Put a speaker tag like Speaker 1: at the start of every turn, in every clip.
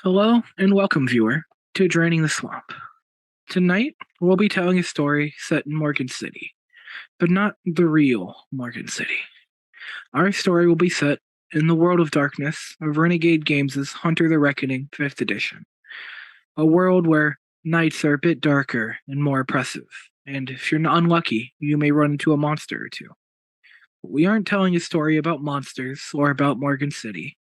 Speaker 1: Hello and welcome, viewer, to Draining the Swamp. Tonight, we'll be telling a story set in Morgan City, but not the real Morgan City. Our story will be set in the world of darkness of Renegade Games' Hunter the Reckoning 5th edition, a world where nights are a bit darker and more oppressive, and if you're unlucky, you may run into a monster or two. But we aren't telling a story about monsters or about Morgan City.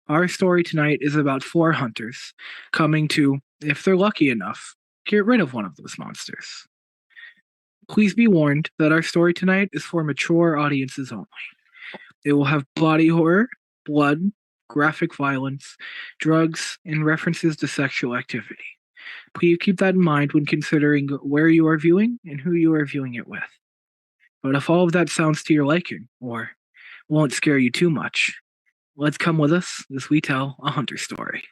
Speaker 1: Our story tonight is about four hunters coming to, if they're lucky enough, get rid of one of those monsters. Please be warned that our story tonight is for mature audiences only. It will have body horror, blood, graphic violence, drugs, and references to sexual activity. Please keep that in mind when considering where you are viewing and who you are viewing it with. But if all of that sounds to your liking, or won't scare you too much, let's come with us as we tell a hunter story.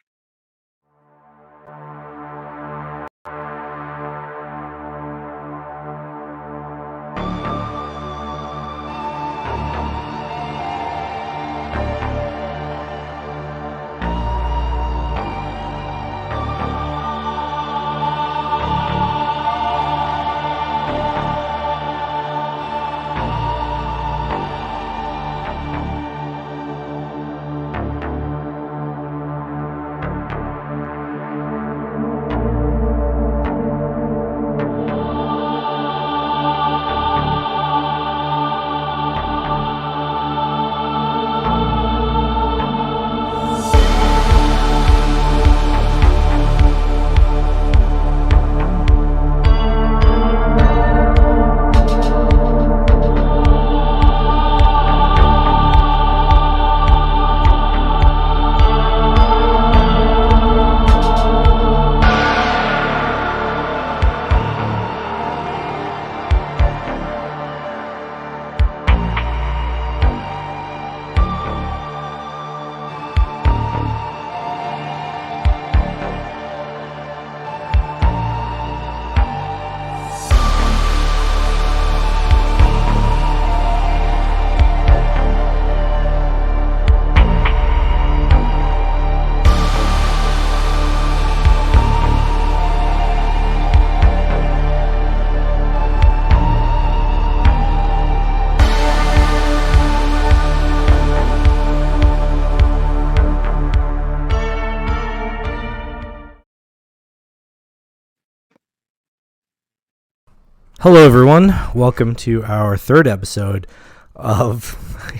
Speaker 2: Hello, everyone. Welcome to our third episode of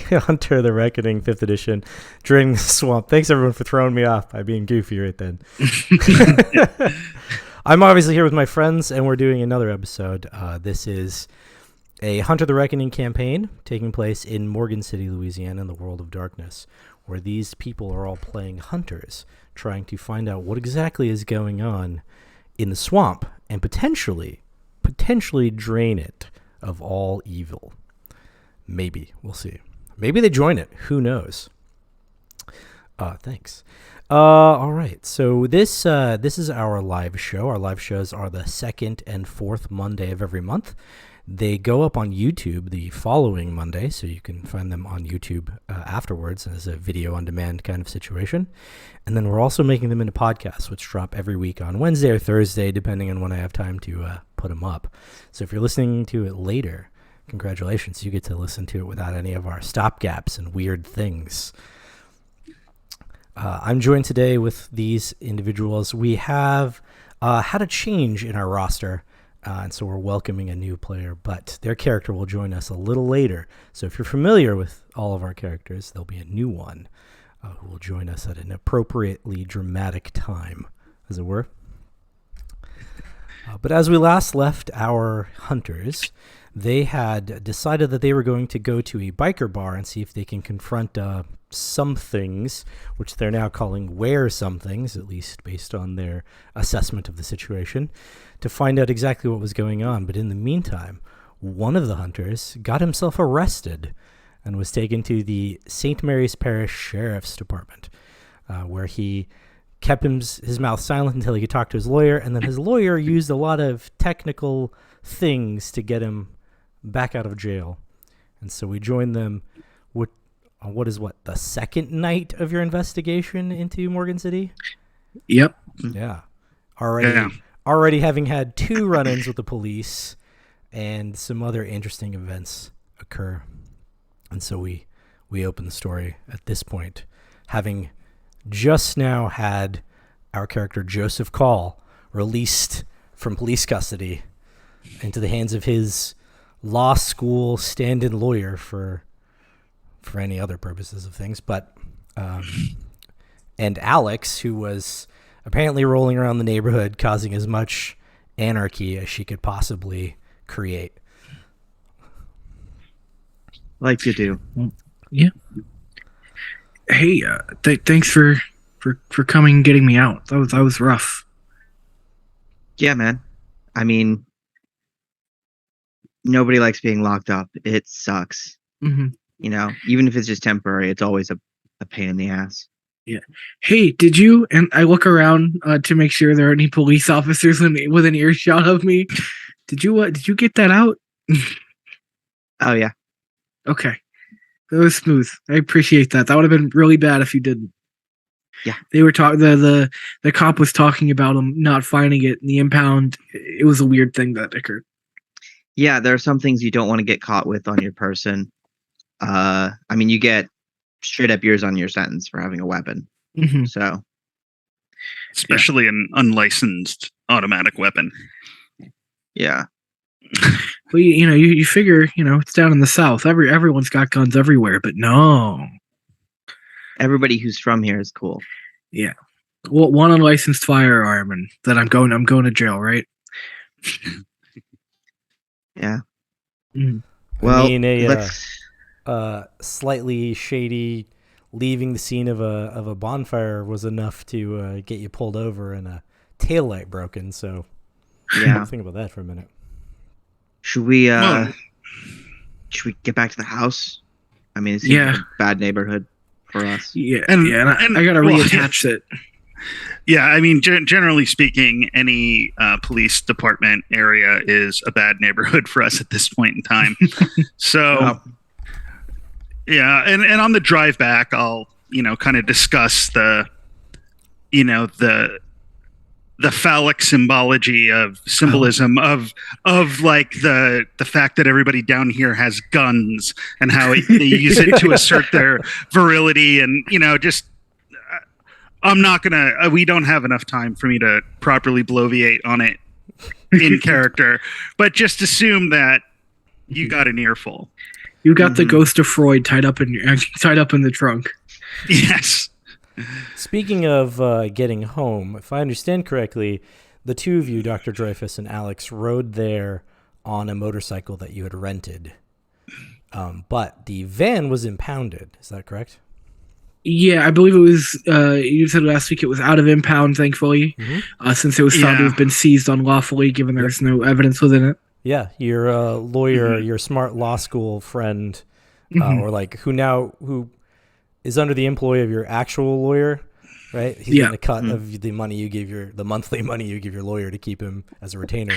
Speaker 2: Hunter the Reckoning 5th edition, Draining the Swamp. Thanks, everyone, for throwing me off by being goofy right then. I'm obviously here with my friends, and we're doing another episode. This is a Hunter the Reckoning campaign taking place in Morgan City, Louisiana, in the world of darkness, where these people are all playing hunters, trying to find out what exactly is going on in the swamp, and potentially drain it of all evil. Maybe. We'll see. Maybe they join it. Who knows? Thanks. All right. So this is our live show. Our live shows are the second and fourth Monday of every month. They go up on YouTube the following Monday, so you can find them on YouTube afterwards as a video on demand kind of situation. And then we're also making them into podcasts, which drop every week on Wednesday or Thursday, depending on when I have time to put them up. So if you're listening to it later, congratulations. You get to listen to it without any of our stopgaps and weird things. I'm joined today with these individuals. We have had a change in our roster. And so we're welcoming a new player, but their character will join us a little later. So if you're familiar with all of our characters, there'll be a new one who will join us at an appropriately dramatic time, as it were. But as we last left our hunters, they had decided that they were going to go to a biker bar and see if they can confront some things, which they're now calling where-somethings, at least based on their assessment of the situation, to find out exactly what was going on. But in the meantime, one of the hunters got himself arrested and was taken to the St. Mary's Parish Sheriff's Department, where he kept his mouth silent until he could talk to his lawyer, and then his lawyer used a lot of technical things to get him back out of jail. And so we joined them with the second night of your investigation into Morgan City?
Speaker 1: Yep.
Speaker 2: Yeah.
Speaker 3: Yeah.
Speaker 2: Already having had 2 run-ins with the police, and some other interesting events occur. And so we open the story at this point, having just now had our character Joseph Call released from police custody into the hands of his law school stand-in lawyer for any other purposes of things. But and Alex, who was apparently rolling around the neighborhood causing as much anarchy as she could possibly create.
Speaker 4: Like you do.
Speaker 1: Yeah. Hey, thanks for coming and getting me out. That was rough.
Speaker 4: Yeah, man. I mean, nobody likes being locked up. It sucks.
Speaker 1: Mm-hmm.
Speaker 4: You know, even if it's just temporary, it's always a pain in the ass.
Speaker 1: Yeah. Hey, did you? And I look around to make sure there are any police officers within earshot of me. Did you get that out?
Speaker 4: Oh yeah.
Speaker 1: Okay. That was smooth. I appreciate that. That would have been really bad if you didn't.
Speaker 4: Yeah.
Speaker 1: They were talking. The cop was talking about him not finding it in the impound. It was a weird thing that occurred.
Speaker 4: Yeah, there are some things you don't want to get caught with on your person. I mean, you get straight up years on your sentence for having a weapon.
Speaker 1: Mm-hmm.
Speaker 4: So,
Speaker 3: Especially an unlicensed automatic weapon.
Speaker 4: yeah.
Speaker 1: Well, you figure, it's down in the South. Everyone's got guns everywhere, but no.
Speaker 4: Everybody who's from here is cool.
Speaker 1: Yeah. Well, one unlicensed firearm, and then I'm going to jail, right?
Speaker 4: Yeah.
Speaker 1: Mm.
Speaker 4: Well,
Speaker 2: I mean,
Speaker 4: let's.
Speaker 2: Slightly shady leaving the scene of a bonfire was enough to get you pulled over and a taillight broken. So
Speaker 4: Yeah.
Speaker 2: think about that for a minute.
Speaker 4: Should we
Speaker 3: Well-
Speaker 4: should we get back to the house? I mean, it seems like a bad neighborhood for us.
Speaker 1: Yeah.
Speaker 3: And-
Speaker 1: and
Speaker 3: and-
Speaker 1: I got to
Speaker 3: well,
Speaker 1: reattach it.
Speaker 3: Yeah, I mean, generally speaking, any police department area is a bad neighborhood for us at this point in time. So,
Speaker 4: Well,
Speaker 3: yeah, and on the drive back, I'll kind of discuss the phallic symbology of symbolism of like the fact that everybody down here has guns and how they use it to assert their virility, and just. I'm not gonna. We don't have enough time for me to properly bloviate on it in character, but just assume that you got an earful.
Speaker 1: You got the ghost of Freud tied up in the trunk.
Speaker 3: Yes.
Speaker 2: Speaking of getting home, if I understand correctly, the 2 of you, Dr. Dreyfus and Alex, rode there on a motorcycle that you had rented. But the van was impounded. Is that correct?
Speaker 1: Yeah, I believe it was. You said last week it was out of impound, thankfully, since it was found to have been seized unlawfully, given there's no evidence within it.
Speaker 2: Yeah, your lawyer, your smart law school friend, or like who is under the employ of your actual lawyer, right? He's getting a cut of the money you give the monthly money you give your lawyer to keep him as a retainer.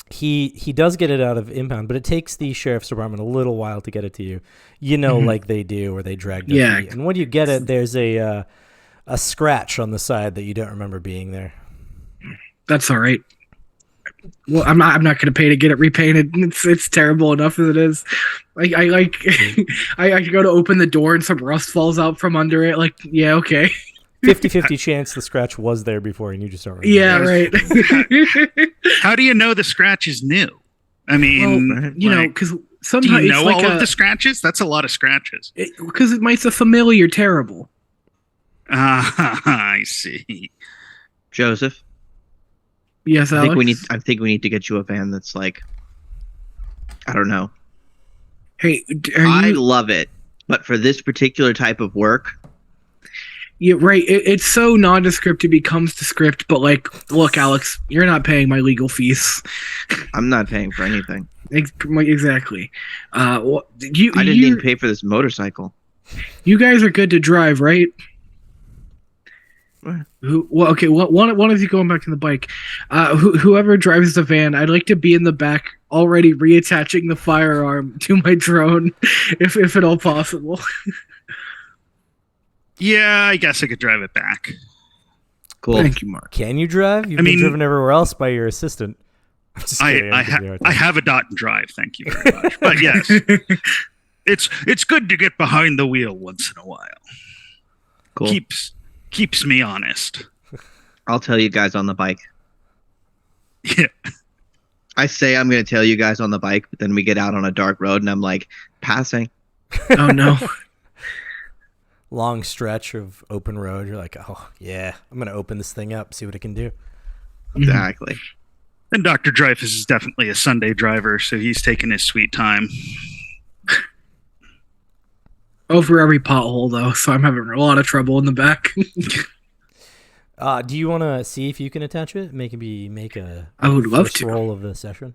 Speaker 2: He does get it out of impound, but it takes the sheriff's department a little while to get it to you. Like they do, or they drag their feet. And when you get it, there's a scratch on the side that you don't remember being there.
Speaker 1: That's all right. Well, I'm not going to pay to get it repainted. It's terrible enough as it is. I go to open the door and some rust falls out from under it. Like, yeah, okay.
Speaker 2: 50-50 chance the scratch was there before and you just don't remember.
Speaker 1: Yeah, right.
Speaker 3: How do you know the scratch is new? I mean,
Speaker 1: because
Speaker 3: do
Speaker 1: sometimes
Speaker 3: you know
Speaker 1: it's like
Speaker 3: all of the scratches? That's a lot of scratches.
Speaker 1: Because it makes a familiar terrible.
Speaker 3: I see.
Speaker 4: Joseph,
Speaker 1: Yes, Alex?
Speaker 4: I think we need to get you a van that's like, I don't know.
Speaker 1: Hey,
Speaker 4: I love it, but for this particular type of work.
Speaker 1: Yeah, right. It's so nondescript it becomes descript, but look, Alex, you're not paying my legal fees.
Speaker 4: I'm not paying for anything.
Speaker 1: Exactly.
Speaker 4: I didn't even pay for this motorcycle.
Speaker 1: You guys are good to drive, right?
Speaker 4: What?
Speaker 1: One of you going back to the bike. Whoever drives the van, I'd like to be in the back already reattaching the firearm to my drone, if at all possible.
Speaker 3: Yeah, I guess I could drive it back.
Speaker 4: Cool.
Speaker 1: Thank you, Mark.
Speaker 2: Can you drive? You've been driven everywhere else by your assistant. I'm just kidding.
Speaker 3: I have a dot and drive. Thank you very much. But yes, it's good to get behind the wheel once in a while.
Speaker 4: Cool.
Speaker 3: Keeps me honest.
Speaker 4: I'll tell you guys on the bike.
Speaker 3: Yeah.
Speaker 4: I say I'm going to tell you guys on the bike, but then we get out on a dark road and I'm like, passing.
Speaker 1: Oh no.
Speaker 2: Long stretch of open road. You're like, oh yeah, I'm gonna open this thing up, see what it can do.
Speaker 4: Exactly.
Speaker 3: And Dr. Dreyfus is definitely a Sunday driver, so he's taking his sweet time.
Speaker 1: Over every pothole though, so I'm having a lot of trouble in the back.
Speaker 2: Do you want to see if you can attach it? Make a
Speaker 1: I would love
Speaker 2: first
Speaker 1: to.
Speaker 2: roll of the session.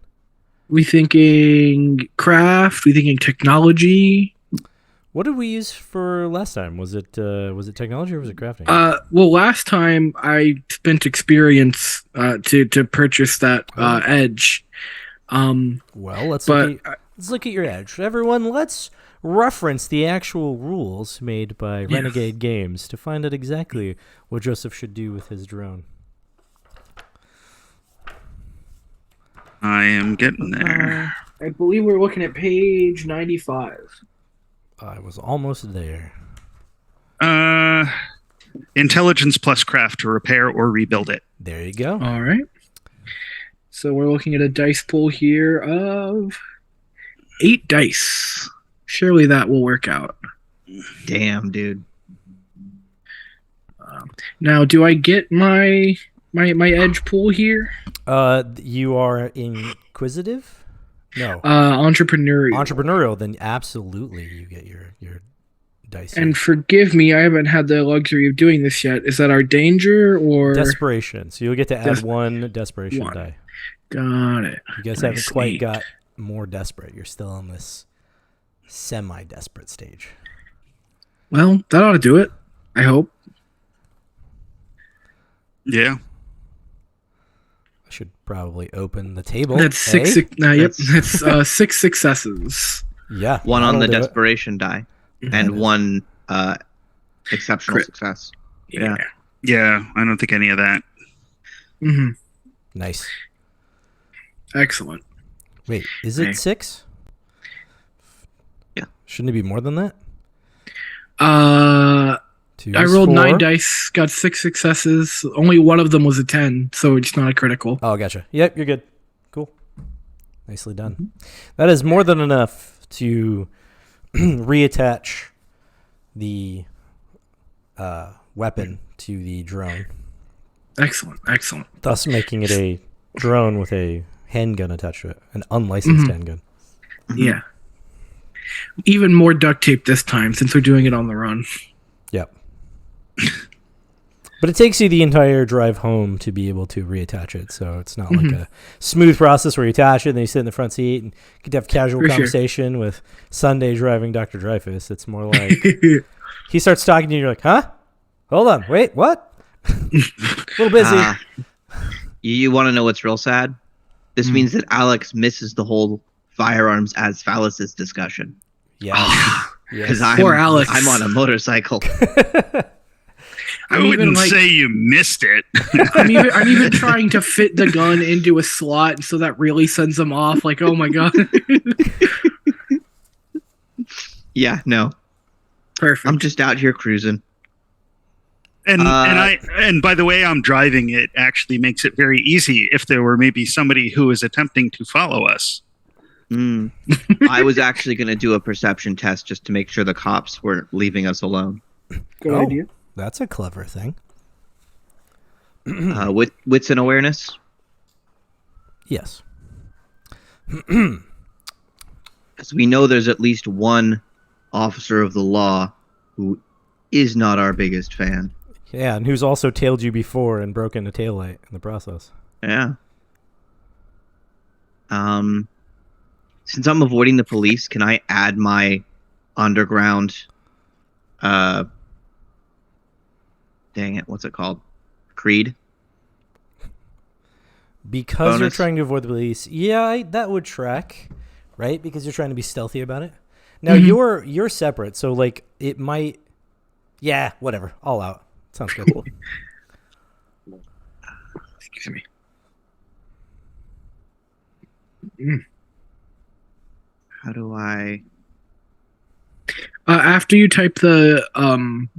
Speaker 1: We thinking craft? We thinking technology?
Speaker 2: What did we use for last time? Was it technology or was it crafting?
Speaker 1: Well, last time I spent experience to purchase that edge.
Speaker 2: Well, let's look at your edge. Everyone, let's reference the actual rules made by Renegade Games to find out exactly what Joseph should do with his drone.
Speaker 3: I am getting there.
Speaker 1: I believe we're looking at page 95.
Speaker 2: I was almost there.
Speaker 3: Intelligence plus craft to repair or rebuild it.
Speaker 2: There you go.
Speaker 1: All right. So we're looking at a dice pool here of 8 dice. Surely that will work out.
Speaker 4: Damn, dude.
Speaker 1: Now, do I get my edge pool here?
Speaker 2: You are inquisitive? No.
Speaker 1: Entrepreneurial.
Speaker 2: Then absolutely you get your dice.
Speaker 1: And forgive me, I haven't had the luxury of doing this yet. Is that our danger or
Speaker 2: desperation? So you'll get to add one desperation die.
Speaker 1: Got it.
Speaker 2: You guys haven't quite got more desperate. You're still on this semi-desperate stage.
Speaker 1: Well, that ought to do it. I hope.
Speaker 3: Yeah.
Speaker 2: I should probably open the table.
Speaker 1: That's six. That's 6 successes.
Speaker 2: Yeah.
Speaker 4: One on the desperation die. And one exceptional success.
Speaker 1: Yeah.
Speaker 3: Yeah, I don't think any of that.
Speaker 1: Mm-hmm.
Speaker 2: Nice.
Speaker 1: Excellent.
Speaker 2: Wait, is it 6?
Speaker 4: Yeah.
Speaker 2: Shouldn't it be more than that?
Speaker 1: I rolled
Speaker 2: 4.
Speaker 1: 9 dice, got 6 successes. Only one of them was a 10, so it's not a critical.
Speaker 2: Oh, gotcha. Yep, you're good. Cool. Nicely done. That is more than enough to reattach the weapon to the drone.
Speaker 1: Excellent.
Speaker 2: Thus making it a drone with a handgun attached to it, an unlicensed handgun.
Speaker 1: Yeah. Even more duct tape this time since we're doing it on the run.
Speaker 2: Yep. But it takes you the entire drive home to be able to reattach it, so it's not like a smooth process where you attach it and then you sit in the front seat and get to have casual conversation with Sunday driving Dr. Dreyfus. It's more like he starts talking to you, you're like, huh? Hold on, wait, what? A little busy.
Speaker 4: You want to know what's real sad? This means that Alex misses the whole firearms as phalluses discussion.
Speaker 2: Yeah.
Speaker 4: Because
Speaker 1: Poor Alex.
Speaker 4: I'm on a motorcycle.
Speaker 3: I wouldn't say you missed it.
Speaker 1: I'm even trying to fit the gun into a slot, so that really sends them off. Like, oh my god.
Speaker 4: Yeah, no.
Speaker 1: Perfect.
Speaker 4: I'm just out here cruising.
Speaker 3: And by the way I'm driving it actually makes it very easy if there were maybe somebody who is attempting to follow us.
Speaker 4: I was actually going to do a perception test just to make sure the cops weren't leaving us alone.
Speaker 1: Good idea.
Speaker 2: That's a clever thing.
Speaker 4: Wits and awareness?
Speaker 2: Yes.
Speaker 4: Because we know there's at least one officer of the law who is not our biggest fan.
Speaker 2: Yeah, and who's also tailed you before and broken a taillight in the process.
Speaker 4: Yeah. Since I'm avoiding the police, can I add my underground dang it, what's it called? Creed?
Speaker 2: Because you're trying to avoid the police. Yeah, that would track, right? Because you're trying to be stealthy about it. Now you're separate, so like it might Yeah, whatever. All out. Sounds good.
Speaker 1: Excuse me. Mm.
Speaker 4: How do I?
Speaker 1: After you type the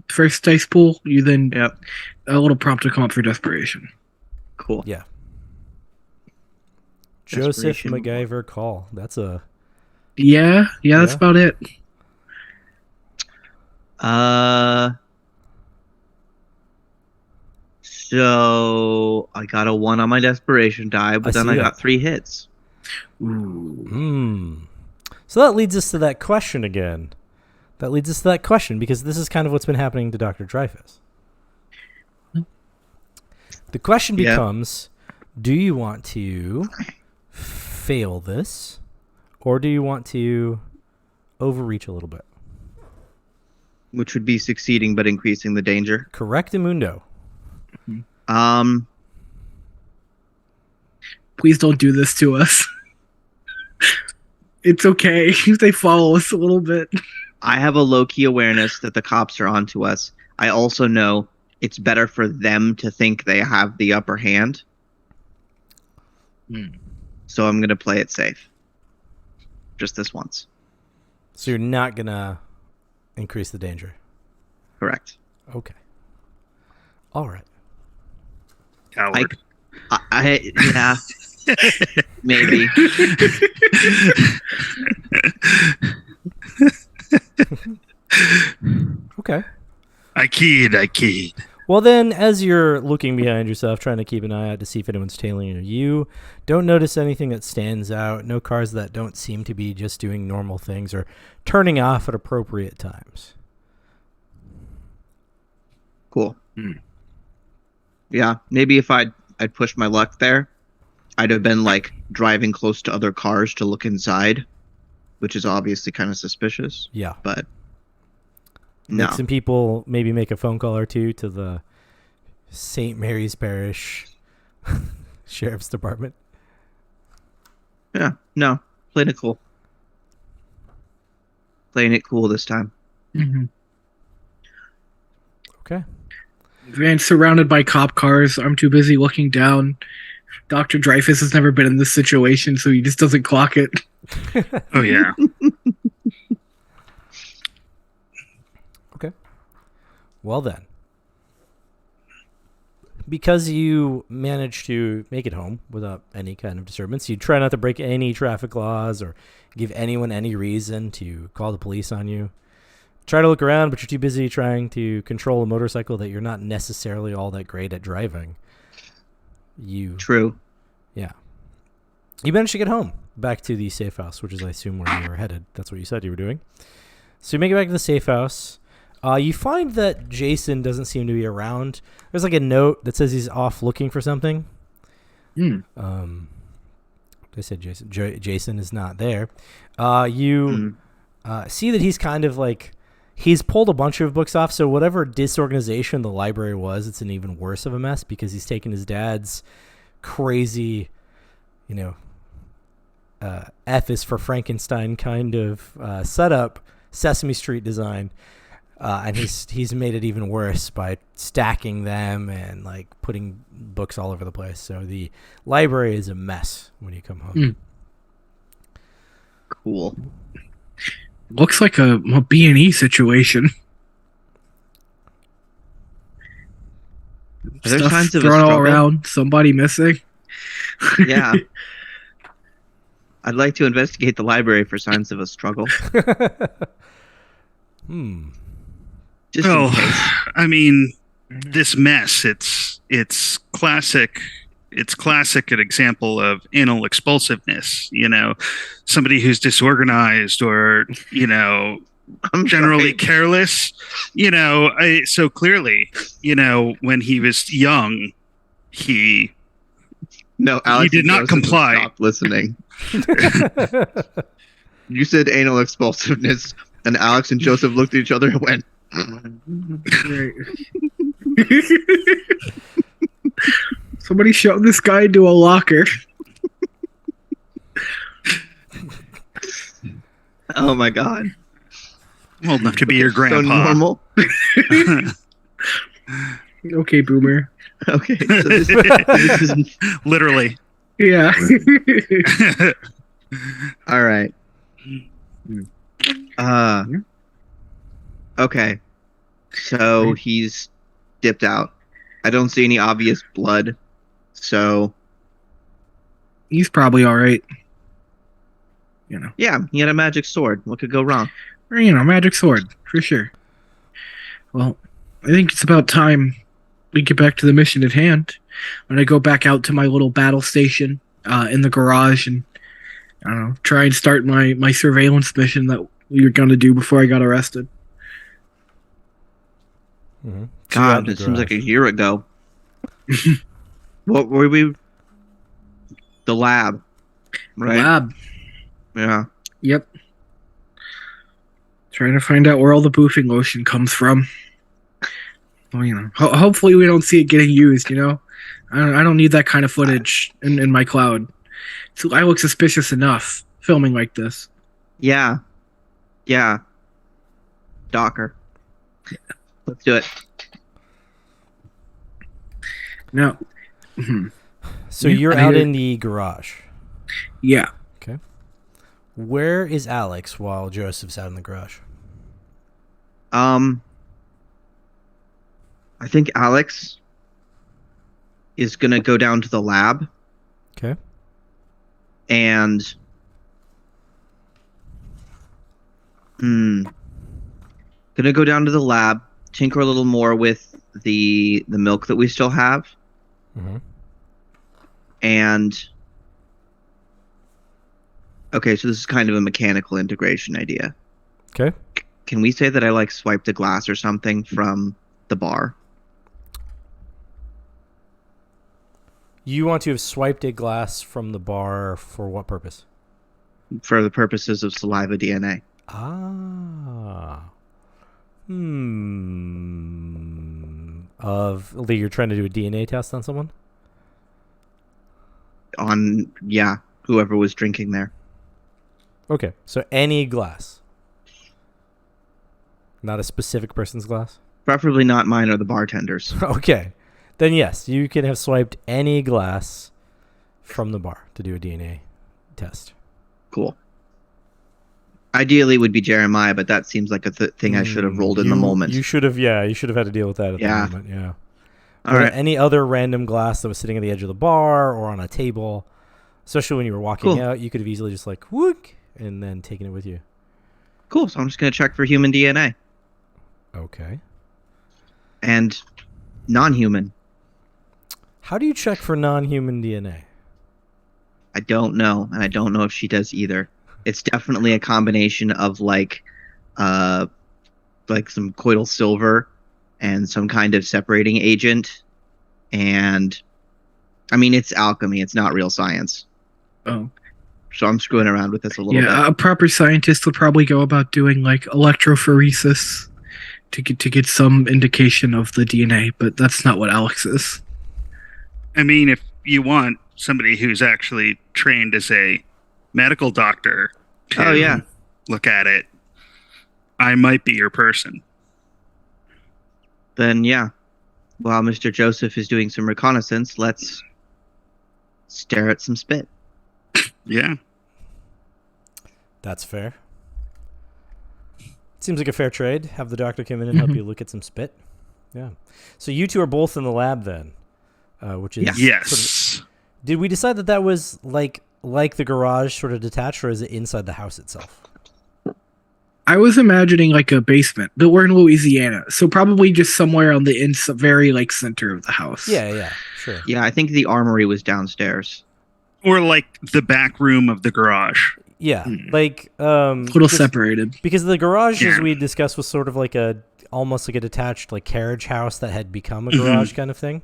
Speaker 1: first dice pool, you then
Speaker 4: Yep.
Speaker 1: a little prompt will come up for desperation.
Speaker 4: Cool.
Speaker 2: Yeah. Joseph
Speaker 4: Desperation.
Speaker 2: MacGyver call. That's a...
Speaker 1: Yeah, that's
Speaker 2: Yeah.
Speaker 1: about it.
Speaker 4: So I got a 1 on my desperation die, but
Speaker 2: I
Speaker 4: then
Speaker 2: see
Speaker 4: I
Speaker 2: that.
Speaker 4: got 3 hits.
Speaker 1: Ooh.
Speaker 2: So that leads us to that question again. Because this is kind of what's been happening to Dr. Dreyfus. The question
Speaker 4: Yeah.
Speaker 2: becomes, do you want to fail this, or do you want to overreach a little bit?
Speaker 4: Which would be succeeding but increasing the danger.
Speaker 2: Correctamundo.
Speaker 1: Please don't do this to us. It's okay if they follow us a little bit.
Speaker 4: I have a low-key awareness that the cops are onto us. I also know it's better for them to think they have the upper hand. So I'm going to play it safe. Just this once.
Speaker 2: So you're not going to increase the danger.
Speaker 4: Correct.
Speaker 2: Okay. All right.
Speaker 3: Coward.
Speaker 4: Yeah. Maybe.
Speaker 2: Okay.
Speaker 3: I keyed.
Speaker 2: Well, then, as you're looking behind yourself, trying to keep an eye out to see if anyone's tailing you, don't notice anything that stands out. No cars that don't seem to be just doing normal things or turning off at appropriate times.
Speaker 4: Cool. Yeah, maybe if I'd pushed my luck there, I'd have been like driving close to other cars to look inside, which is obviously kind of suspicious.
Speaker 2: Yeah.
Speaker 4: But no.
Speaker 2: Some people maybe make a phone call or two to the St. Mary's Parish Sheriff's Department.
Speaker 4: Yeah, no. Playing it cool. Playing it cool this time.
Speaker 1: Mm-hmm.
Speaker 2: Okay.
Speaker 1: Van surrounded by cop cars. I'm too busy looking down. Dr. Dreyfus has never been in this situation, so he just doesn't clock it.
Speaker 3: Oh, yeah.
Speaker 2: Okay. Well then. Because you managed to make it home without any kind of disturbance, you try not to break any traffic laws or give anyone any reason to call the police on you. Try to look around, but you're too busy trying to control a motorcycle that you're not necessarily all that great at driving.
Speaker 4: True.
Speaker 2: Yeah. You managed to get home, back to the safe house, which is, I assume, where you were headed. That's what you said you were doing. So you make it back to the safe house. You find that Jason doesn't seem to be around. There's like a note that says he's off looking for something. They said Jason. Jason is not there. You see that he's kind of like... He's pulled a bunch of books off, so whatever disorganization the library was, it's an even worse of a mess because he's taken his dad's crazy, F is for Frankenstein kind of setup, Sesame Street design, and he's made it even worse by stacking them and like putting books all over the place. So the library is a mess when you come home.
Speaker 4: Cool.
Speaker 1: Looks like a B&E situation.
Speaker 4: Are there
Speaker 1: Stuff
Speaker 4: signs of a
Speaker 1: thrown all
Speaker 4: struggle?
Speaker 1: around. Somebody missing.
Speaker 4: Yeah. I'd like to investigate the library for signs of a struggle. Just in case.
Speaker 3: I mean, this mess, it's classic. It's classic an example of anal expulsiveness, somebody who's disorganized or, generally careless, so clearly, when he was young,
Speaker 4: Alex
Speaker 3: he did not
Speaker 4: Joseph
Speaker 3: comply.
Speaker 4: Stop listening. You said anal expulsiveness, and Alex and Joseph looked at each other and went,
Speaker 1: Somebody shoved this guy into a locker.
Speaker 4: oh my god.
Speaker 3: Old enough to be your
Speaker 4: So
Speaker 3: grandpa.
Speaker 4: normal.
Speaker 1: Okay, boomer.
Speaker 4: Okay. So this is
Speaker 3: Literally.
Speaker 1: Yeah.
Speaker 4: all right. Okay. So he's dipped out. I don't see any obvious blood. So
Speaker 1: He's probably all right.
Speaker 4: yeah, he had a magic sword. What could go wrong?
Speaker 1: Or, magic sword, for sure. Well, I think it's about time we get back to the mission at hand. I'm going to go back out to my little battle station in the garage and, I don't know, try and start my surveillance mission that we were going to do before I got arrested.
Speaker 2: Mm-hmm.
Speaker 4: God, it seems like a year ago. What were we? The lab, right?
Speaker 1: Lab.
Speaker 4: Yeah.
Speaker 1: Yep. Trying to find out where all the boofing lotion comes from. Well, hopefully we don't see it getting used, I don't need that kind of footage in my cloud. So I look suspicious enough filming like this.
Speaker 4: Yeah. Yeah. Stalker. Let's do it.
Speaker 1: No.
Speaker 2: So you're out in the garage.
Speaker 1: Yeah.
Speaker 2: Okay. Where is Alex while Joseph's out in the garage?
Speaker 4: I think Alex is gonna go down to the lab.
Speaker 2: Okay.
Speaker 4: And gonna go down to the lab, tinker a little more with the milk that we still have.
Speaker 2: Mm-hmm.
Speaker 4: And okay, so this is kind of a mechanical integration idea.
Speaker 2: Okay.
Speaker 4: Can we say that I swiped a glass or something from the bar?
Speaker 2: You want to have swiped a glass from the bar for what purpose?
Speaker 4: For the purposes of saliva DNA.
Speaker 2: Ah. You're trying to do a DNA test on someone?
Speaker 4: On, yeah, whoever was drinking there.
Speaker 2: Okay, so any glass. Not a specific person's glass?
Speaker 4: Preferably not mine or the bartender's.
Speaker 2: Okay. Then yes, you can have swiped any glass from the bar to do a DNA test.
Speaker 4: Cool. Ideally it would be Jeremiah, but that seems like a thing I should have rolled in the moment.
Speaker 2: You should have had to deal with that at the moment, yeah.
Speaker 4: All right.
Speaker 2: Any other random glass that was sitting on the edge of the bar or on a table, especially when you were walking out, you could have easily just whook, and then taken it with you.
Speaker 4: Cool, so I'm just going to check for human DNA.
Speaker 2: Okay.
Speaker 4: And non-human.
Speaker 2: How do you check for non-human DNA?
Speaker 4: I don't know, and I don't know if she does either. It's definitely a combination of some colloidal silver and some kind of separating agent. And I mean, it's alchemy. It's not real science.
Speaker 1: Oh.
Speaker 4: So I'm screwing around with this a little bit.
Speaker 1: Yeah, a proper scientist would probably go about doing electrophoresis to get some indication of the DNA, but that's not what Alex is.
Speaker 3: I mean, if you want somebody who's actually trained as a medical doctor to look at it, I might be your person.
Speaker 4: Then, yeah. While Mr. Joseph is doing some reconnaissance, let's stare at some spit.
Speaker 3: Yeah.
Speaker 2: That's fair. Seems like a fair trade. Have the doctor come in and help you look at some spit. Yeah. So you two are both in the lab then, which is...
Speaker 3: Yes.
Speaker 2: Did we decide that was like the garage sort of detached, or is it inside the house itself?
Speaker 1: I was imagining a basement, but we're in Louisiana, so probably just somewhere on the very center of the house.
Speaker 2: Yeah, sure.
Speaker 4: Yeah, I think the armory was downstairs.
Speaker 3: Or the back room of the garage.
Speaker 2: Yeah,
Speaker 1: a little separated.
Speaker 2: Because the garage, as we discussed, was sort of almost like a detached carriage house that had become a garage kind of thing.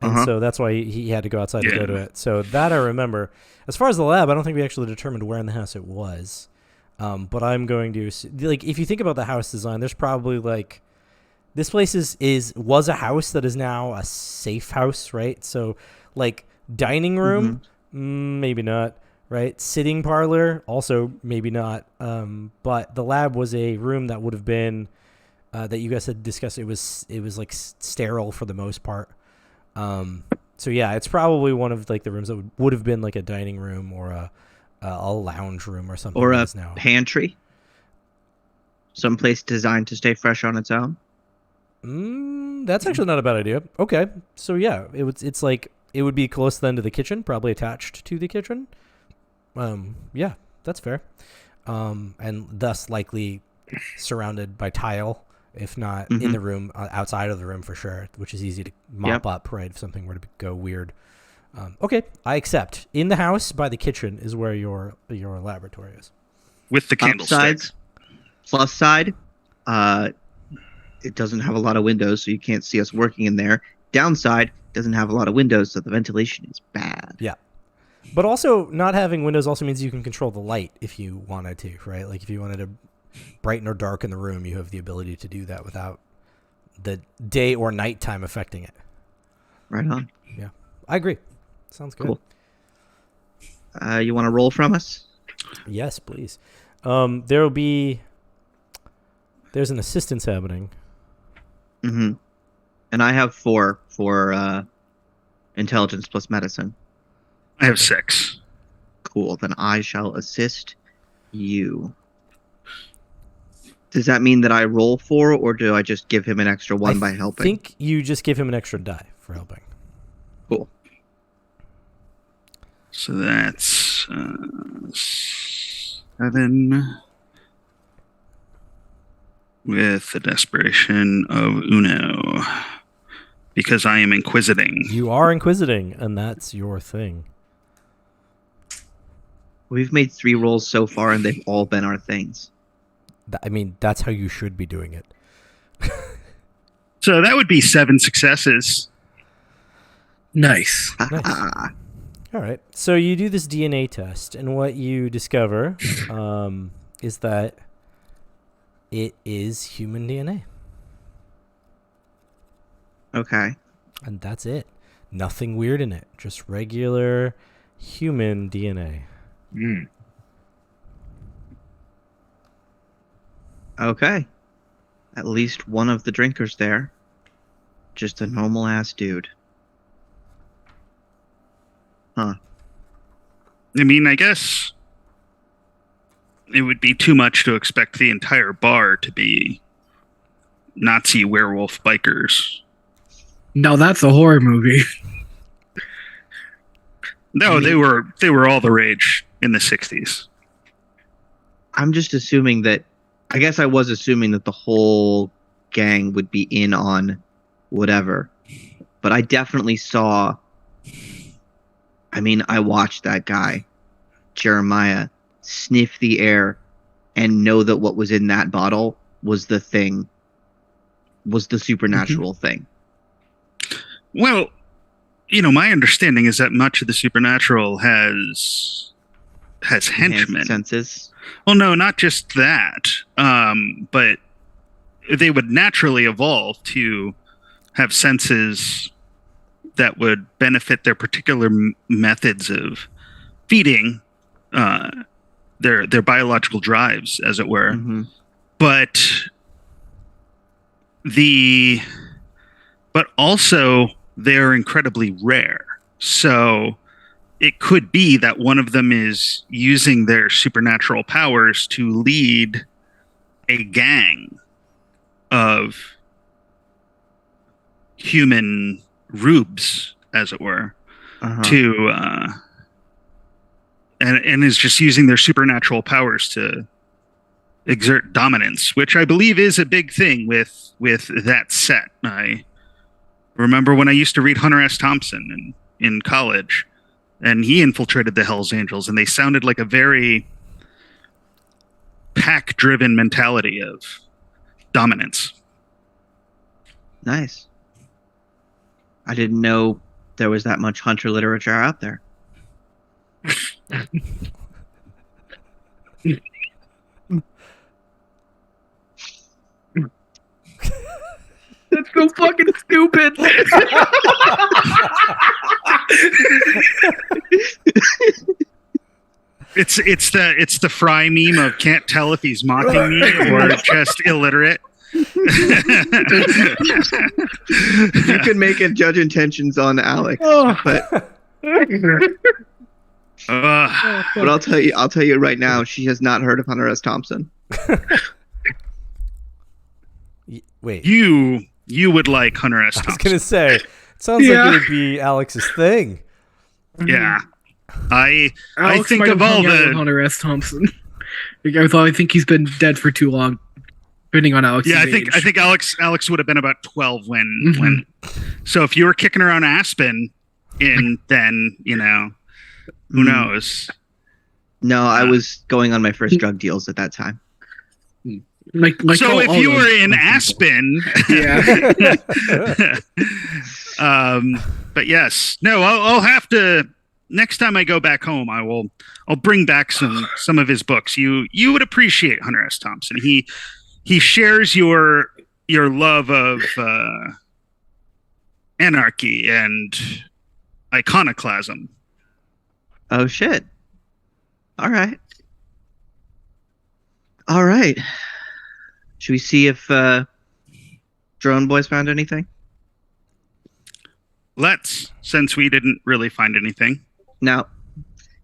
Speaker 2: And so that's why he had to go outside to go to it. So that I remember. As far as the lab, I don't think we actually determined where in the house it was. But I'm going to if you think about the house design, there's probably this place was a house that is now a safe house, right? So dining room, maybe not. right? Sitting parlor, also maybe not. But the lab was a room that would have been that you guys had discussed. It was like sterile for the most part. So yeah, it's probably one of like the rooms that would have been like a dining room or a lounge room or something.
Speaker 4: Or
Speaker 2: that
Speaker 4: a
Speaker 2: is now
Speaker 4: pantry. Someplace designed to stay fresh on its own.
Speaker 2: That's actually not a bad idea. Okay, so yeah, it's like it would be close then to the kitchen, probably attached to the kitchen. Yeah, that's fair. And thus likely surrounded by tile, if not in the room, outside of the room for sure, which is easy to mop up, right? If something were to go weird. Okay, I accept. In the house by the kitchen is where your laboratory is.
Speaker 3: With the candlestick.
Speaker 4: Upsides, plus side, it doesn't have a lot of windows, so you can't see us working in there. Downside, doesn't have a lot of windows, so the ventilation is bad.
Speaker 2: Yeah. But also, not having windows also means you can control the light if you wanted to, right? Like if you wanted to brighten or darken the room, you have the ability to do that without the day or nighttime affecting it.
Speaker 4: Right on.
Speaker 2: Yeah, I agree. Sounds good.
Speaker 4: Cool. You want to roll from us?
Speaker 2: Yes, please. There's an assistance happening.
Speaker 4: Mm-hmm. And I have 4 for intelligence plus medicine.
Speaker 3: I have 6.
Speaker 4: Cool. Then I shall assist you. Does that mean that I roll 4, or do I just give him an extra 1 by helping?
Speaker 2: I think you just give him an extra die for helping.
Speaker 4: Cool.
Speaker 3: So that's 7 with the desperation of Uno. Because I am inquisiting.
Speaker 2: You are inquisiting, and that's your thing.
Speaker 4: We've made 3 rolls so far, and they've all been our things.
Speaker 2: I mean, that's how you should be doing it.
Speaker 3: So that would be 7 successes.
Speaker 1: Nice.
Speaker 2: Nice. All right. So you do this DNA test, and what you discover is that it is human DNA.
Speaker 4: Okay.
Speaker 2: And that's it. Nothing weird in it. Just regular human DNA.
Speaker 4: Okay. At least one of the drinkers there. Just a normal ass dude. Huh.
Speaker 3: I mean, I guess it would be too much to expect the entire bar to be Nazi werewolf bikers.
Speaker 1: No, that's a horror movie.
Speaker 3: No, they were all the rage in the 60s.
Speaker 4: I'm just assuming that, I guess I was assuming that the whole gang would be in on whatever. But I definitely saw, I mean, I watched that guy, Jeremiah, sniff the air and know that what was in that bottle was the thing, was the supernatural thing.
Speaker 3: Well, you know, my understanding is that much of the supernatural has henchmen.
Speaker 4: Senses.
Speaker 3: Well, no, not just that, but they would naturally evolve to have senses that would benefit their particular methods of feeding, their biological drives, as it were.
Speaker 4: Mm-hmm.
Speaker 3: But also they're incredibly rare. So it could be that one of them is using their supernatural powers to lead a gang of human rubes, as it were, to and is just using their supernatural powers to exert dominance, which I believe is a big thing with that set. I remember when I used to read Hunter S. Thompson in college, and he infiltrated the Hells Angels, and they sounded like a very pack-driven mentality of dominance.
Speaker 4: Nice. I didn't know there was that much Hunter literature out there.
Speaker 1: That's so fucking stupid.
Speaker 3: It's the Fry meme of can't tell if he's mocking me or just illiterate.
Speaker 4: You can make it judge intentions on Alex, but I'll tell you right now, she has not heard of Hunter S. Thompson.
Speaker 2: Wait,
Speaker 3: you would like Hunter S. Thompson.
Speaker 2: I was gonna say, it sounds like it would be Alex's thing.
Speaker 3: Yeah, I
Speaker 1: Alex
Speaker 3: think
Speaker 1: might
Speaker 3: of
Speaker 1: have
Speaker 3: all
Speaker 1: hung out with
Speaker 3: the.
Speaker 1: Hunter S. Thompson. I think he's been dead for too long, depending on Alex's
Speaker 3: Yeah,
Speaker 1: age.
Speaker 3: I think Alex would have been about 12 when. So if you were kicking around Aspen, then who knows?
Speaker 4: No, I was going on my first drug deals at that time.
Speaker 1: Like
Speaker 3: so if you were in Aspen, but yes, no, I'll have to. Next time I go back home, I'll bring back some of his books. You would appreciate Hunter S. Thompson. He shares your love of anarchy and iconoclasm.
Speaker 4: Oh shit! All right. Should we see if Drone Boys found anything?
Speaker 3: Let's, since we didn't really find anything.
Speaker 4: No.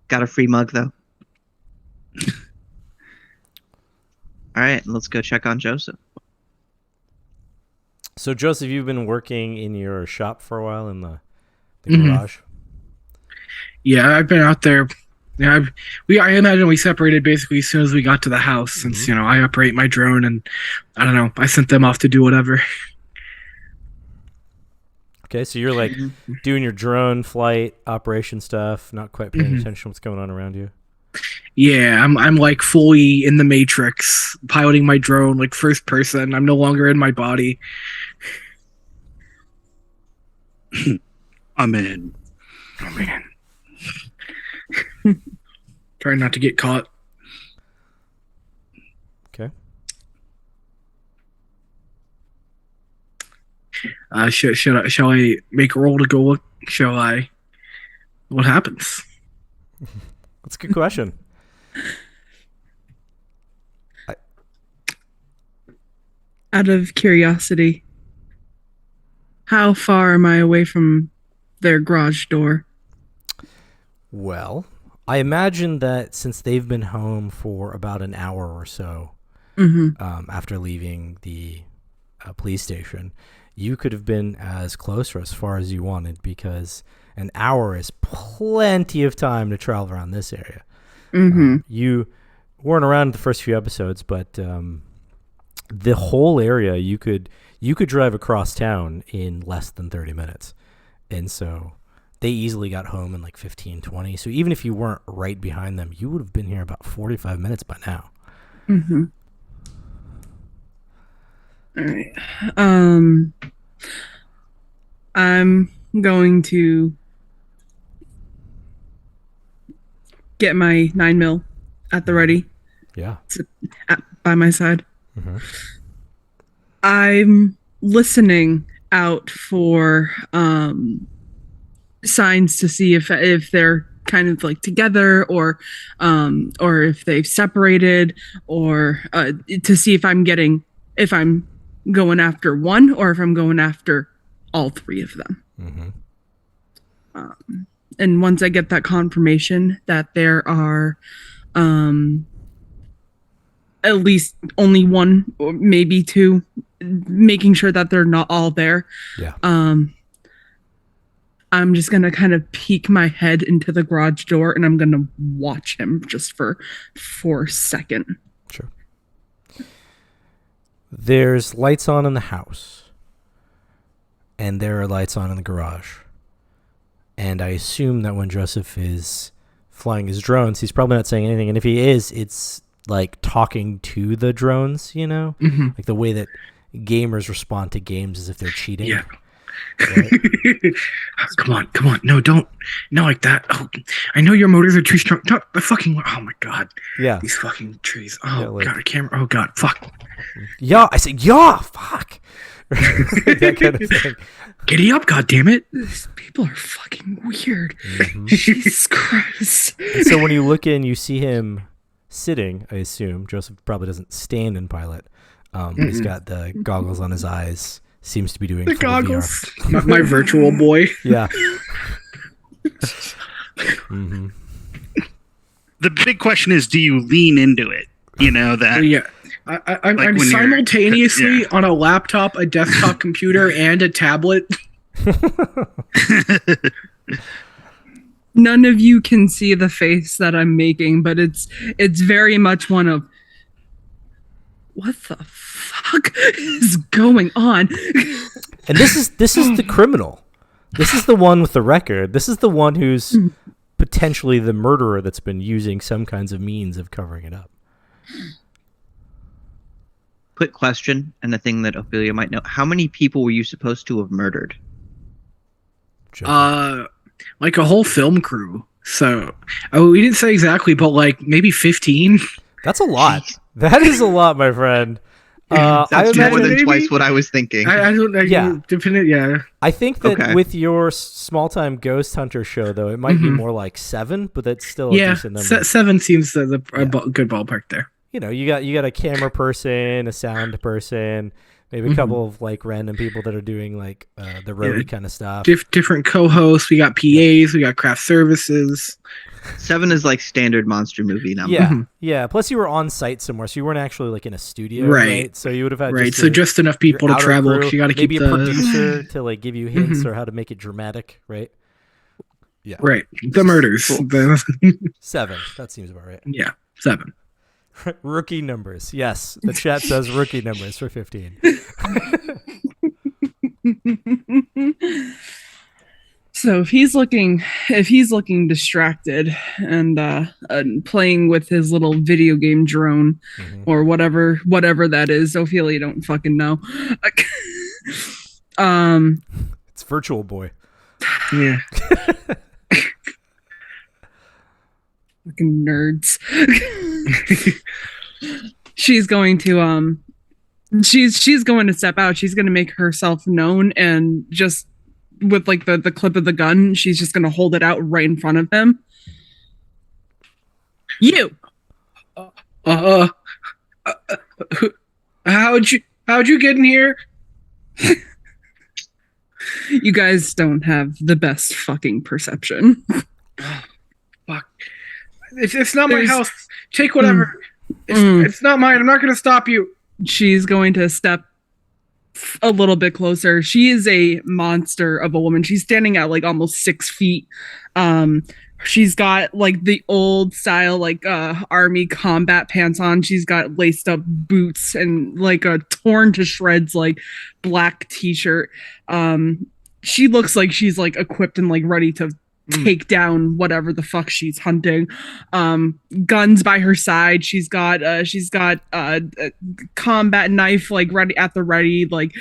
Speaker 4: Got a free mug though. All right, let's go check on Joseph.
Speaker 2: So Joseph, you've been working in your shop for a while in the garage.
Speaker 1: Yeah, I've been out there. Yeah, I imagine we separated basically as soon as we got to the house, since I operate my drone, and I don't know, I sent them off to do whatever.
Speaker 2: Okay, so you're like doing your drone flight operation stuff, not quite paying attention to what's going on around you.
Speaker 1: Yeah, I'm like fully in the Matrix, piloting my drone like first person. I'm no longer in my body.
Speaker 3: I'm in.
Speaker 1: Oh man. Trying not to get caught.
Speaker 2: Okay.
Speaker 1: Shall I make a roll to go look? Shall I? What happens?
Speaker 2: That's a good question.
Speaker 5: Out of curiosity, how far am I away from their garage door?
Speaker 2: Well, I imagine that since they've been home for about an hour or so after leaving the police station, you could have been as close or as far as you wanted, because an hour is plenty of time to travel around this area. You weren't around the first few episodes, but the whole area you could drive across town in less than 30 minutes. And so they easily got home in like 15, 20. So even if you weren't right behind them, you would have been here about 45 minutes by now.
Speaker 5: All right. I'm going to get my 9mm at the ready.
Speaker 2: Yeah.
Speaker 5: By my side. I'm listening out for signs to see if they're kind of like together, or if they've separated, or to see if I'm going after one, or if I'm going after all three of them. And once I get that confirmation that there are at least only one or maybe two, making sure that they're not all there.
Speaker 2: Yeah.
Speaker 5: I'm just going to kind of peek my head into the garage door, and I'm going to watch him just for a second.
Speaker 2: Sure. There's lights on in the house, and there are lights on in the garage. And I assume that when Joseph is flying his drones, he's probably not saying anything. And if he is, it's like talking to the drones, like the way that gamers respond to games as if they're cheating.
Speaker 1: Yeah.
Speaker 2: Right?
Speaker 1: Come on. No, don't. Not like that. Oh, I know your motors are too strong. No, the fucking. Oh my god.
Speaker 2: Yeah.
Speaker 1: These fucking trees. Oh
Speaker 2: Yeah, like,
Speaker 1: god, I can't. Oh god, fuck.
Speaker 2: Yeah, I said, yeah, fuck. That kind of thing.
Speaker 1: Giddy up, goddammit.
Speaker 5: These people are fucking weird.
Speaker 2: Mhm.
Speaker 5: Jesus Christ.
Speaker 2: And so when you look in, you see him sitting, I assume. Joseph probably doesn't stand in Pilot. He's got the goggles on his eyes. Seems to be doing
Speaker 1: The
Speaker 2: full VR.
Speaker 1: goggles. My virtual boy.
Speaker 2: Yeah. Mm-hmm.
Speaker 3: The big question is, do you lean into it? You know that.
Speaker 1: Yeah. I'm
Speaker 3: Like when you're-
Speaker 1: simultaneously
Speaker 3: yeah.
Speaker 1: on a laptop, a desktop computer, and a tablet.
Speaker 5: None of you can see the face that I'm making, but it's very much one of what the fuck is going on?
Speaker 2: And this is the criminal. This is the one with the record. This is the one who's potentially the murderer that's been using some kinds of means of covering it up.
Speaker 4: Quick question, and a thing that Ophelia might know. How many people were you supposed to have murdered?
Speaker 2: Joseph.
Speaker 1: Like a whole film crew. So, we didn't say exactly, but like maybe 15.
Speaker 2: That's a lot. That is a lot, my friend. I
Speaker 4: That's more
Speaker 2: imagine,
Speaker 4: than twice what I was thinking.
Speaker 1: I don't.
Speaker 2: Yeah.
Speaker 1: Dependent. Yeah.
Speaker 2: I think that
Speaker 4: Okay.
Speaker 2: with your small-time ghost hunter show, though, it might be more like 7, but that's still a
Speaker 1: Yeah.
Speaker 2: decent number.
Speaker 1: 7 seems the
Speaker 2: Yeah.
Speaker 1: good ballpark there.
Speaker 2: You know, you got a camera person, a sound person, maybe a couple of like random people that are doing like the roadie kind of stuff.
Speaker 1: Different co-hosts. We got PAs. We got craft services.
Speaker 4: 7 is like standard monster movie number.
Speaker 2: Yeah, yeah. Plus, you were on site somewhere, so you weren't actually like in a studio, right? So you would have had
Speaker 1: Right.
Speaker 2: Just
Speaker 1: So just enough people to
Speaker 2: outer
Speaker 1: travel.
Speaker 2: crew,
Speaker 1: You got to keep
Speaker 2: maybe
Speaker 1: the
Speaker 2: a producer to like give you hints or how to make it dramatic, right? Yeah,
Speaker 1: right. The murders.
Speaker 4: Cool.
Speaker 2: 7. That seems about right.
Speaker 1: Yeah. 7.
Speaker 2: Rookie numbers. Yes, the chat says rookie numbers for 15.
Speaker 5: So if he's looking distracted and playing with his little video game drone or whatever that is, Ophelia don't fucking know.
Speaker 2: It's Virtual Boy.
Speaker 1: Yeah.
Speaker 5: Fucking nerds. She's going to she's going to step out. She's going to make herself known, and just with like the clip of the gun, she's just going to hold it out right in front of him. You.
Speaker 1: How'd you get in here?
Speaker 5: You guys don't have the best fucking perception.
Speaker 1: Fuck. It's not my
Speaker 5: There's-
Speaker 1: house. Take whatever. It's not mine. I'm not going to stop you.
Speaker 5: She's going to step a little bit closer. She is a monster of a woman. She's standing at like almost 6 feet. She's got like the old style like army combat pants on. She's got laced up boots and like a torn to shreds like black t-shirt. She looks like she's like equipped and like ready to take down whatever the fuck she's hunting. Guns by her side. She's got a combat knife like ready at the ready, like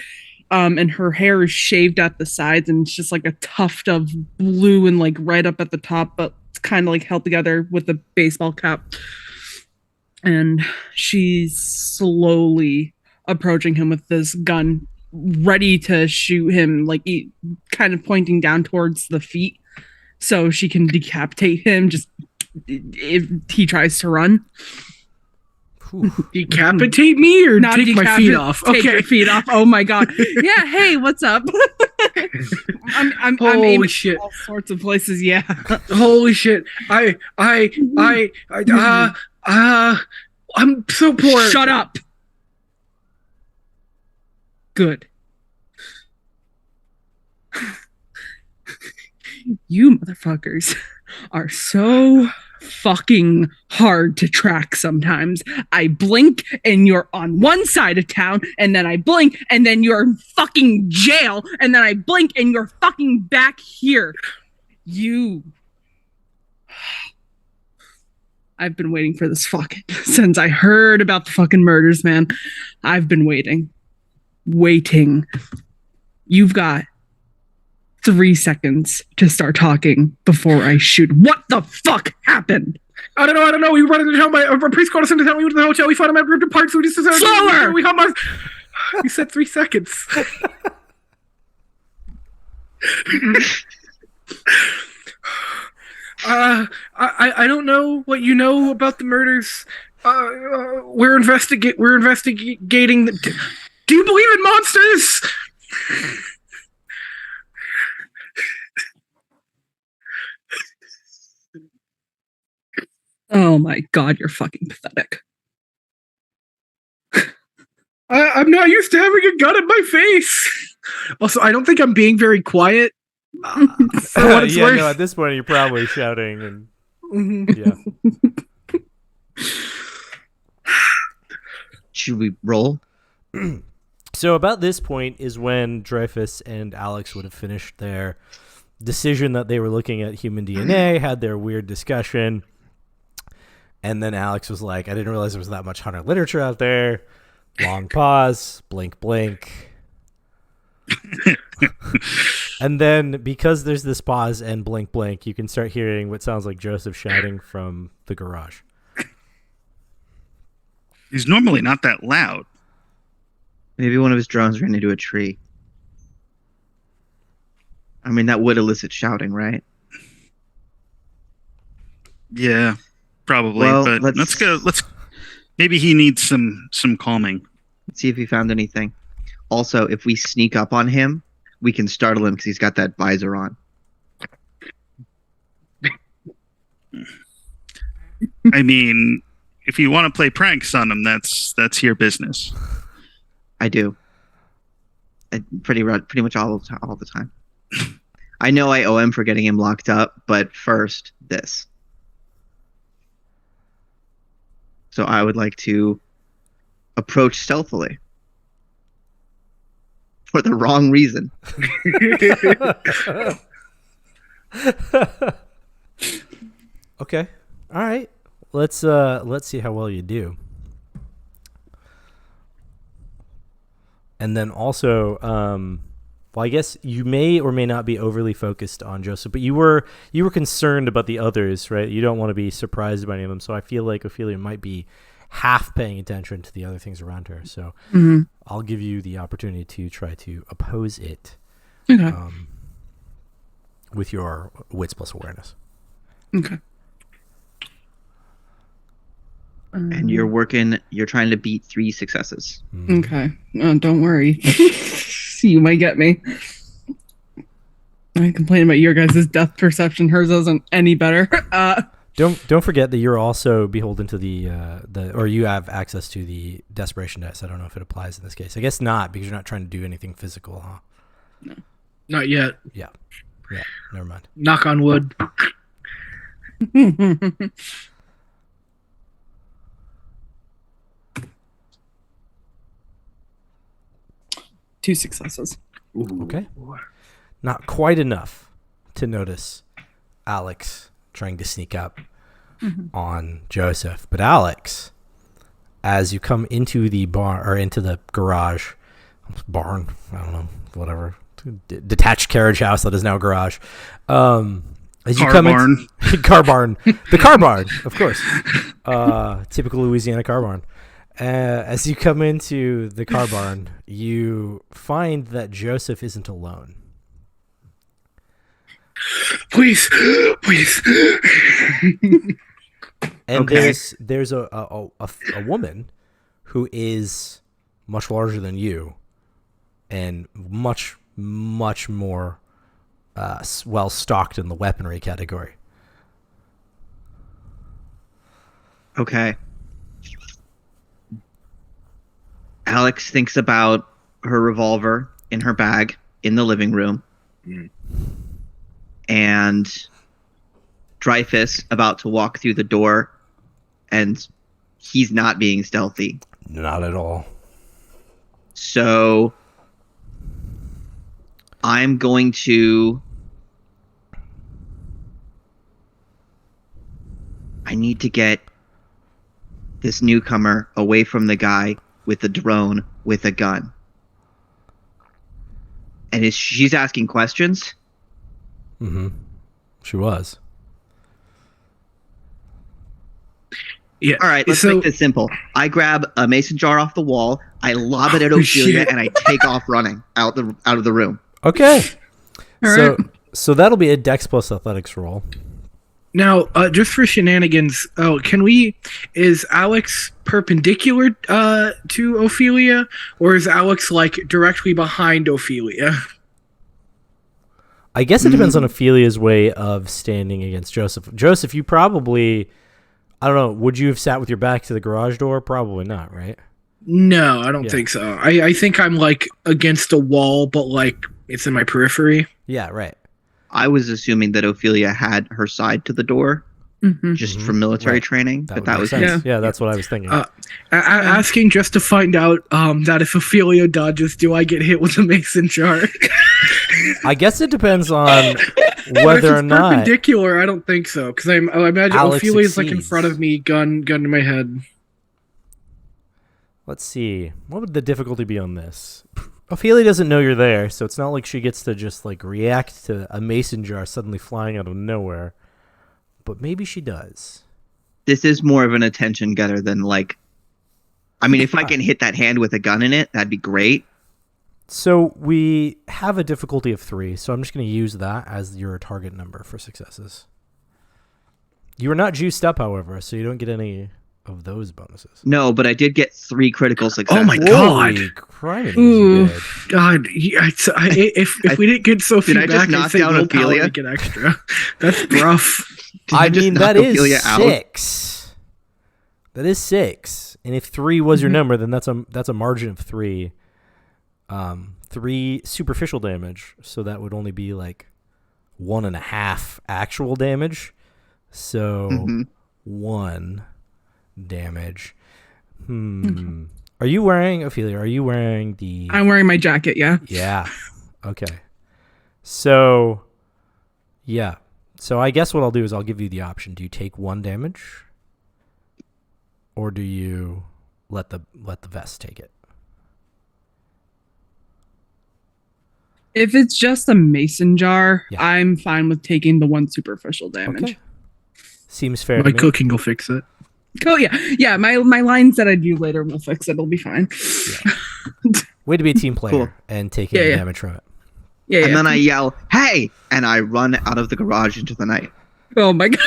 Speaker 5: and her hair is shaved at the sides, and it's just like a tuft of blue and like red up at the top, but it's kind of like held together with a baseball cap. And she's slowly approaching him with this gun, ready to shoot him, like kind of pointing down towards the feet, so she can decapitate him just if he tries to run.
Speaker 1: Decapitate me or
Speaker 5: Not
Speaker 1: take my feet off?
Speaker 5: Take your feet off. Oh my god. Yeah. Hey, what's up? I'm
Speaker 1: Holy
Speaker 5: aiming
Speaker 1: shit.
Speaker 5: all sorts of places. Yeah.
Speaker 1: Holy shit. I'm so poor.
Speaker 5: Shut up. Good. You motherfuckers are so fucking hard to track sometimes. I blink and you're on one side of town, and then I blink and then you're in fucking jail, and then I blink and you're fucking back here. I've been waiting for this fucking since I heard about the fucking murders, man. I've been waiting. You've got 3 seconds to start talking before I shoot. What the fuck happened?
Speaker 1: I don't know. We run into town. A priest called us into town. We went to the hotel. We found him at ripped apart. So we just
Speaker 5: Slower!
Speaker 1: You said 3 seconds. I don't know what you know about the murders. We're investigating. Do you believe in monsters?
Speaker 5: Oh my god, you're fucking pathetic.
Speaker 1: I'm not used to having a gun in my face. Also, I don't think I'm being very quiet. For what it's
Speaker 2: yeah,
Speaker 1: worth.
Speaker 2: no, at this point you're probably shouting and yeah.
Speaker 4: Should we roll?
Speaker 2: So about this point is when Dreyfus and Alex would have finished their decision that they were looking at human DNA, had their weird discussion, and then Alex was like, I didn't realize there was that much hunter literature out there. Long pause, blink, blink. And then because there's this pause and blink, blink, you can start hearing what sounds like Joseph shouting from the garage.
Speaker 3: He's normally not that loud.
Speaker 4: Maybe one of his drones ran into a tree. I mean, that would elicit shouting, right?
Speaker 3: Yeah, probably.
Speaker 4: Well,
Speaker 3: but let's go. Maybe he needs some calming.
Speaker 4: Let's see if he found anything. Also, if we sneak up on him, we can startle him because he's got that visor on.
Speaker 3: I mean, if you want to play pranks on him, that's your business.
Speaker 4: I do. Pretty much all the time. I know I owe him for getting him locked up, but first, this. So I would like to approach stealthily. For the wrong reason.
Speaker 2: Okay. All right. Let's see how well you do. And then also, well, I guess you may or may not be overly focused on Joseph, but you were concerned about the others, right? You don't want to be surprised by any of them. So I feel like Ophelia might be half paying attention to the other things around her. So I'll give you the opportunity to try to oppose it with your wits plus awareness.
Speaker 5: Okay.
Speaker 4: And you're trying to beat 3 successes.
Speaker 5: Okay. Don't worry. You might get me. I complain about your guys' depth perception. Hers isn't any better.
Speaker 2: Don't forget that you're also beholden to the or you have access to the desperation dice. I don't know if it applies in this case. I guess not, because you're not trying to do anything physical, huh?
Speaker 5: No.
Speaker 1: Not yet.
Speaker 2: Yeah. Never mind.
Speaker 1: Knock on wood.
Speaker 5: 2 successes.
Speaker 2: Okay. Not quite enough to notice Alex trying to sneak up on Joseph. But Alex, as you come into the barn or into the barn, I don't know, whatever, detached carriage house that is now a garage. As you come in, car barn, the car barn, of course, typical Louisiana car barn. As you come into the car barn, you find that Joseph isn't alone.
Speaker 1: Please.
Speaker 2: And there's a woman who is much larger than you and much more well stocked in the weaponry category.
Speaker 4: Okay. Alex thinks about her revolver in her bag in the living room. And Dreyfus about to walk through the door, and he's not being stealthy.
Speaker 2: Not at all.
Speaker 4: So I'm going to... I need to get this newcomer away from the guy with the drone with a gun. And she's asking questions?
Speaker 2: She was.
Speaker 1: Yeah.
Speaker 4: All right, let's make this simple. I grab a mason jar off the wall, I lob it at Ophelia, and I take off running out of the room.
Speaker 2: Okay.
Speaker 5: All
Speaker 2: so
Speaker 5: right.
Speaker 2: so that'll be a Dex plus Athletics roll.
Speaker 1: Now, just for shenanigans, is Alex perpendicular to Ophelia, or is Alex like directly behind Ophelia?
Speaker 2: I guess it depends on Ophelia's way of standing against Joseph. Joseph, you probably, I don't know, would you have sat with your back to the garage door? Probably not, right?
Speaker 1: No, I don't think so. I think I'm like against a wall, but like it's in my periphery.
Speaker 2: Yeah, right.
Speaker 4: I was assuming that Ophelia had her side to the door, just from military training.
Speaker 2: That
Speaker 4: That
Speaker 2: would
Speaker 4: was
Speaker 2: make sense. Yeah, that's what I was thinking.
Speaker 1: Asking just to find out that if Ophelia dodges, do I get hit with a mason jar?
Speaker 2: I guess it depends on
Speaker 1: If
Speaker 2: whether
Speaker 1: it's
Speaker 2: or not.
Speaker 1: perpendicular, I don't think so, because I imagine
Speaker 2: Alex
Speaker 1: Ophelia's like in
Speaker 2: succeeds.
Speaker 1: front of me, gun to my head.
Speaker 2: Let's see. What would the difficulty be on this? Ophelia doesn't know you're there, so it's not like she gets to just like react to a mason jar suddenly flying out of nowhere. But maybe she does.
Speaker 4: This is more of an attention getter than like. I mean, if I can hit that hand with a gun in it, that'd be great.
Speaker 2: So we have a difficulty of 3, so I'm just going to use that as your target number for successes. You are not juiced up, however, so you don't get any of those bonuses.
Speaker 4: No, but I did get 3 critical successes.
Speaker 1: Oh my God.
Speaker 2: Holy criminy,
Speaker 5: Ooh.
Speaker 2: you did.
Speaker 1: God, if we didn't get Sophie
Speaker 4: Did I just
Speaker 1: back, I'd
Speaker 4: knock
Speaker 1: say
Speaker 4: down
Speaker 1: willpower
Speaker 4: Ophelia?
Speaker 1: to get extra. That's rough.
Speaker 4: Did I just
Speaker 2: mean,
Speaker 4: knock
Speaker 2: that is
Speaker 4: Ophelia out?
Speaker 2: 6. That is 6. And if 3 was your number, then that's a margin of 3. 3 superficial damage, so that would only be like 1.5 actual damage. So 1 damage. Are you wearing, Ophelia? Are you wearing the?
Speaker 5: I'm wearing my jacket. Yeah.
Speaker 2: Yeah. Okay. So, yeah. So I guess what I'll do is I'll give you the option. Do you take 1 damage, or do you let the vest take it?
Speaker 5: If it's just a mason jar,
Speaker 2: Yeah.
Speaker 5: I'm fine with taking the 1 superficial damage.
Speaker 2: Okay. Seems fair
Speaker 1: My
Speaker 2: to me.
Speaker 1: cooking will fix it.
Speaker 5: Oh yeah. My lines that I do later will fix it. It'll be fine.
Speaker 2: Way to be a team player
Speaker 4: Cool.
Speaker 2: and taking
Speaker 5: Yeah, yeah.
Speaker 2: damage from it.
Speaker 5: Yeah.
Speaker 4: And then I yell, "Hey!" and I run out of the garage into the night.
Speaker 5: Oh my God.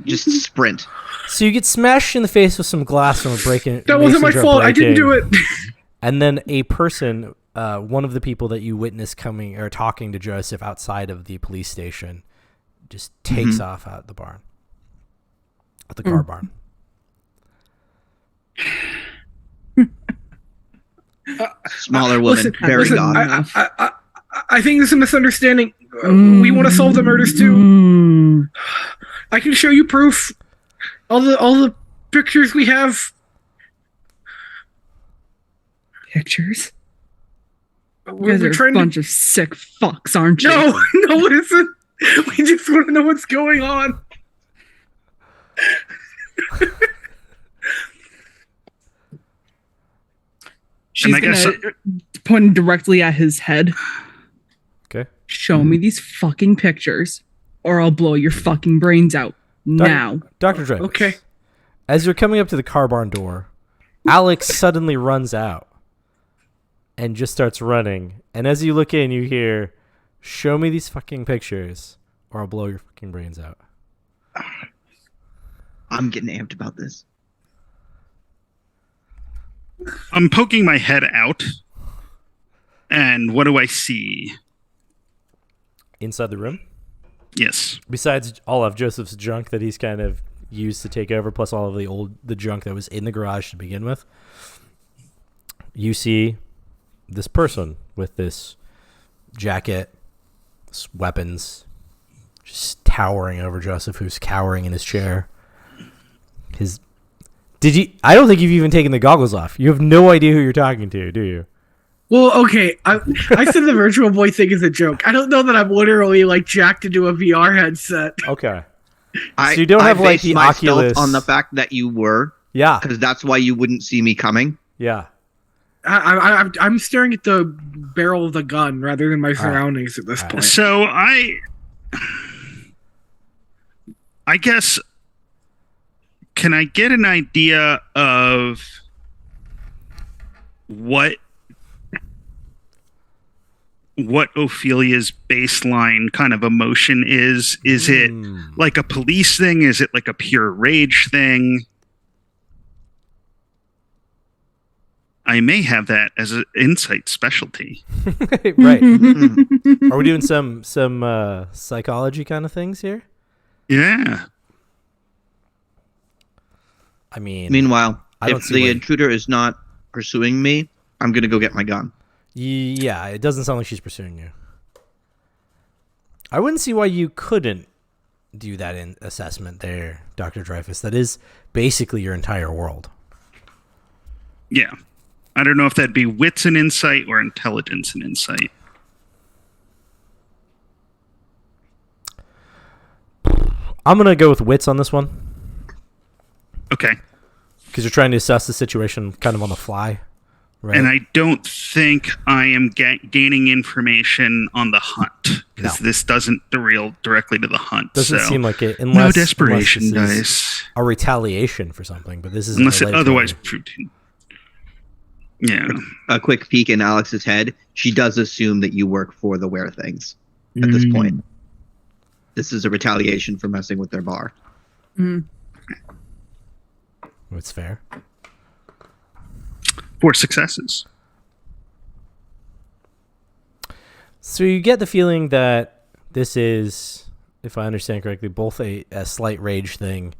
Speaker 4: Just sprint.
Speaker 2: So you get smashed in the face with some glass from a break-in.
Speaker 1: That wasn't my
Speaker 2: mason jar
Speaker 1: fault. I didn't do
Speaker 2: break-in.
Speaker 1: it.
Speaker 2: And then a person, one of the people that you witnessed coming or talking to Joseph outside of the police station, just takes off out the barn, at the car barn.
Speaker 4: Smaller woman, very gaunt.
Speaker 1: I think there's a misunderstanding. We want to solve the murders too. I can show you proof. All the pictures we have.
Speaker 5: Pictures. You
Speaker 1: We're
Speaker 5: guys are a
Speaker 1: trying
Speaker 5: bunch of sick fucks, aren't you?
Speaker 1: No, it isn't. We just want to know what's going on.
Speaker 5: She's
Speaker 3: And I guess-
Speaker 5: gonna point directly at his head.
Speaker 2: Okay.
Speaker 5: Show me these fucking pictures, or I'll blow your fucking brains out now.
Speaker 2: Dr. Dreyfus.
Speaker 1: Okay.
Speaker 2: As you're coming up to the car barn door, Alex suddenly runs out and just starts running. And as you look in, you hear, "Show me these fucking pictures, or I'll blow your fucking brains out."
Speaker 4: I'm getting amped about this.
Speaker 3: I'm poking my head out, and what do I see?
Speaker 2: Inside the room,
Speaker 3: Yes.
Speaker 2: besides all of Joseph's junk that he's kind of used to take over, plus all of the junk that was in the garage to begin with, you see this person with this jacket, this weapons, just towering over Joseph, who's cowering in his chair. I don't think you've even taken the goggles off. You have no idea who you're talking to, do you?
Speaker 1: Well, okay. I said the virtual boy thing is a joke. I don't know that I'm literally like jacked into a VR headset.
Speaker 2: Okay.
Speaker 4: So
Speaker 2: you don't have, like, the Oculus-
Speaker 4: on the fact that you were,
Speaker 2: Yeah.
Speaker 4: because that's why you wouldn't see me coming.
Speaker 2: Yeah.
Speaker 1: I'm staring at the barrel of the gun rather than my surroundings at this point.
Speaker 3: So I guess, can I get an idea of what what Ophelia's baseline kind of emotion is. Is it like a police thing? Is it like a pure rage thing? I may have that as an insight specialty.
Speaker 2: Right. Are we doing some psychology kind of things here?
Speaker 3: Yeah.
Speaker 2: I mean,
Speaker 4: Meanwhile,
Speaker 2: I don't
Speaker 4: if
Speaker 2: see
Speaker 4: the
Speaker 2: why-
Speaker 4: intruder is not pursuing me, I'm gonna go get my gun.
Speaker 2: Yeah, it doesn't sound like she's pursuing you. I wouldn't see why you couldn't do that in assessment there, Dr. Dreyfus. That is basically your entire world.
Speaker 3: Yeah. I don't know if that'd be wits and insight or intelligence and insight.
Speaker 2: I'm going to go with wits on this one.
Speaker 3: Okay.
Speaker 2: Because you're trying to assess the situation kind of on the fly. Right?
Speaker 3: And I don't think I am gaining information on the hunt, because this doesn't derail directly to the hunt.
Speaker 2: Doesn't
Speaker 3: so
Speaker 2: seem like it.
Speaker 3: no desperation,
Speaker 2: unless this is
Speaker 3: guys.
Speaker 2: a retaliation for something, but this is
Speaker 3: Unless it otherwise proved. Yeah.
Speaker 4: A quick peek in Alex's head. She does assume that you work for the Wear Things at this point. This is a retaliation for messing with their bar.
Speaker 2: It's fair.
Speaker 3: 4 successes.
Speaker 2: So you get the feeling that this is, if I understand correctly, both a slight rage thing,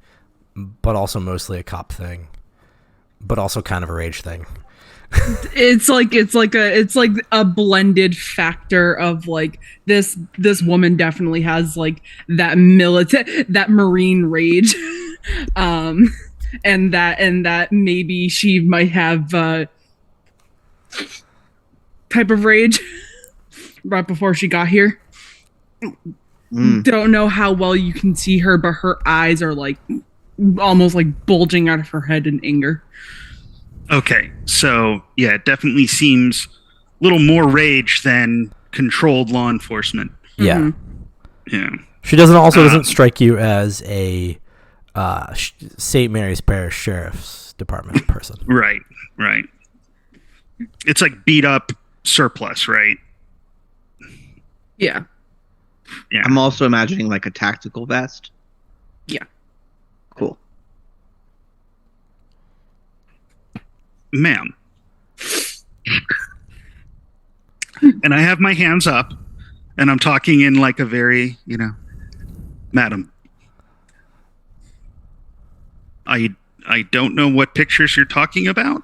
Speaker 2: but also mostly a cop thing, but also kind of a rage thing.
Speaker 5: It's like a blended factor of like this woman definitely has like that that Marine rage, and that maybe she might have type of rage right before she got here. Don't know how well you can see her, but her eyes are like almost like bulging out of her head in anger.
Speaker 3: Okay, so yeah, it definitely seems a little more rage than controlled law enforcement.
Speaker 2: Yeah.
Speaker 3: Yeah.
Speaker 2: She doesn't strike you as a St. Mary's Parish Sheriff's Department person.
Speaker 3: Right. It's like beat up surplus, right?
Speaker 5: Yeah.
Speaker 3: Yeah.
Speaker 4: I'm also imagining like a tactical vest.
Speaker 5: Yeah.
Speaker 4: Cool.
Speaker 3: Ma'am. And I have my hands up, and I'm talking in like a very, madam. I don't know what pictures you're talking about,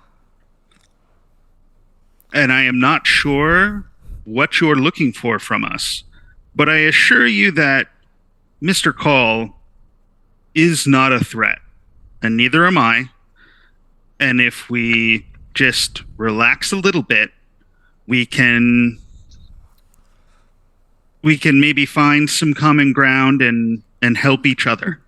Speaker 3: and I am not sure what you're looking for from us, but I assure you that Mr. Call is not a threat, and neither am I. And if we just relax a little bit, we can maybe find some common ground and help each other.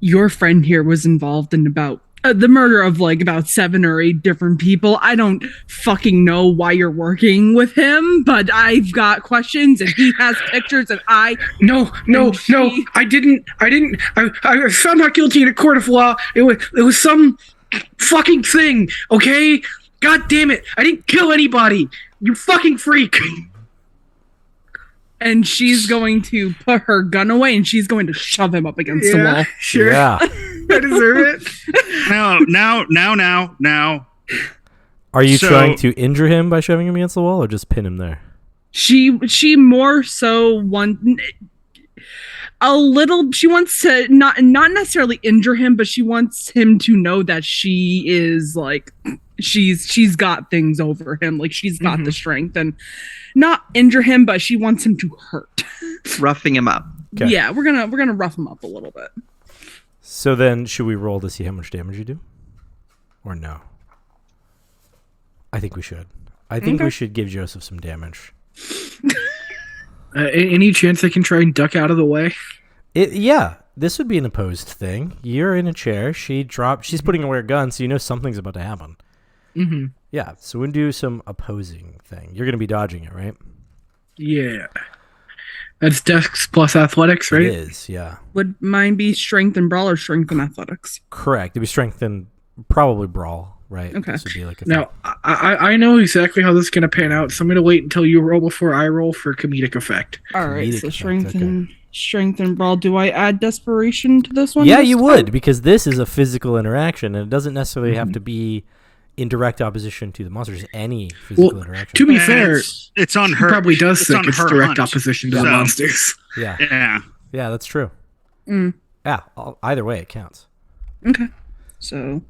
Speaker 5: Your friend here was involved in about the murder of like about 7 or 8 different people. I don't fucking know why you're working with him, but I've got questions and he has pictures and
Speaker 1: No, I didn't. I was found not guilty in a court of law. It was some fucking thing, okay? God damn it. I didn't kill anybody. You fucking freak.
Speaker 5: And she's going to put her gun away and she's going to shove him up against the wall.
Speaker 1: Sure.
Speaker 2: Yeah.
Speaker 1: I deserve it.
Speaker 3: Now.
Speaker 2: Are you
Speaker 3: So-
Speaker 2: trying to injure him by shoving him against the wall or just pin him there?
Speaker 5: She more so she wants to not necessarily injure him, but she wants him to know that she is like she's got things over him, like she's got the strength, and not injure him, but she wants him to hurt.
Speaker 4: Roughing him up.
Speaker 2: Okay.
Speaker 5: Yeah, we're gonna rough him up a little bit.
Speaker 2: So then should we roll to see how much damage you do? Or no? I think we should. I think we should give Joseph some damage.
Speaker 1: Any chance I can try and duck out of the way?
Speaker 2: Yeah, this would be an opposed thing. You're in a chair. She's putting away her gun, so you know something's about to happen.
Speaker 1: Mm-hmm.
Speaker 2: Yeah, so we'll do some opposing thing. You're going to be dodging it, right?
Speaker 1: Yeah. That's Dex plus athletics, right?
Speaker 2: It is, yeah.
Speaker 5: Would mine be strength and brawl or strength and athletics?
Speaker 2: Correct. It'd be strength and probably brawl, right?
Speaker 5: Okay.
Speaker 2: This would be like a
Speaker 1: Now, I know exactly how this is going to pan out, so I'm going to wait until you roll before I roll for comedic effect.
Speaker 5: All right,
Speaker 2: Comedic
Speaker 5: so
Speaker 2: effect,
Speaker 5: strength and brawl. Do I add desperation to this one?
Speaker 2: Yeah,
Speaker 5: this
Speaker 2: you
Speaker 5: time?
Speaker 2: would, because this is a physical interaction, and it doesn't necessarily have to be in direct opposition to the monster. Just any physical interaction.
Speaker 1: To be fair,
Speaker 3: it's on
Speaker 1: he
Speaker 3: her.
Speaker 1: probably does
Speaker 3: it's
Speaker 1: think
Speaker 3: on
Speaker 1: it's
Speaker 3: her
Speaker 1: direct
Speaker 3: hunt.
Speaker 1: opposition to the
Speaker 3: So-
Speaker 1: monsters.
Speaker 2: Yeah,
Speaker 3: Yeah.
Speaker 2: yeah, that's true.
Speaker 5: Mm.
Speaker 2: Yeah, either way, it counts.
Speaker 5: Okay. So,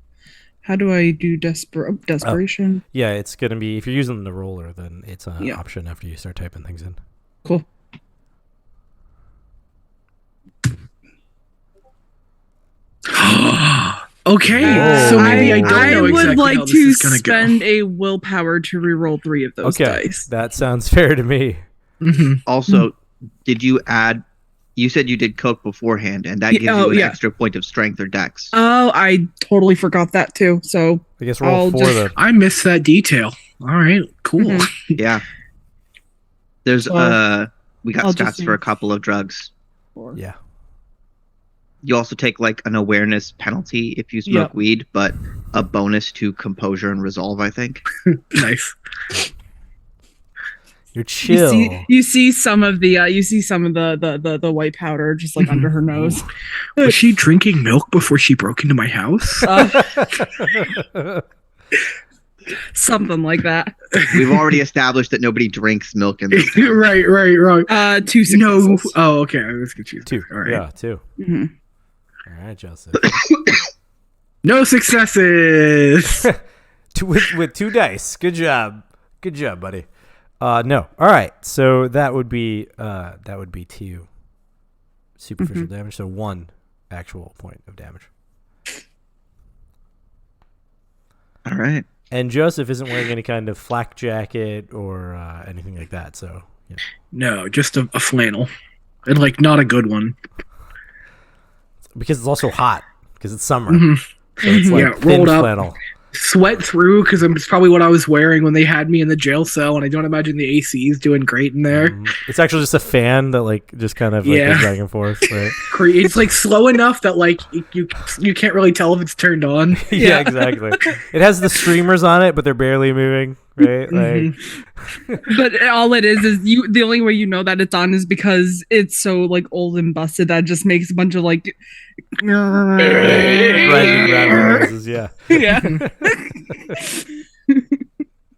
Speaker 5: how do I do desperation?
Speaker 2: Yeah, it's gonna be, if you're using the roller, then it's an
Speaker 5: Yeah.
Speaker 2: option after you start typing things in.
Speaker 5: Cool.
Speaker 1: Okay, so maybe I don't know
Speaker 5: would
Speaker 1: exactly
Speaker 5: like
Speaker 1: how this
Speaker 5: to
Speaker 1: is going to go.
Speaker 5: spend a willpower to reroll 3 of those
Speaker 2: Okay,
Speaker 5: dice.
Speaker 2: that sounds fair to me.
Speaker 1: Mhm.
Speaker 4: Also, did you add? You said you did coke beforehand, and that
Speaker 5: Yeah,
Speaker 4: gives
Speaker 5: oh,
Speaker 4: you an
Speaker 5: yeah.
Speaker 4: extra point of strength or dex.
Speaker 5: Oh, I totally forgot that too. So,
Speaker 2: I guess roll
Speaker 5: I'll
Speaker 2: 4
Speaker 5: just-
Speaker 2: then.
Speaker 1: I missed that detail. All right, cool.
Speaker 5: Mhm.
Speaker 4: Yeah. There's
Speaker 5: Well,
Speaker 4: we got
Speaker 5: I'll just
Speaker 4: stats for a
Speaker 5: use-
Speaker 4: couple of drugs.
Speaker 2: Yeah.
Speaker 4: You also take like an awareness penalty if you smoke
Speaker 5: Yep.
Speaker 4: weed, but a bonus to composure and resolve, I think.
Speaker 1: Nice.
Speaker 2: You're chill.
Speaker 5: You see some of the the white powder just like under her nose.
Speaker 1: Was she drinking milk before she broke into my house?
Speaker 5: Something like that.
Speaker 4: We've already established that nobody drinks milk in this town.
Speaker 1: right.
Speaker 5: 2 successes.
Speaker 1: No. Oh, okay. I was confused.
Speaker 2: 2.
Speaker 1: All right.
Speaker 2: Yeah, 2.
Speaker 5: Mhm.
Speaker 2: All right, Joseph.
Speaker 1: No successes.
Speaker 2: with 2 dice. Good job, buddy. No. All right. So that would be 2 superficial damage. So 1 actual point of damage.
Speaker 4: All right.
Speaker 2: And Joseph isn't wearing any kind of flak jacket or anything like that. So yeah.
Speaker 1: No, just a flannel, and like not a good one.
Speaker 2: Because it's also hot because it's summer.
Speaker 1: Mhm.
Speaker 2: So it's like
Speaker 1: Yeah,
Speaker 2: thin
Speaker 1: rolled up.
Speaker 2: flannel.
Speaker 1: Sweat through because it's probably what I was wearing when they had me in the jail cell, and I don't imagine the AC is doing great in there.
Speaker 2: It's actually just a fan that like just kind of like
Speaker 1: Yeah.
Speaker 2: goes back and forth, right?
Speaker 1: It's like slow enough that like you can't really tell if it's turned on.
Speaker 2: Yeah, exactly. It has the streamers on it, but they're barely moving, right? Like,
Speaker 5: But all it is you. The only way you know that it's on is because it's so like old and busted that it just makes a bunch of like.
Speaker 2: grinding gravel noises, yeah.
Speaker 5: Yeah.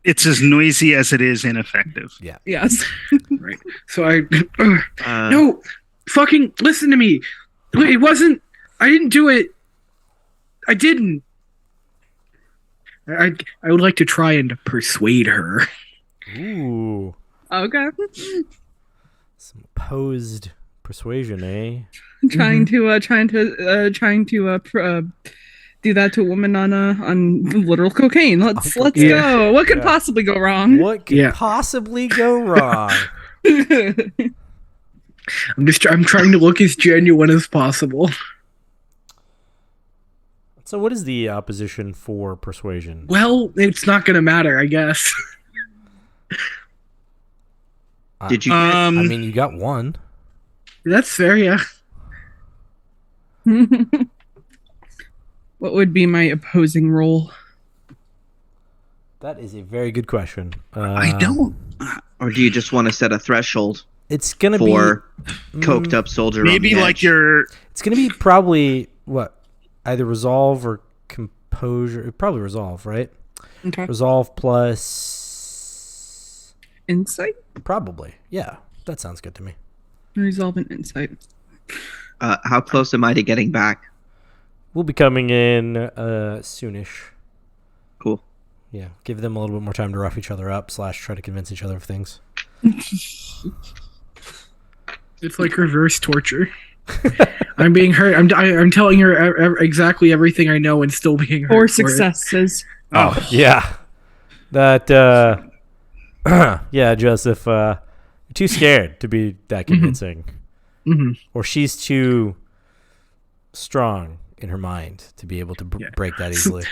Speaker 3: It's as noisy as it is ineffective.
Speaker 5: Yes.
Speaker 1: Right. So I
Speaker 4: Uh,
Speaker 1: no fucking listen to me. It wasn't. I didn't do it. I didn't. I would like to try and persuade her.
Speaker 2: Ooh,
Speaker 5: Okay.
Speaker 2: some opposed persuasion, eh?
Speaker 5: Trying to do that to a woman on literal cocaine. Let's
Speaker 2: cocaine.
Speaker 5: go. What could
Speaker 2: Yeah.
Speaker 5: possibly go wrong?
Speaker 2: What could
Speaker 1: Yeah.
Speaker 2: possibly go wrong?
Speaker 1: I'm trying to look as genuine as possible.
Speaker 2: So, what is the opposition for persuasion?
Speaker 1: Well, it's not gonna matter, I guess.
Speaker 4: did you?
Speaker 2: I mean, you got 1.
Speaker 1: That's fair, yeah.
Speaker 5: What would be my opposing role?
Speaker 2: That is a very good question.
Speaker 3: I don't.
Speaker 4: Or do you just want to set a threshold
Speaker 2: It's gonna
Speaker 4: for
Speaker 2: be
Speaker 4: coked up soldier? on
Speaker 3: Maybe
Speaker 4: the
Speaker 3: like
Speaker 4: edge?
Speaker 3: your
Speaker 2: It's gonna be probably either resolve or composure. Probably resolve, right?
Speaker 5: Okay.
Speaker 2: Resolve plus
Speaker 5: Insight?
Speaker 2: probably. Yeah, that sounds good to me.
Speaker 5: Resolve an insight.
Speaker 4: How close am I to getting back?
Speaker 2: We'll be coming in soonish.
Speaker 4: Cool.
Speaker 2: Yeah, give them a little bit more time to rough each other up / try to convince each other of things.
Speaker 1: It's like reverse torture. I'm being hurt. I'm telling her exactly everything I know and still being hurt.
Speaker 5: 4
Speaker 1: for it.
Speaker 5: successes.
Speaker 2: Oh yeah, that yeah, Joseph. You're too scared to be that convincing, or she's too strong in her mind to be able to break that easily.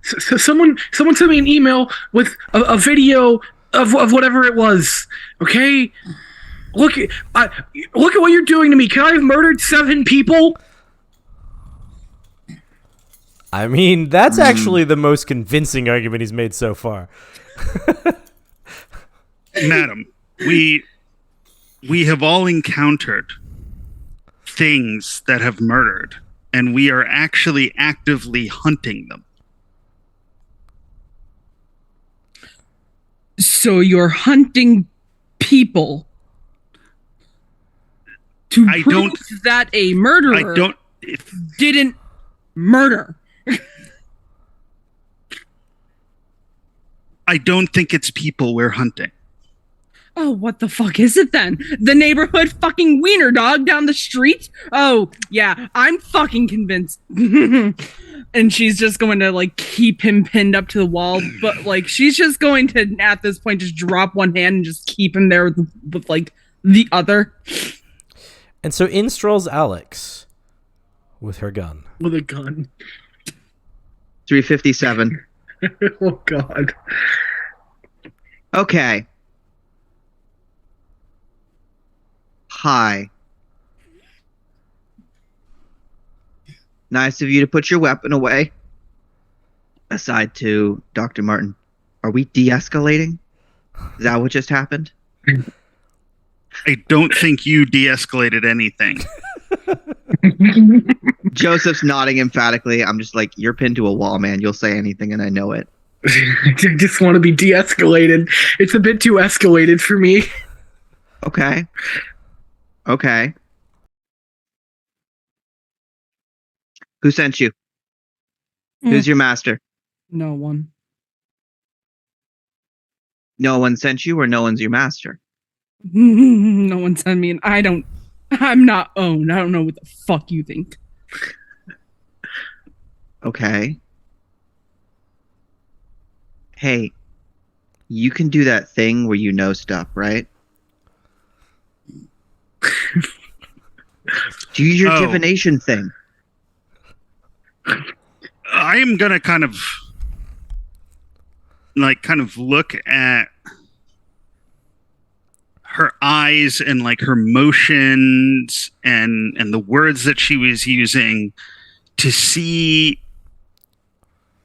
Speaker 1: So someone sent me an email with a video of whatever it was. Okay, Look at what you're doing to me. Can I have murdered 7 people?
Speaker 2: I mean, that's actually the most convincing argument he's made so far.
Speaker 3: Madam, we have all encountered things that have murdered, and we are actually actively hunting them.
Speaker 5: So you're hunting people to prove that a murderer didn't murder.
Speaker 3: I don't think it's people we're hunting.
Speaker 5: Oh, what the fuck is it then? The neighborhood fucking wiener dog down the street? Oh, yeah, I'm fucking convinced. And she's just going to, like, keep him pinned up to the wall. But, like, she's just going to, at this point, just drop one hand and just keep him there with like, the other.
Speaker 2: And so in strolls Alex with her gun.
Speaker 1: With a gun.
Speaker 4: 357.
Speaker 1: Oh, God.
Speaker 4: Okay. Hi. Nice of you to put your weapon away. Aside to Dr. Martin, are we de-escalating? Is that what just happened?
Speaker 3: I don't think you de-escalated anything.
Speaker 4: Joseph's nodding emphatically. I'm just like, you're pinned to a wall, man. You'll say anything and I know it.
Speaker 1: I just want to be de-escalated. It's a bit too escalated for me.
Speaker 4: Okay. Okay. Who sent you? Who's your master?
Speaker 5: No one.
Speaker 4: No one sent you, or no one's your master?
Speaker 5: No one sent me, and I'm not owned. I don't know what the fuck you think.
Speaker 4: Okay. Hey, you can do that thing where you know stuff, right? Do your divination thing.
Speaker 3: I am gonna kind of look at her eyes and like her motions and the words that she was using to see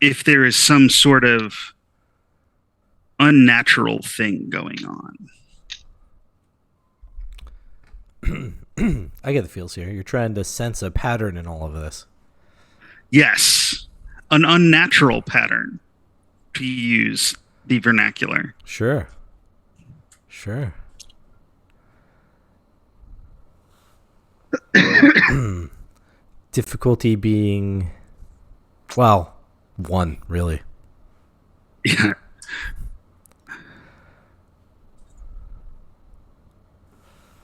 Speaker 3: if there is some sort of unnatural thing going on.
Speaker 2: I get the feels here. You're trying to sense a pattern in all of this.
Speaker 3: Yes, an unnatural pattern, to use the vernacular.
Speaker 2: Sure. Sure. Difficulty being, well, 1, really.
Speaker 3: Yeah.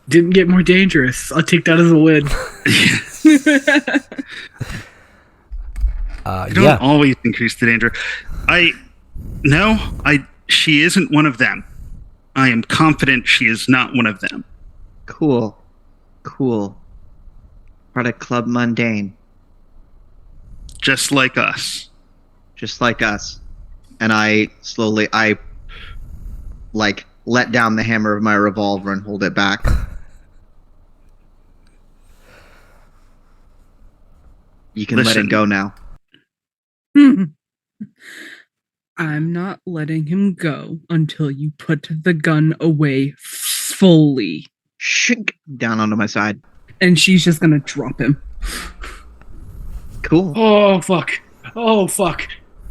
Speaker 1: Didn't get more dangerous. I'll take that as a win.
Speaker 3: You don't always increase the danger. She isn't one of them. I am confident she is not one of them.
Speaker 4: Cool. Part of Club Mundane.
Speaker 3: Just like us.
Speaker 4: And I let down the hammer of my revolver and hold it back. You can let it go now.
Speaker 5: I'm not letting him go until you put the gun away fully.
Speaker 4: Shink down onto my side.
Speaker 5: And she's just gonna drop him.
Speaker 4: Cool.
Speaker 1: Oh, fuck.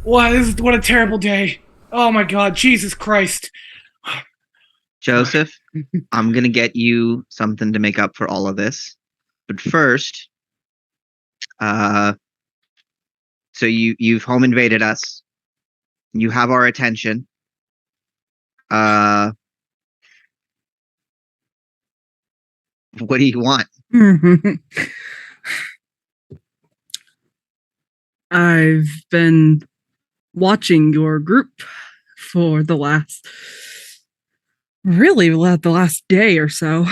Speaker 1: What a terrible day. Oh, my God. Jesus Christ.
Speaker 4: Joseph, I'm going to get you something to make up for all of this. But first, so you've home invaded us. You have our attention. What do you want?
Speaker 5: I've been watching your group for the last day or so.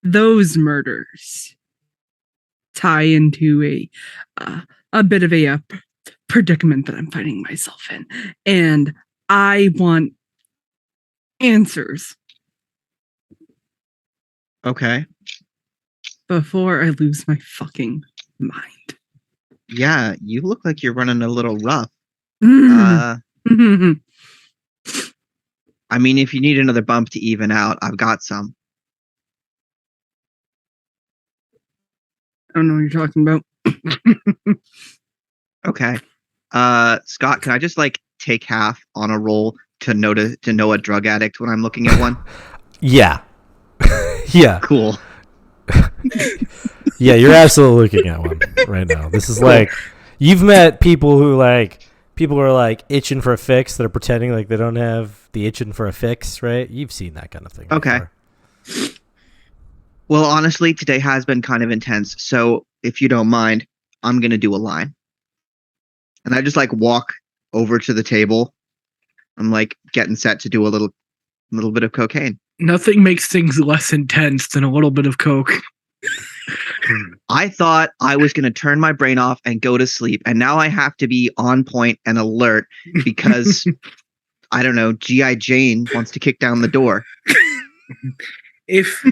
Speaker 5: Those murders tie into a bit of a predicament that I'm finding myself in, and I want answers
Speaker 4: Okay.
Speaker 5: before I lose my fucking mind.
Speaker 4: Yeah, you look like you're running a little rough.
Speaker 5: Mm.
Speaker 4: I mean, if you need another bump to even out, I've got some.
Speaker 5: I don't know what you're talking about.
Speaker 4: Okay. Scott, can I just like take half on a roll to know a drug addict when I'm looking at one?
Speaker 2: Yeah. Yeah.
Speaker 4: Cool.
Speaker 2: Yeah, you're absolutely looking at one right now. This is like, you've met people who are like itching for a fix that are pretending like they don't have the itching for a fix, right? You've seen that kind of thing.
Speaker 4: Okay.
Speaker 2: Before.
Speaker 4: Well, honestly, today has been kind of intense. So if you don't mind, I'm going to do a line. And I just like walk over to the table. I'm like getting set to do a little bit of cocaine.
Speaker 1: Nothing makes things less intense than a little bit of coke.
Speaker 4: I thought I was going to turn my brain off and go to sleep. And now I have to be on point and alert because, I don't know, G.I. Jane wants to kick down the door.
Speaker 1: If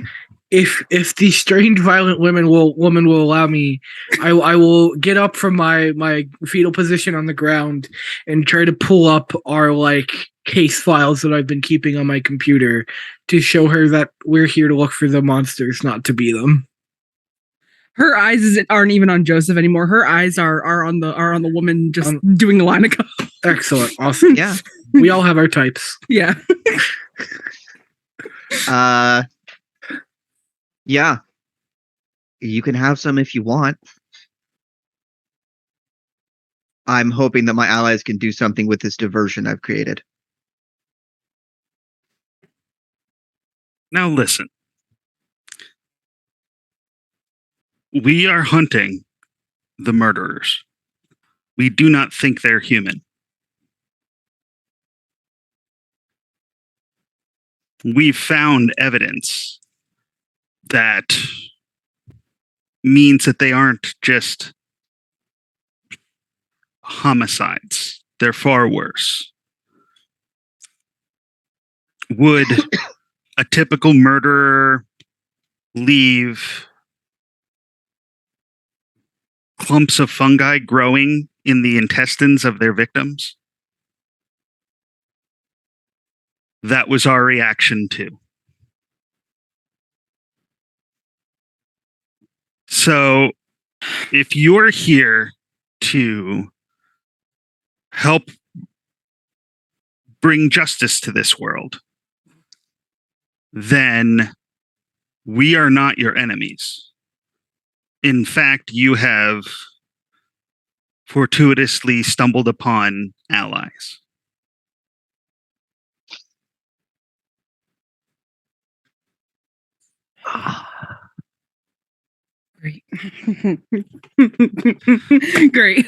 Speaker 1: the strange violent woman will allow me, I will get up from my fetal position on the ground and try to pull up our like case files that I've been keeping on my computer to show her that we're here to look for the monsters, not to be them.
Speaker 5: Her eyes aren't even on Joseph anymore. Her eyes are on the woman just doing a line of coke.
Speaker 1: Excellent, awesome.
Speaker 4: Yeah,
Speaker 1: we all have our types.
Speaker 5: Yeah.
Speaker 4: Yeah. You can have some if you want. I'm hoping that my allies can do something with this diversion I've created.
Speaker 3: Now listen. We are hunting the murderers. We do not think they're human. We've found evidence that means that they aren't just homicides. They're far worse. Would a typical murderer leave clumps of fungi growing in the intestines of their victims? That was our reaction too. So, if you're here to help bring justice to this world, then we are not your enemies. In fact, you have fortuitously stumbled upon allies.
Speaker 5: Great. Great.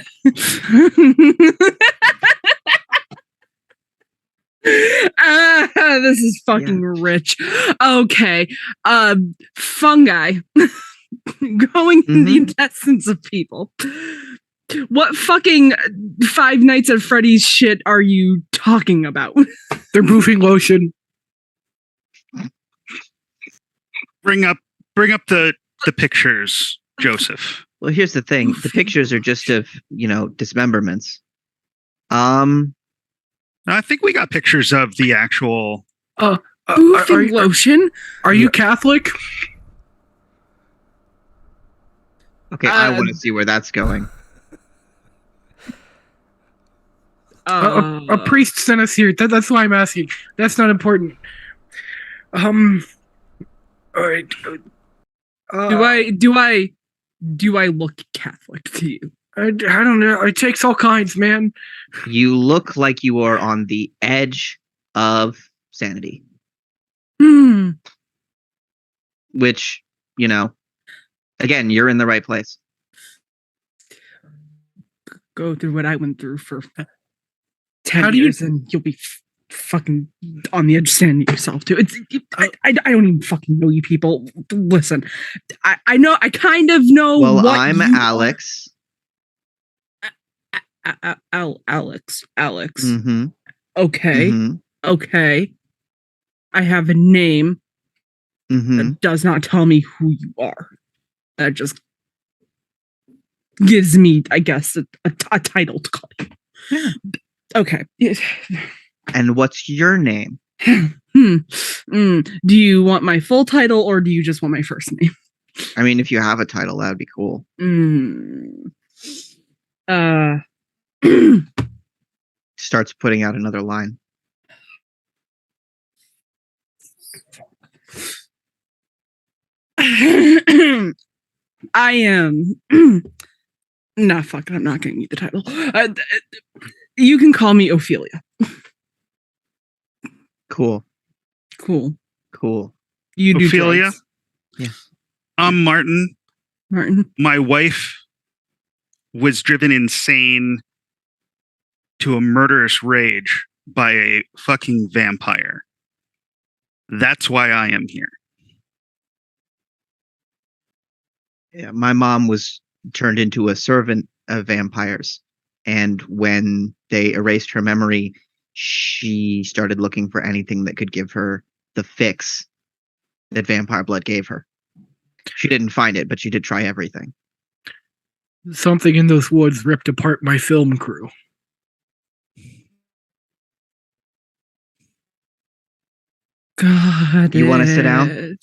Speaker 5: This is fucking rich. Okay. Fungi growing in the intestines of people. What fucking Five Nights at Freddy's shit are you talking about?
Speaker 1: They're moving lotion.
Speaker 3: Bring up the pictures, Joseph.
Speaker 4: Well, here's the thing. The pictures are just of, dismemberments.
Speaker 3: I think we got pictures of the actual
Speaker 5: Boofing lotion?
Speaker 1: Are you Catholic?
Speaker 4: Okay, I want to see where that's going.
Speaker 1: A priest sent us here. That's why I'm asking. That's not important. All right.
Speaker 5: Do I look Catholic to you?
Speaker 1: I don't know. It takes all kinds, man.
Speaker 4: You look like you are on the edge of sanity. Which, again, you're in the right place.
Speaker 5: Go through what I went through for 10 years and you'll be fucking on the edge of sanity yourself too. I don't even fucking know you people. Listen, I know, I kind of know.
Speaker 4: Well, I'm Alex.
Speaker 5: Alex.
Speaker 4: Mm-hmm.
Speaker 5: Okay.
Speaker 4: Mm-hmm.
Speaker 5: Okay. I have a name
Speaker 4: Mm-hmm.
Speaker 5: that does not tell me who you are. That just gives me, I guess, a title to call you.
Speaker 4: Yeah.
Speaker 5: Okay.
Speaker 4: And what's your name?
Speaker 5: Do you want my full title or do you just want my first name?
Speaker 4: I mean, if you have a title, that would be cool. Starts putting out another line.
Speaker 5: I am. Nah, fuck it. I'm not going to need the title. You can call me Ophelia.
Speaker 4: Cool.
Speaker 5: You do
Speaker 3: Ophelia?
Speaker 5: drugs.
Speaker 4: Yeah.
Speaker 3: I'm Martin.
Speaker 5: Martin.
Speaker 3: My wife was driven insane to a murderous rage by a fucking vampire. That's why I am here.
Speaker 4: Yeah, my mom was turned into a servant of vampires, and when they erased her memory, she started looking for anything that could give her the fix that vampire blood gave her. She didn't find it, but she did try everything.
Speaker 1: Something in those woods ripped apart my film crew.
Speaker 5: God.
Speaker 4: You want to sit down?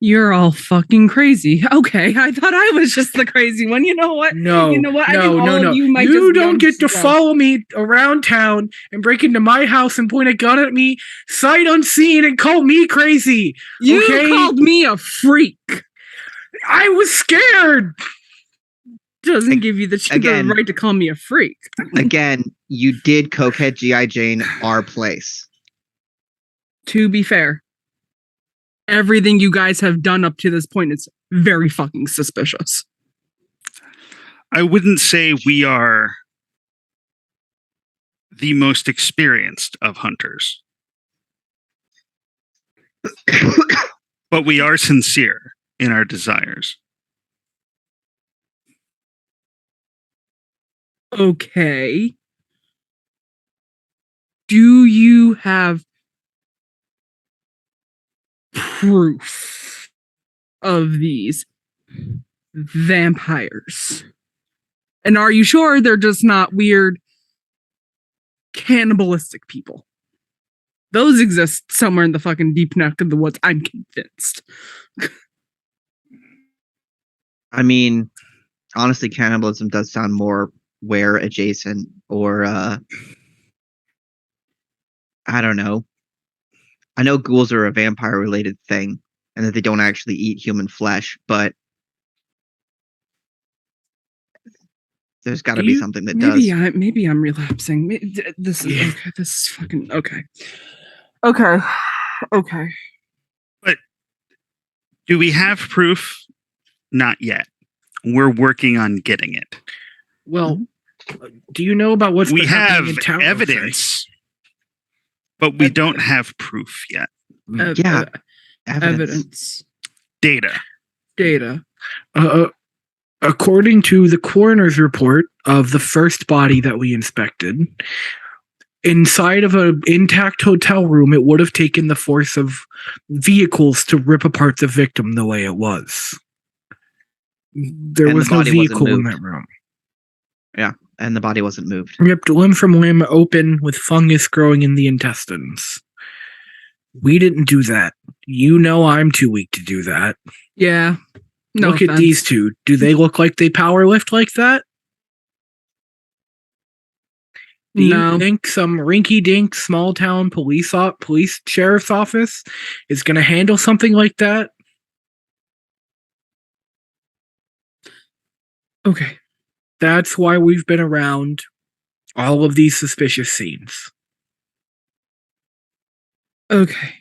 Speaker 5: You're all fucking crazy. Okay, I thought I was just the crazy one. You know what?
Speaker 1: No,
Speaker 5: you know what? I think
Speaker 1: no,
Speaker 5: all
Speaker 1: no.
Speaker 5: of you might
Speaker 1: You
Speaker 5: just be
Speaker 1: don't
Speaker 5: on
Speaker 1: get to
Speaker 5: drugs.
Speaker 1: follow me around town and break into my house and point a gun at me, sight unseen, and call me crazy.
Speaker 5: You
Speaker 1: okay?
Speaker 5: called me a freak.
Speaker 1: I was scared.
Speaker 5: Doesn't give you the right to call me a freak.
Speaker 4: Again, you did cokehead G.I. Jane our place.
Speaker 5: To be fair, everything you guys have done up to this point is very fucking suspicious.
Speaker 3: I wouldn't say we are the most experienced of hunters, but we are sincere in our desires.
Speaker 5: Okay. Do you have proof of these vampires? And are you sure they're just not weird cannibalistic people? Those exist somewhere in the fucking deep neck of the woods, I'm convinced.
Speaker 4: I mean, honestly, cannibalism does sound more were adjacent, or I don't know. I know ghouls are a vampire related thing and that they don't actually eat human flesh, but there's got to be something that does.
Speaker 5: Maybe I'm relapsing. This is okay. This is fucking okay. Okay.
Speaker 3: But do we have proof? Not yet. We're working on getting it.
Speaker 1: Well, do you know about what's
Speaker 3: we
Speaker 1: been
Speaker 3: have
Speaker 1: happening in town?
Speaker 3: evidence, but we don't have proof yet.
Speaker 5: Evidence.
Speaker 3: Data.
Speaker 1: According to the coroner's report of the first body that we inspected, inside of an intact hotel room, it would have taken the force of vehicles to rip apart the victim the way it was. There was no vehicle in that room.
Speaker 4: Yeah, and the body wasn't moved.
Speaker 1: Ripped limb from limb open with fungus growing in the intestines. We didn't do that. You know I'm too weak to do that.
Speaker 5: Yeah. No
Speaker 1: look
Speaker 5: offense.
Speaker 1: At these two. Do they look like they power lift like that? Do you think some rinky-dink small-town police sheriff's office is going to handle something like that?
Speaker 5: Okay.
Speaker 1: That's why we've been around all of these suspicious scenes.
Speaker 5: Okay.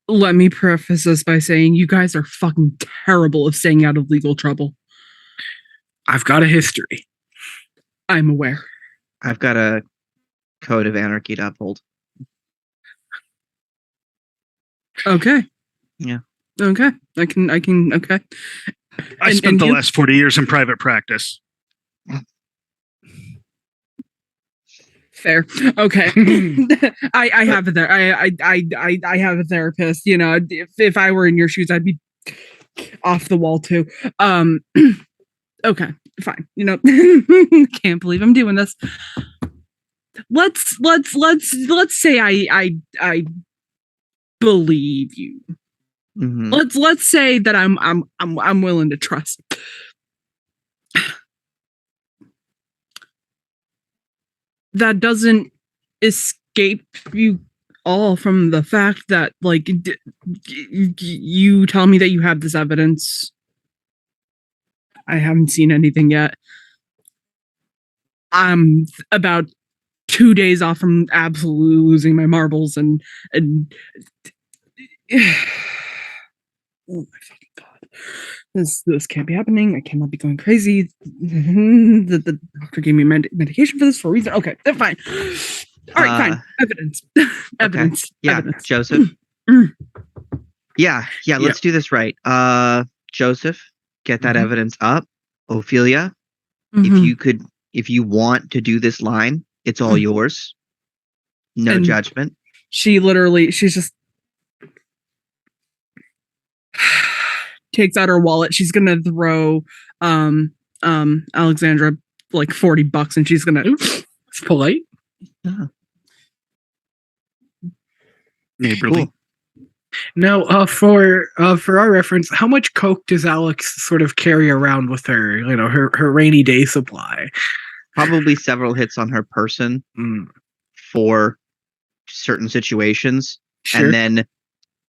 Speaker 5: Let me preface this by saying you guys are fucking terrible at staying out of legal trouble.
Speaker 1: I've got a history.
Speaker 5: I'm aware.
Speaker 4: I've got a code of anarchy to uphold.
Speaker 5: Okay.
Speaker 4: Yeah.
Speaker 5: Okay. I can. Okay.
Speaker 3: I spent the last 40 years in private practice.
Speaker 5: Fair. Okay. I have it there. I have a therapist. You know, if I were in your shoes, I'd be off the wall too. Okay, fine. You know, can't believe I'm doing this. Let's say I believe you.
Speaker 4: Mm-hmm.
Speaker 5: Let's say that I'm willing to trust. That doesn't escape you all from the fact that, like, you tell me that you have this evidence. I haven't seen anything yet. I'm about 2 days off from absolutely losing my marbles and oh my fucking god. This can't be happening. I cannot be going crazy. The doctor gave me medication for this for a reason. Okay, they're fine. All right, fine. Evidence. Evidence.
Speaker 4: Okay. Yeah,
Speaker 5: Evidence.
Speaker 4: Joseph. Yeah, let's do this right. Joseph, get that evidence up. Ophelia, if you want to do this line, it's all yours. No
Speaker 5: And
Speaker 4: judgment.
Speaker 5: She's just takes out her wallet. She's gonna throw Alexandra like $40 and she's gonna
Speaker 1: It's polite.
Speaker 4: Yeah.
Speaker 3: Neighborly.
Speaker 4: Cool.
Speaker 1: Now, for our reference, how much coke does Alex sort of carry around with her? You know, her rainy day supply.
Speaker 4: Probably several hits on her person for certain situations.
Speaker 1: Sure.
Speaker 4: And then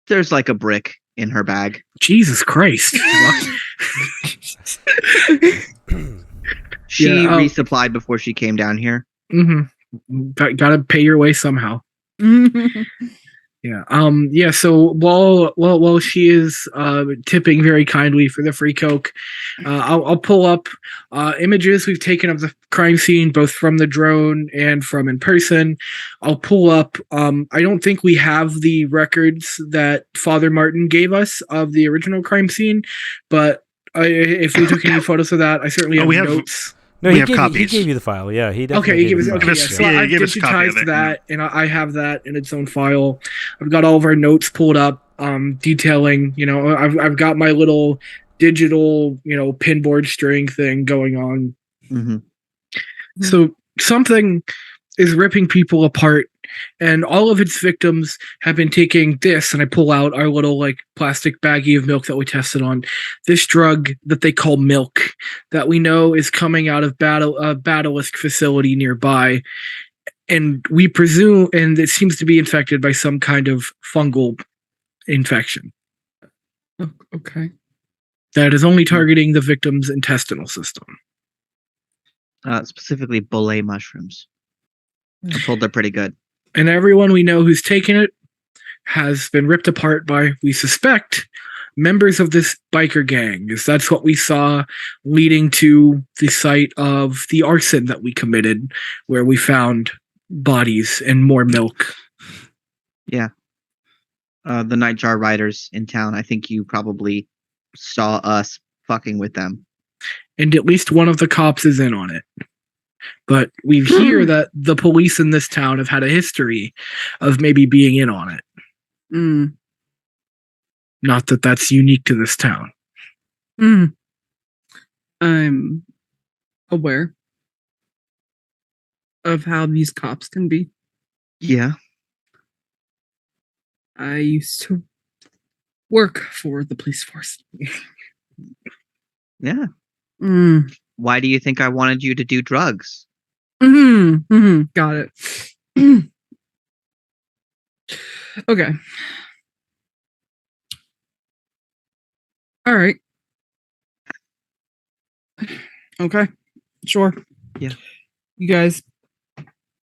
Speaker 4: there's like a brick in her bag.
Speaker 1: Jesus Christ.
Speaker 4: She
Speaker 1: Yeah,
Speaker 4: resupplied before she came down here.
Speaker 1: Gotta pay your way somehow. Yeah. So while she is tipping very kindly for the free coke, I'll pull up images we've taken of the crime scene, both from the drone and from in person. I'll pull up. I don't think we have the records that Father Martin gave us of the original crime scene, but if we took any photos of that, I certainly have notes.
Speaker 2: No,
Speaker 3: We
Speaker 2: he
Speaker 3: have
Speaker 2: gave
Speaker 3: copies.
Speaker 2: you the file. Yeah, he definitely
Speaker 1: Okay, he
Speaker 2: gave
Speaker 1: gave
Speaker 2: you
Speaker 1: us.
Speaker 2: the
Speaker 1: Okay,
Speaker 2: file.
Speaker 1: yeah. So
Speaker 3: Yeah,
Speaker 1: I've
Speaker 3: he gave us a copy of
Speaker 1: digitized
Speaker 3: it,
Speaker 1: that, and I have that in its own file. I've got all of our notes pulled up, detailing. You know, I've got my little digital, pinboard string thing going on. So something is ripping people apart, and all of its victims have been taking this, and I pull out our little like plastic baggie of milk that we tested on, this drug that they call milk, that we know is coming out of a Basilisk facility nearby, and we presume, and it seems to be infected by some kind of fungal infection
Speaker 5: Okay.
Speaker 1: that is only targeting the victim's intestinal system.
Speaker 4: Specifically bolete mushrooms. I'm told they're pretty good.
Speaker 1: And everyone we know who's taken it has been ripped apart by, we suspect, members of this biker gang, because that's what we saw leading to the site of the arson that we committed, where we found bodies and more milk.
Speaker 4: Yeah. The Nightjar Riders in town, I think you probably saw us fucking with them.
Speaker 1: And at least one of the cops is in on it. But we hear that the police in this town have had a history of maybe being in on it. Not that that's unique to this town.
Speaker 5: I'm aware of how these cops can be.
Speaker 4: Yeah.
Speaker 5: I used to work for the police force.
Speaker 4: Yeah. Why do you think I wanted you to do drugs?
Speaker 5: Got it. Okay. All right. Okay. Sure.
Speaker 4: Yeah.
Speaker 5: You guys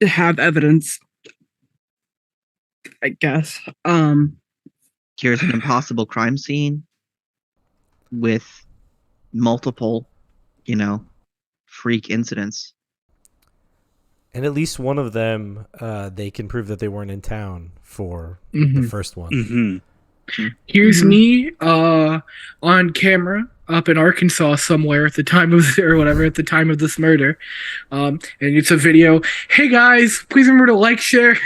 Speaker 5: have evidence, I guess.
Speaker 4: Here's an impossible crime scene with multiple, freak incidents.
Speaker 2: And at least one of them, they can prove that they weren't in town for the first one.
Speaker 1: Here's me on camera up in Arkansas somewhere at the time of at the time of this murder. And it's a video. Hey guys, please remember to like, share,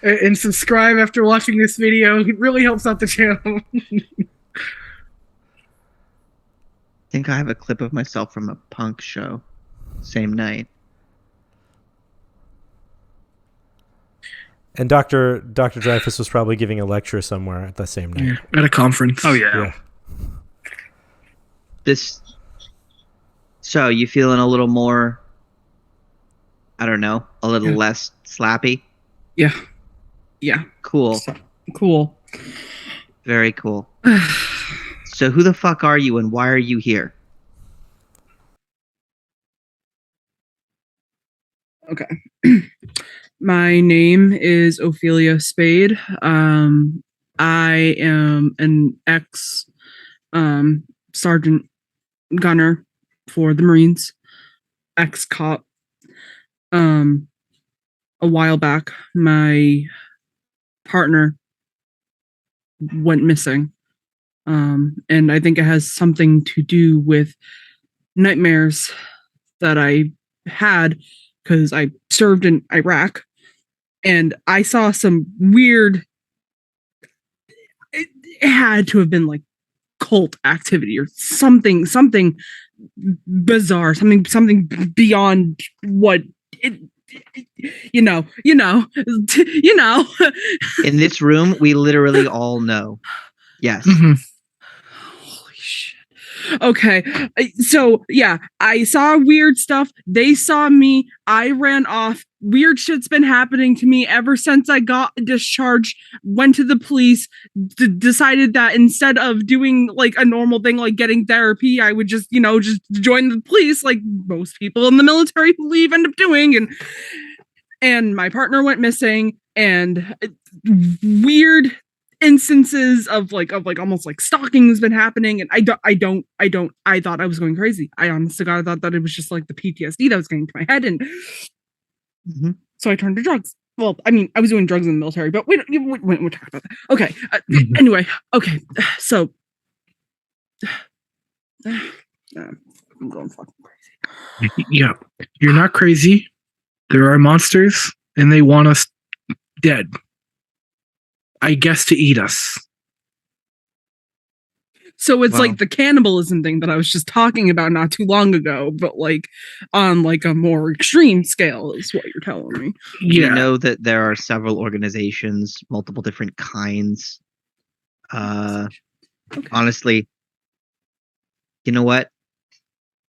Speaker 1: and subscribe after watching this video. It really helps out the channel.
Speaker 4: I think I have a clip of myself from a punk show, same night.
Speaker 2: And Dr. Dreyfus was probably giving a lecture somewhere at the same night.
Speaker 1: Yeah, at a conference.
Speaker 3: Oh yeah.
Speaker 4: So you feeling a little more, I don't know, a little less slappy?
Speaker 5: Yeah. Yeah.
Speaker 4: Cool.
Speaker 5: Cool.
Speaker 4: Very cool. So who the fuck are you and why are you here?
Speaker 5: Okay. My name is Ophelia Spade. I am an ex sergeant gunner for the Marines, ex cop. A while back, my partner went missing. And I think it has something to do with nightmares that I had because I served in Iraq and I saw some weird, it had to have been like cult activity or something bizarre, something beyond what it, you know.
Speaker 4: In this room, we literally all know. Yes.
Speaker 1: Mm-hmm.
Speaker 5: Holy shit. Okay. So, yeah, I saw weird stuff. They saw me. I ran off. Weird shit's been happening to me ever since I got discharged. Went to the police. Decided that instead of doing like a normal thing like getting therapy, I would just join the police like most people in the military leave end up doing. And my partner went missing, and weird instances of almost like stalking has been happening, and I thought I was going crazy. I honest to God, I thought that it was just like the PTSD that was getting to my head, and so I turned to drugs. Well, I mean, I was doing drugs in the military, but we'll talk about that. Okay. Anyway, okay. So I'm going fucking crazy.
Speaker 1: Yeah, you're not crazy. There are monsters, and they want us dead. I guess to eat us.
Speaker 5: So it's like the cannibalism thing that I was just talking about not too long ago, but like on like a more extreme scale is what you're telling me.
Speaker 1: Yeah.
Speaker 4: You know that there are several organizations, multiple different kinds. Honestly, you know what?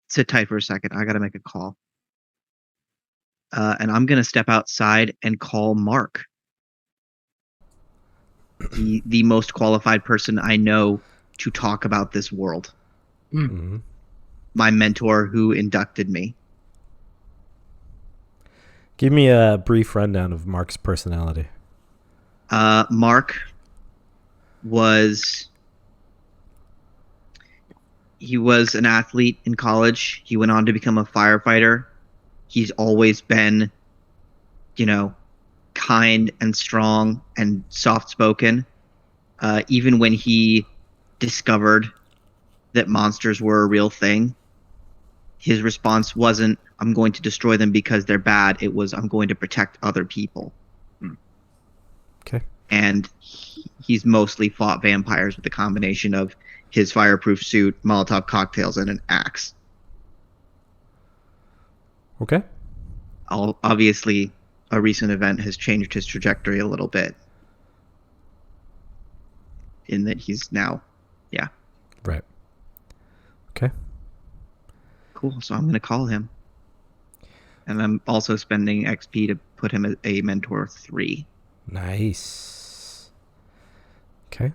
Speaker 4: Sit tight for a second. I got to make a call. And I'm going to step outside and call Mark. The most qualified person I know to talk about this world.
Speaker 2: Mm-hmm.
Speaker 4: My mentor who inducted me.
Speaker 2: Give me a brief rundown of Mark's personality.
Speaker 4: Mark was an athlete in college. He went on to become a firefighter. He's always been, kind and strong and soft-spoken. Even when he discovered that monsters were a real thing, his response wasn't, I'm going to destroy them because they're bad. It was, I'm going to protect other people.
Speaker 2: Okay.
Speaker 4: And he's mostly fought vampires with a combination of his fireproof suit, Molotov cocktails, and an axe.
Speaker 2: Okay.
Speaker 4: Obviously, a recent event has changed his trajectory a little bit. In that he's now,
Speaker 2: Right. Okay.
Speaker 4: Cool. So I'm going to call him. And I'm also spending XP to put him at a mentor 3.
Speaker 2: Nice. Okay.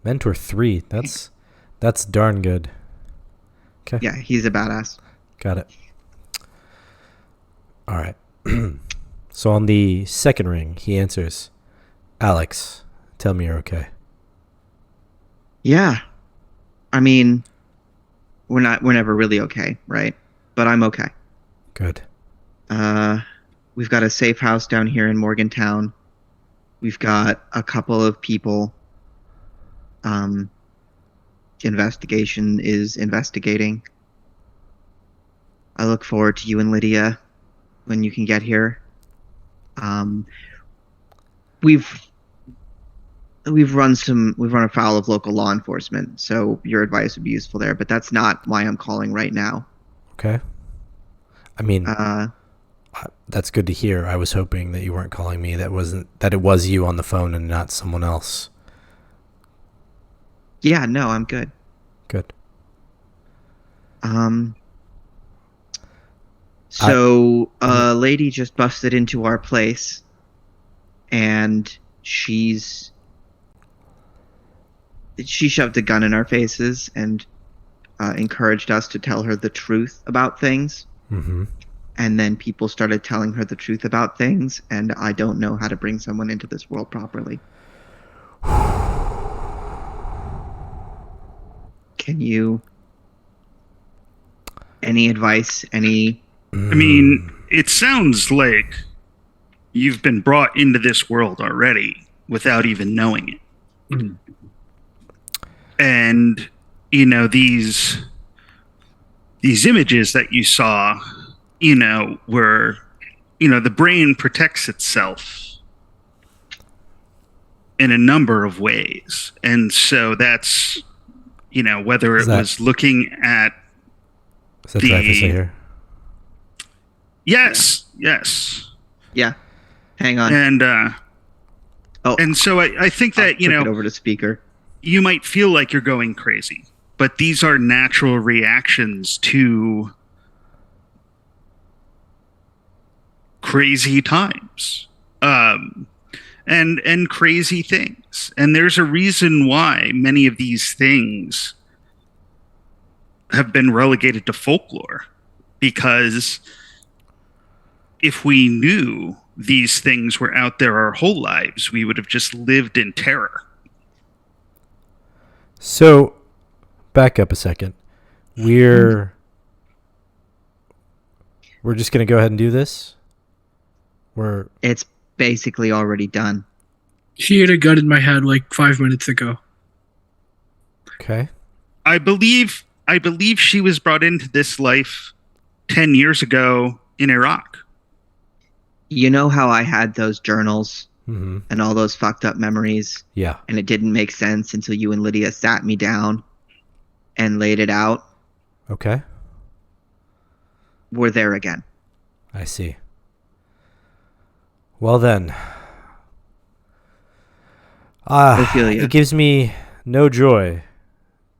Speaker 2: Mentor 3. That's darn good. Okay.
Speaker 4: Yeah, he's a badass.
Speaker 2: Got it. All right. So on the second ring, he answers, Alex, tell me you're okay.
Speaker 4: Yeah. I mean, we're never really okay, right? But I'm okay.
Speaker 2: Good.
Speaker 4: We've got a safe house down here in Morgantown. We've got a couple of people investigation is investigating. I look forward to you and Lydia when you can get here. We've run afoul of local law enforcement, so your advice would be useful there. But that's not why I'm calling right now.
Speaker 2: Okay. I mean, that's good to hear. I was hoping that you weren't calling me. That it was you on the phone and not someone else.
Speaker 4: Yeah, no, I'm good.
Speaker 2: Good.
Speaker 4: So a lady just busted into our place, and she shoved a gun in our faces and encouraged us to tell her the truth about things.
Speaker 2: Mm-hmm.
Speaker 4: And then people started telling her the truth about things, and I don't know how to bring someone into this world properly. Can you... Any advice?
Speaker 3: I mean, it sounds like you've been brought into this world already without even knowing it.
Speaker 1: Mm.
Speaker 3: And, you know, these images that you saw, you know, were, you know, the brain protects itself in a number of ways. And so that's, you know, whether it was looking at
Speaker 2: Is that Dreyfus here?
Speaker 3: Yes.
Speaker 4: Yeah. Hang on.
Speaker 3: And and so I think that, you know,
Speaker 4: it over to speaker.
Speaker 3: You might feel like you're going crazy, but these are natural reactions to crazy times, and crazy things. And there's a reason why many of these things have been relegated to folklore, because if we knew these things were out there our whole lives, we would have just lived in terror.
Speaker 2: So, back up a second. We're just going to go ahead and do this?
Speaker 4: It's basically already done.
Speaker 1: She hit a gun in my head like 5 minutes ago.
Speaker 2: Okay.
Speaker 3: I believe she was brought into this life 10 years ago in Iraq.
Speaker 4: You know how I had those journals
Speaker 2: Mm-hmm.
Speaker 4: and all those fucked up memories?
Speaker 2: Yeah.
Speaker 4: And it didn't make sense until you and Lydia sat me down and laid it out.
Speaker 2: Okay.
Speaker 4: We're there again.
Speaker 2: I see. Well then.
Speaker 4: Ophelia.
Speaker 2: It gives me no joy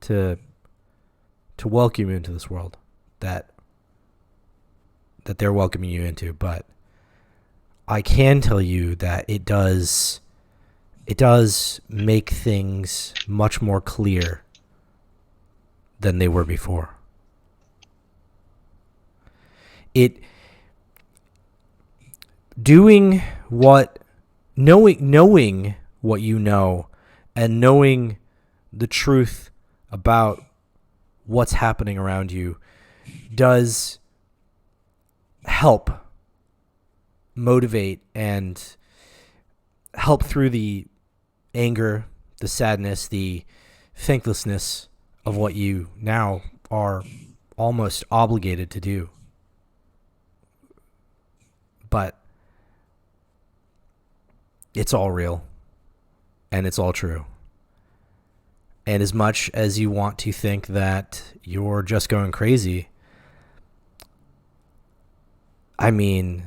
Speaker 2: to welcome you into this world that they're welcoming you into, but I can tell you that it does make things much more clear than they were before. Knowing what you know and knowing the truth about what's happening around you does help motivate and help through the anger, the sadness, the thanklessness of what you now are almost obligated to do. But it's all real and it's all true. And as much as you want to think that you're just going crazy, I mean,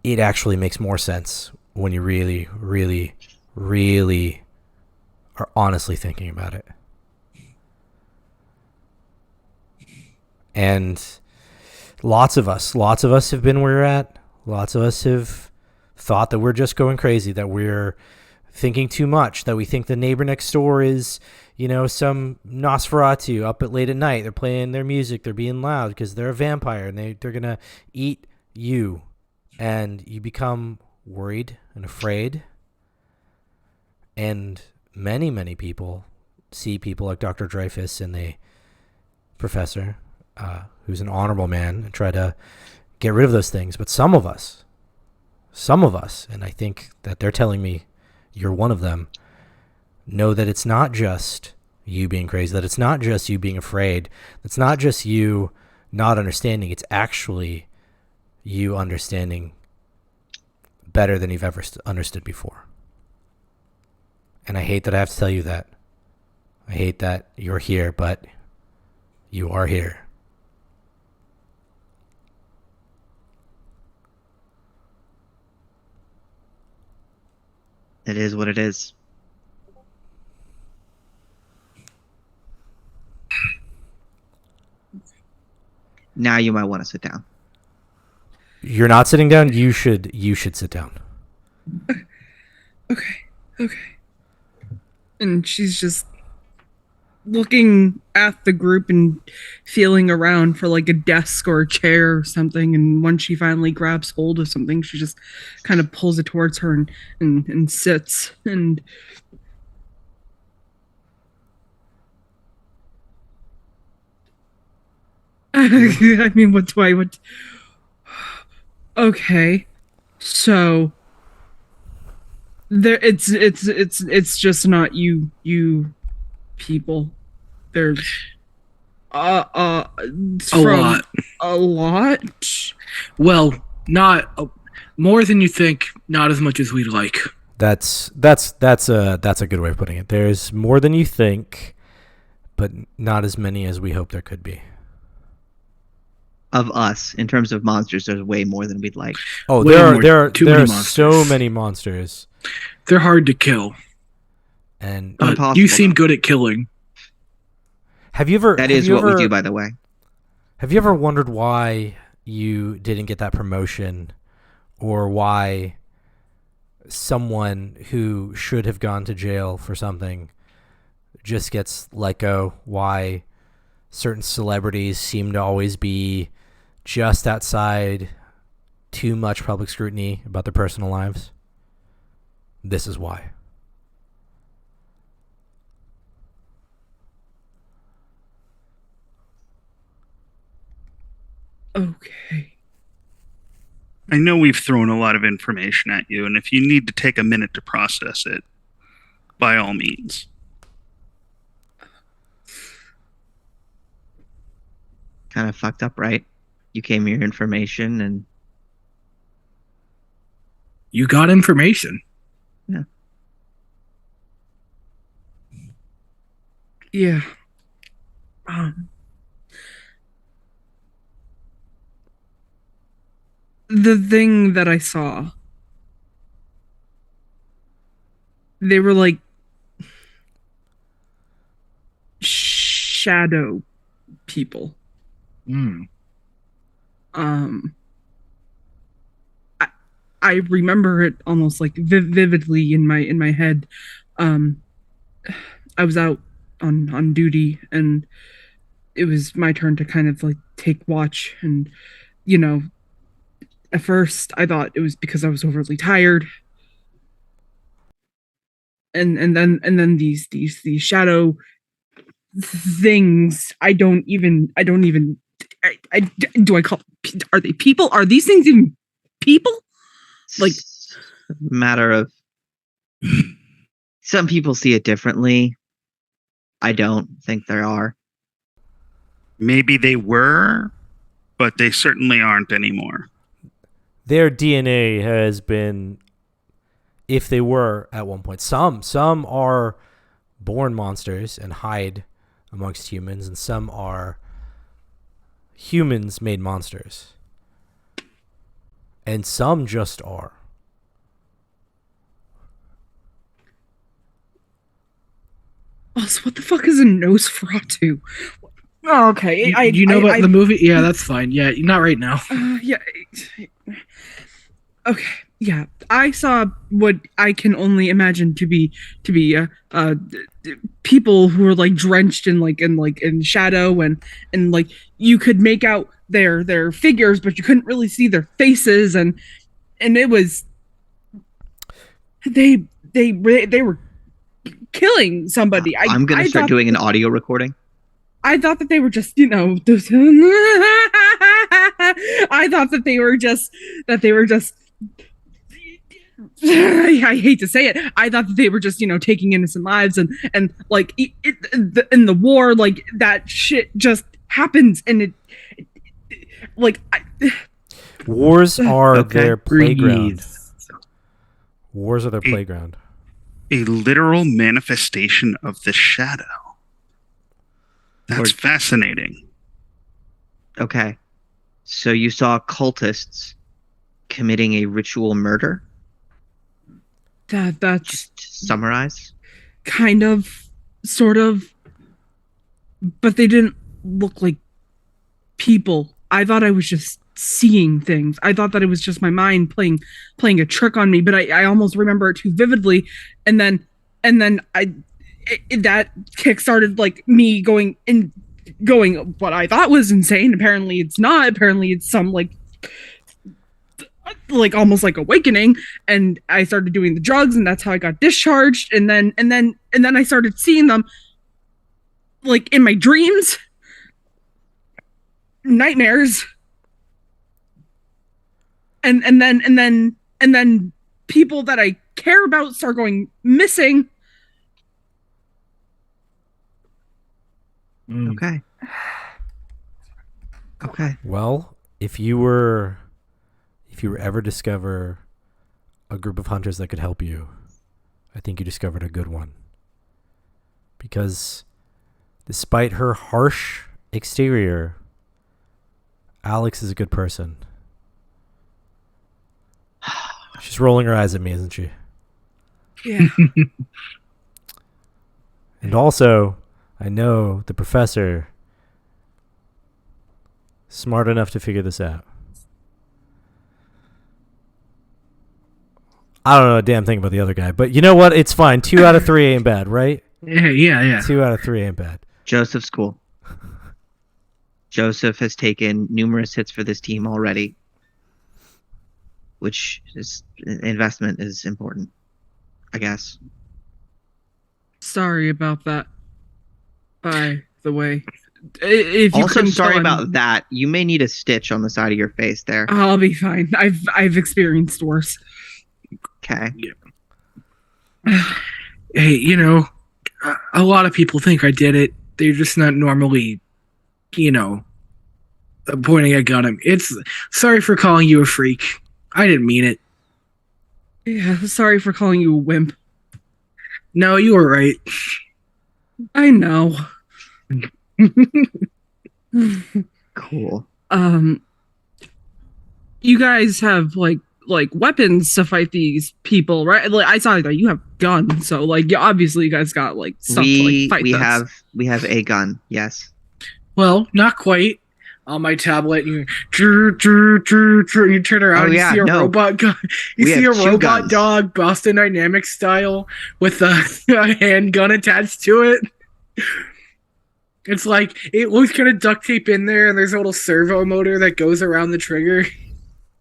Speaker 2: it actually makes more sense when you really, really, really are honestly thinking about it. And lots of us have been where you're at. Lots of us have thought that we're just going crazy, that we're thinking too much, that we think the neighbor next door is, you know, some Nosferatu up at late at night. They're playing their music. They're being loud because they're a vampire and they're going to eat you. And you become worried and afraid. And many, many people see people like Dr. Dreyfus and the professor, who's an honorable man, and try to get rid of those things. But some of us, and I think that they're telling me you're one of them, know that it's not just you being crazy, that it's not just you being afraid, it's not just you not understanding, it's actually you understanding better than you've ever understood before. And I hate that I have to tell you that. I hate that you're here, but you are here.
Speaker 4: It is what it is. Now you might want to sit down.
Speaker 2: You're not sitting down. You should sit down.
Speaker 5: Okay. And she's just looking at the group and feeling around for like a desk or a chair or something. And once she finally grabs hold of something, she just kind of pulls it towards her and sits. And I mean, what? Okay, so there, it's just not you people. There's
Speaker 1: A lot.
Speaker 5: A lot.
Speaker 1: Well, not more than you think. Not as much as we'd like.
Speaker 2: That's a good way of putting it. There's more than you think, but not as many as we hope there could be.
Speaker 4: Of us, in terms of monsters, there's way more than we'd like.
Speaker 2: Oh,
Speaker 1: Way more.
Speaker 2: there
Speaker 1: Too
Speaker 2: are
Speaker 1: many monsters.
Speaker 2: so many monsters,
Speaker 1: They're hard to kill.
Speaker 2: and
Speaker 1: But
Speaker 4: Impossible,
Speaker 1: you seem
Speaker 4: though.
Speaker 1: good at killing.
Speaker 2: have you ever?
Speaker 4: That
Speaker 2: have
Speaker 4: is
Speaker 2: you
Speaker 4: what
Speaker 2: ever,
Speaker 4: we do, by the way.
Speaker 2: Have you ever wondered why you didn't get that promotion, or why someone who should have gone to jail for something just gets let go? Why certain celebrities seem to always be just outside too much public scrutiny about their personal lives? This is why.
Speaker 5: Okay.
Speaker 3: I know we've thrown a lot of information at you, and if you need to take a minute to process it, by all means.
Speaker 4: Kind of fucked up, right? You came here information and
Speaker 1: You got information.
Speaker 5: Yeah. The thing that I saw, they were like shadow people.
Speaker 1: Mm.
Speaker 5: I remember it almost like vividly in my head. I was out on duty, and it was my turn to kind of like take watch. And at first I thought it was because I was overly tired, and then these shadow things. I don't even. Do I call? Are they people? Are these things even people? Like,
Speaker 4: matter of some people see it differently. I don't think there are.
Speaker 3: Maybe they were, but they certainly aren't anymore.
Speaker 2: Their DNA has been, if they were at one point, some are born monsters and hide amongst humans, and some are humans made monsters. And some just are.
Speaker 5: Also, what the fuck is a Nosferatu? Oh, okay.
Speaker 1: You know about the movie? Yeah, that's fine. Yeah, not right now.
Speaker 5: Yeah. Okay. Yeah, I saw what I can only imagine to be people who were like drenched in shadow, and like you could make out their figures, but you couldn't really see their faces, and it was they were killing somebody.
Speaker 4: I'm gonna start doing an audio recording.
Speaker 5: I thought that they were just, I thought that they were just I hate to say it. I thought that they were just, taking innocent lives, and like in the war, like that shit just happens, and like
Speaker 2: Wars are
Speaker 4: Okay.
Speaker 2: their playground.
Speaker 1: Breathe.
Speaker 2: Wars are their playground.
Speaker 3: A literal manifestation of the shadow. That's fascinating.
Speaker 4: Okay. So you saw cultists committing a ritual murder?
Speaker 5: that's
Speaker 4: Just to summarize?
Speaker 5: kind of, sort of, but they didn't look like people. I thought I was just seeing things. I thought that it was just my mind playing a trick on me, but I almost remember it too vividly, and then that kickstarted like me going what I thought was insane. Apparently it's not. Apparently it's some like almost like awakening, and I started doing the drugs, and that's how I got discharged, and then I started seeing them like in my dreams, nightmares, and then people that I care about start going missing.
Speaker 4: Okay. Okay.
Speaker 2: Well, if you were ever discover a group of hunters that could help you, I think you discovered a good one. Because despite her harsh exterior, Alex is a good person. She's rolling her eyes at me, isn't she?
Speaker 5: Yeah.
Speaker 2: And also, I know the professor smart enough to figure this out. I don't know a damn thing about the other guy, but you know what? It's fine. 2 out of 3 ain't bad, right?
Speaker 1: Yeah.
Speaker 2: 2 out of 3 ain't bad.
Speaker 4: Joseph's cool. Joseph has taken numerous hits for this team already, which is investment is important, I guess.
Speaker 5: Sorry about that. By the way, if you
Speaker 4: Also,
Speaker 5: couldn't
Speaker 4: sorry
Speaker 5: tell,
Speaker 4: about that. You may need a stitch on the side of your face there.
Speaker 5: I'll be fine. I've experienced worse.
Speaker 4: Okay.
Speaker 1: Hey, a lot of people think I did it. They're just not normally, pointing a gun at me. Sorry for calling you a freak. I didn't mean it.
Speaker 5: Yeah, sorry for calling you a wimp.
Speaker 1: No, you were right.
Speaker 5: I know.
Speaker 4: Cool.
Speaker 5: You guys have like weapons to fight these people, right? Like, I saw that you have guns, so like obviously you guys got like stuff to like fight
Speaker 4: we
Speaker 5: this.
Speaker 4: we have a gun. Yes.
Speaker 1: Well, not quite. On my tablet, you you turn around and you see a robot gun. You see a robot dog, Boston Dynamics style, with a handgun attached to it. It's like it looks kind of duct tape in there, and there's a little servo motor that goes around the trigger.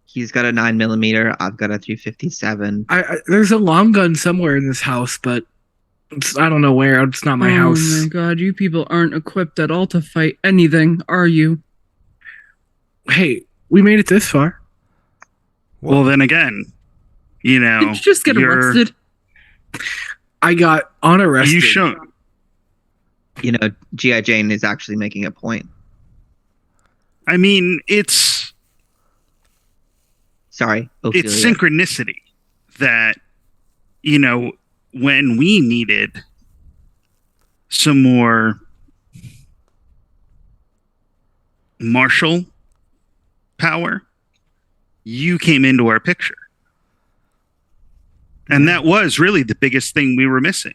Speaker 4: He's got a 9mm. I've got a 357.
Speaker 1: There's a long gun somewhere in this house, but I don't know where. It's not my house.
Speaker 5: Oh my god, you people aren't equipped at all to fight anything, are you?
Speaker 1: Hey, we made it this far.
Speaker 3: Well, then again,
Speaker 5: Did you just get arrested?
Speaker 1: I got unarrested.
Speaker 3: You show.
Speaker 4: G.I. Jane is actually making a point.
Speaker 3: I mean, it's
Speaker 4: Ophelia.
Speaker 3: It's synchronicity that, when we needed some more martial power, you came into our picture. And that was really the biggest thing we were missing.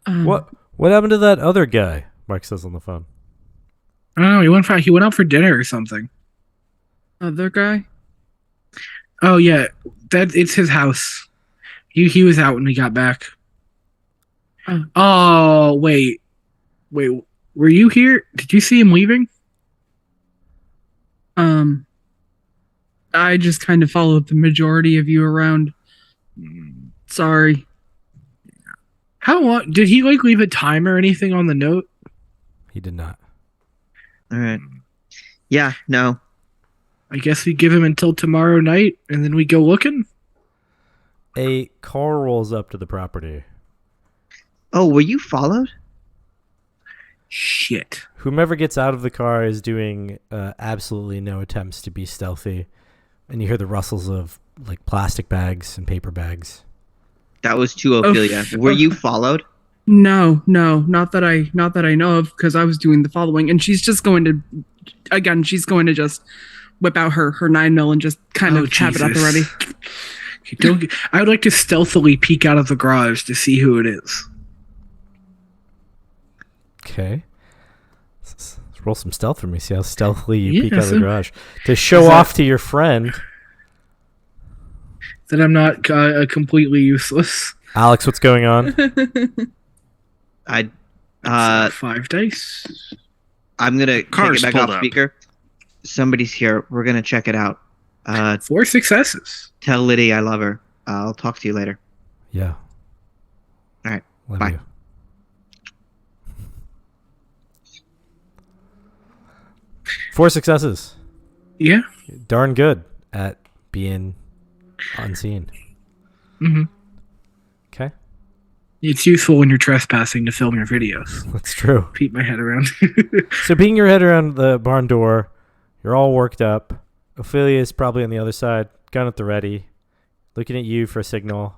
Speaker 2: What happened to that other guy? Mark says on the phone.
Speaker 1: I don't know. He went out for dinner or something.
Speaker 5: Other guy?
Speaker 1: Oh yeah, it's his house. He was out when we got back. Oh wait, were you here? Did you see him leaving?
Speaker 5: I just kind of followed the majority of you around. Sorry.
Speaker 1: How long did he leave a time or anything on the note?
Speaker 2: He did not.
Speaker 4: All right. Yeah, no.
Speaker 1: I guess we give him until tomorrow night, and then we go looking.
Speaker 2: A car rolls up to the property.
Speaker 4: Oh, were you followed?
Speaker 1: Shit.
Speaker 2: Whomever gets out of the car is doing absolutely no attempts to be stealthy, and you hear the rustles of like plastic bags and paper bags.
Speaker 4: That was to Ophelia. Were you followed?
Speaker 5: No, not that I know of, because I was doing the following, and she's just going to just whip out her 9mm and just kind of have it at the ready.
Speaker 1: I would like to stealthily peek out of the garage to see who it is.
Speaker 2: Okay. Let's roll some stealth for me. See how stealthily you peek out of the
Speaker 1: so-
Speaker 2: garage. To show off to your friend.
Speaker 1: That I'm not completely useless.
Speaker 2: Alex, what's going on?
Speaker 4: I
Speaker 1: 5 dice.
Speaker 4: I'm gonna
Speaker 3: Car's
Speaker 4: take it back
Speaker 3: pulled
Speaker 4: off
Speaker 3: up.
Speaker 4: speaker. Somebody's here. We're gonna check it out.
Speaker 1: 4 successes.
Speaker 4: Tell Liddy I love her. I'll talk to you later.
Speaker 2: Yeah.
Speaker 4: All right.
Speaker 2: Love
Speaker 4: Bye.
Speaker 2: you. Four successes.
Speaker 1: Yeah.
Speaker 2: Darn good at being unseen.
Speaker 1: Mm-hmm.
Speaker 2: Okay.
Speaker 1: It's useful when you're trespassing to film your videos.
Speaker 2: That's true.
Speaker 1: Peek my head around.
Speaker 2: So peeking your head around the barn door, you're all worked up. Ophelia is probably on the other side, gun at the ready, looking at you for a signal.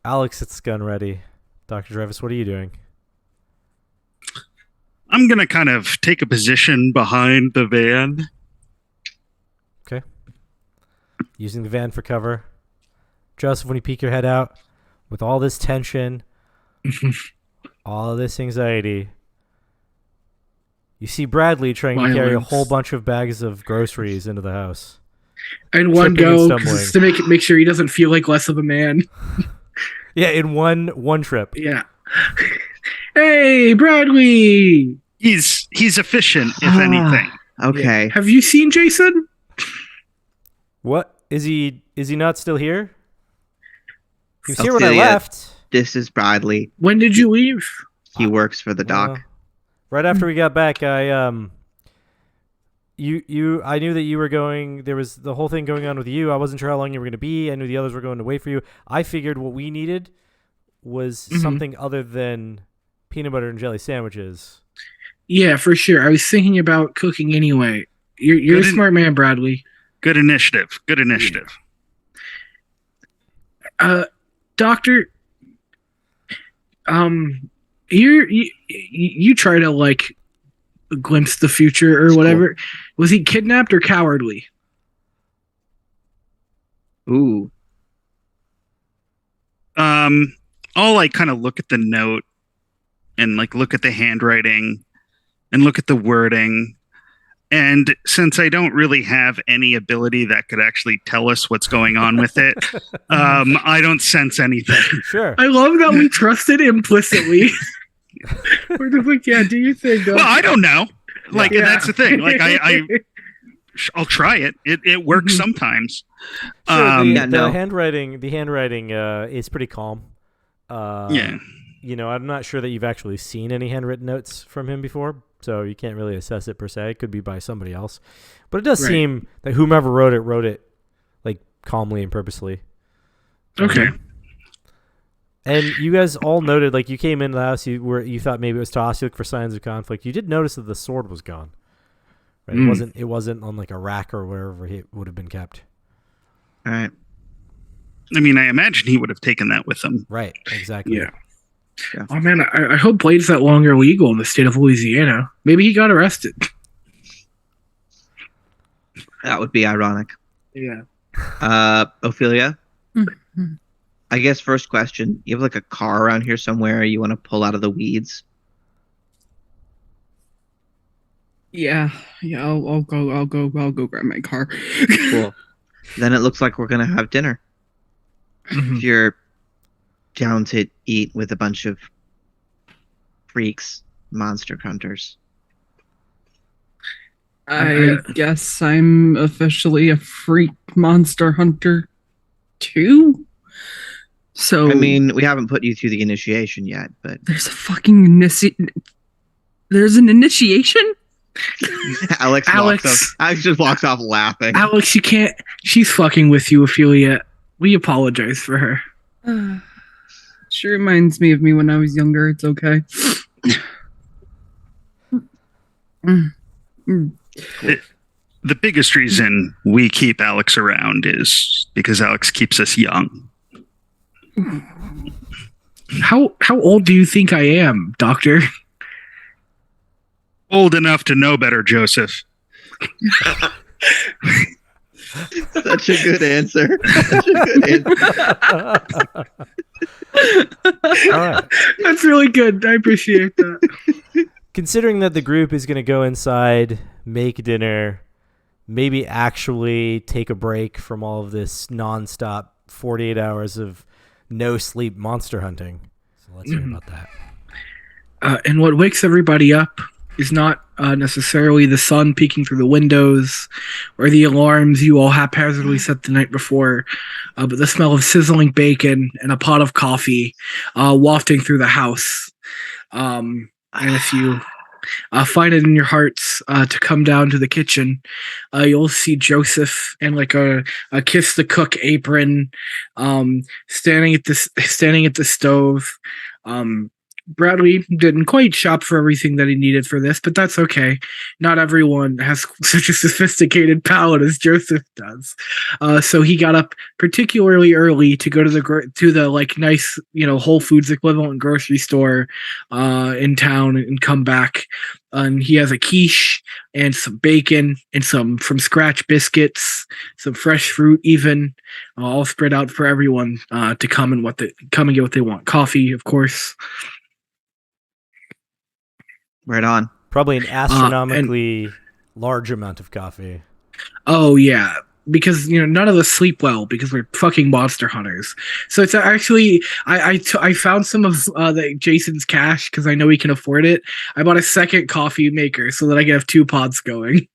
Speaker 2: Alex, it's gun ready. Dr. Travis, what are you doing?
Speaker 3: I'm going to kind of take a position behind the van.
Speaker 2: Okay. Using the van for cover. Joseph, when you peek your head out, with all this tension, all this anxiety, you see Bradley trying to carry a
Speaker 1: Violence.
Speaker 2: whole bunch of bags of groceries into the house.
Speaker 1: And one
Speaker 2: Tripping and
Speaker 1: go
Speaker 2: stumbling.
Speaker 1: just to make sure he doesn't feel like less of a man.
Speaker 2: Yeah, in one trip.
Speaker 1: Yeah. Hey, Bradley.
Speaker 3: He's efficient, if anything.
Speaker 4: Okay.
Speaker 1: Have you seen Jason?
Speaker 2: What? Is he not still here? He was here when I
Speaker 4: Ophelia.
Speaker 2: left.
Speaker 4: This is Bradley.
Speaker 1: When did you leave?
Speaker 4: He works for the dock.
Speaker 2: Well, right after we got back, I knew that you were going. There was the whole thing going on with you. I wasn't sure how long you were going to be. I knew the others were going to wait for you. I figured what we needed was something other than peanut butter and jelly sandwiches.
Speaker 1: Yeah, for sure. I was thinking about cooking anyway. You're a
Speaker 3: Good
Speaker 1: smart man, Bradley.
Speaker 3: Good initiative. Good initiative.
Speaker 1: Doctor, you try to like glimpse the future or whatever. Was he kidnapped or cowardly?
Speaker 4: Ooh.
Speaker 3: I'll like kind of look at the note and like look at the handwriting and look at the wording. And since I don't really have any ability that could actually tell us what's going on with it, I don't sense anything.
Speaker 2: Sure.
Speaker 1: I love that we trusted implicitly. We're just like, yeah, do you think?
Speaker 3: Well, I don't know. Like
Speaker 1: Yeah.
Speaker 3: that's the thing. Like I'll try it. It works sometimes.
Speaker 2: Sure,
Speaker 4: yeah,
Speaker 2: the
Speaker 4: no.
Speaker 2: handwriting is pretty calm.
Speaker 3: Yeah.
Speaker 2: You know, I'm not sure that you've actually seen any handwritten notes from him before, so you can't really assess it per se. It could be by somebody else. But it does
Speaker 1: Right.
Speaker 2: seem that whomever wrote it like calmly and purposely.
Speaker 1: Okay.
Speaker 2: And you guys all noted, like you came into the house, you thought maybe it was tossed. You looked for signs of conflict. You did notice that the sword was gone. Right? It wasn't on like a rack or wherever it would have been kept.
Speaker 4: All right.
Speaker 3: I mean, I imagine he would have taken that with him.
Speaker 2: Right. Exactly.
Speaker 1: Yeah. Oh man, I hope blades that long are legal in the state of Louisiana. Maybe he got arrested.
Speaker 4: That would be ironic.
Speaker 1: Yeah.
Speaker 4: Ophelia,
Speaker 5: Mhm.
Speaker 4: I guess first question, you have like a car around here somewhere you want to pull out of the weeds?
Speaker 5: Yeah. I'll go grab my car.
Speaker 4: Cool. Then it looks like we're going to have dinner. If you're down to eat with a bunch of freaks, monster hunters.
Speaker 5: I guess I'm officially a freak monster hunter too. So
Speaker 4: I mean, we haven't put you through the initiation yet, but
Speaker 5: there's a fucking there's an initiation?
Speaker 4: Alex
Speaker 1: Alex.
Speaker 4: walks off. Alex just walks off laughing.
Speaker 1: Alex, you can't. She's fucking with you, Ophelia. We apologize for her.
Speaker 5: She reminds me of me when I was younger. It's okay.
Speaker 3: The biggest reason we keep Alex around is because Alex keeps us young.
Speaker 1: How old do you think I am, Doctor?
Speaker 3: Old enough to know better, Joseph.
Speaker 4: Such a good answer. Such a good answer.
Speaker 2: All right.
Speaker 1: That's really good. I appreciate that.
Speaker 2: Considering that the group is going to go inside, make dinner, maybe actually take a break from all of this nonstop 48 hours of no sleep monster hunting. So let's hear about that.
Speaker 1: And what wakes everybody up is not necessarily the sun peeking through the windows or the alarms you all haphazardly set the night before, but the smell of sizzling bacon and a pot of coffee wafting through the house. And if you find it in your hearts to come down to the kitchen, you'll see Joseph and like a kiss the cook apron, standing at the stove. Bradley didn't quite shop for everything that he needed for this, but that's okay. Not everyone has such a sophisticated palate as Joseph does. So he got up particularly early to go to the like nice, Whole Foods equivalent grocery store in town and come back. And he has a quiche and some bacon and some from scratch biscuits, some fresh fruit, even all spread out for everyone to come and get what they want. Coffee, of course.
Speaker 4: Right on.
Speaker 2: Probably an astronomically large amount of coffee.
Speaker 1: Oh yeah, because none of us sleep well because we're fucking monster hunters. So it's actually I found some of Jason's cash because I know he can afford it. I bought a second coffee maker so that I can have 2 pods going.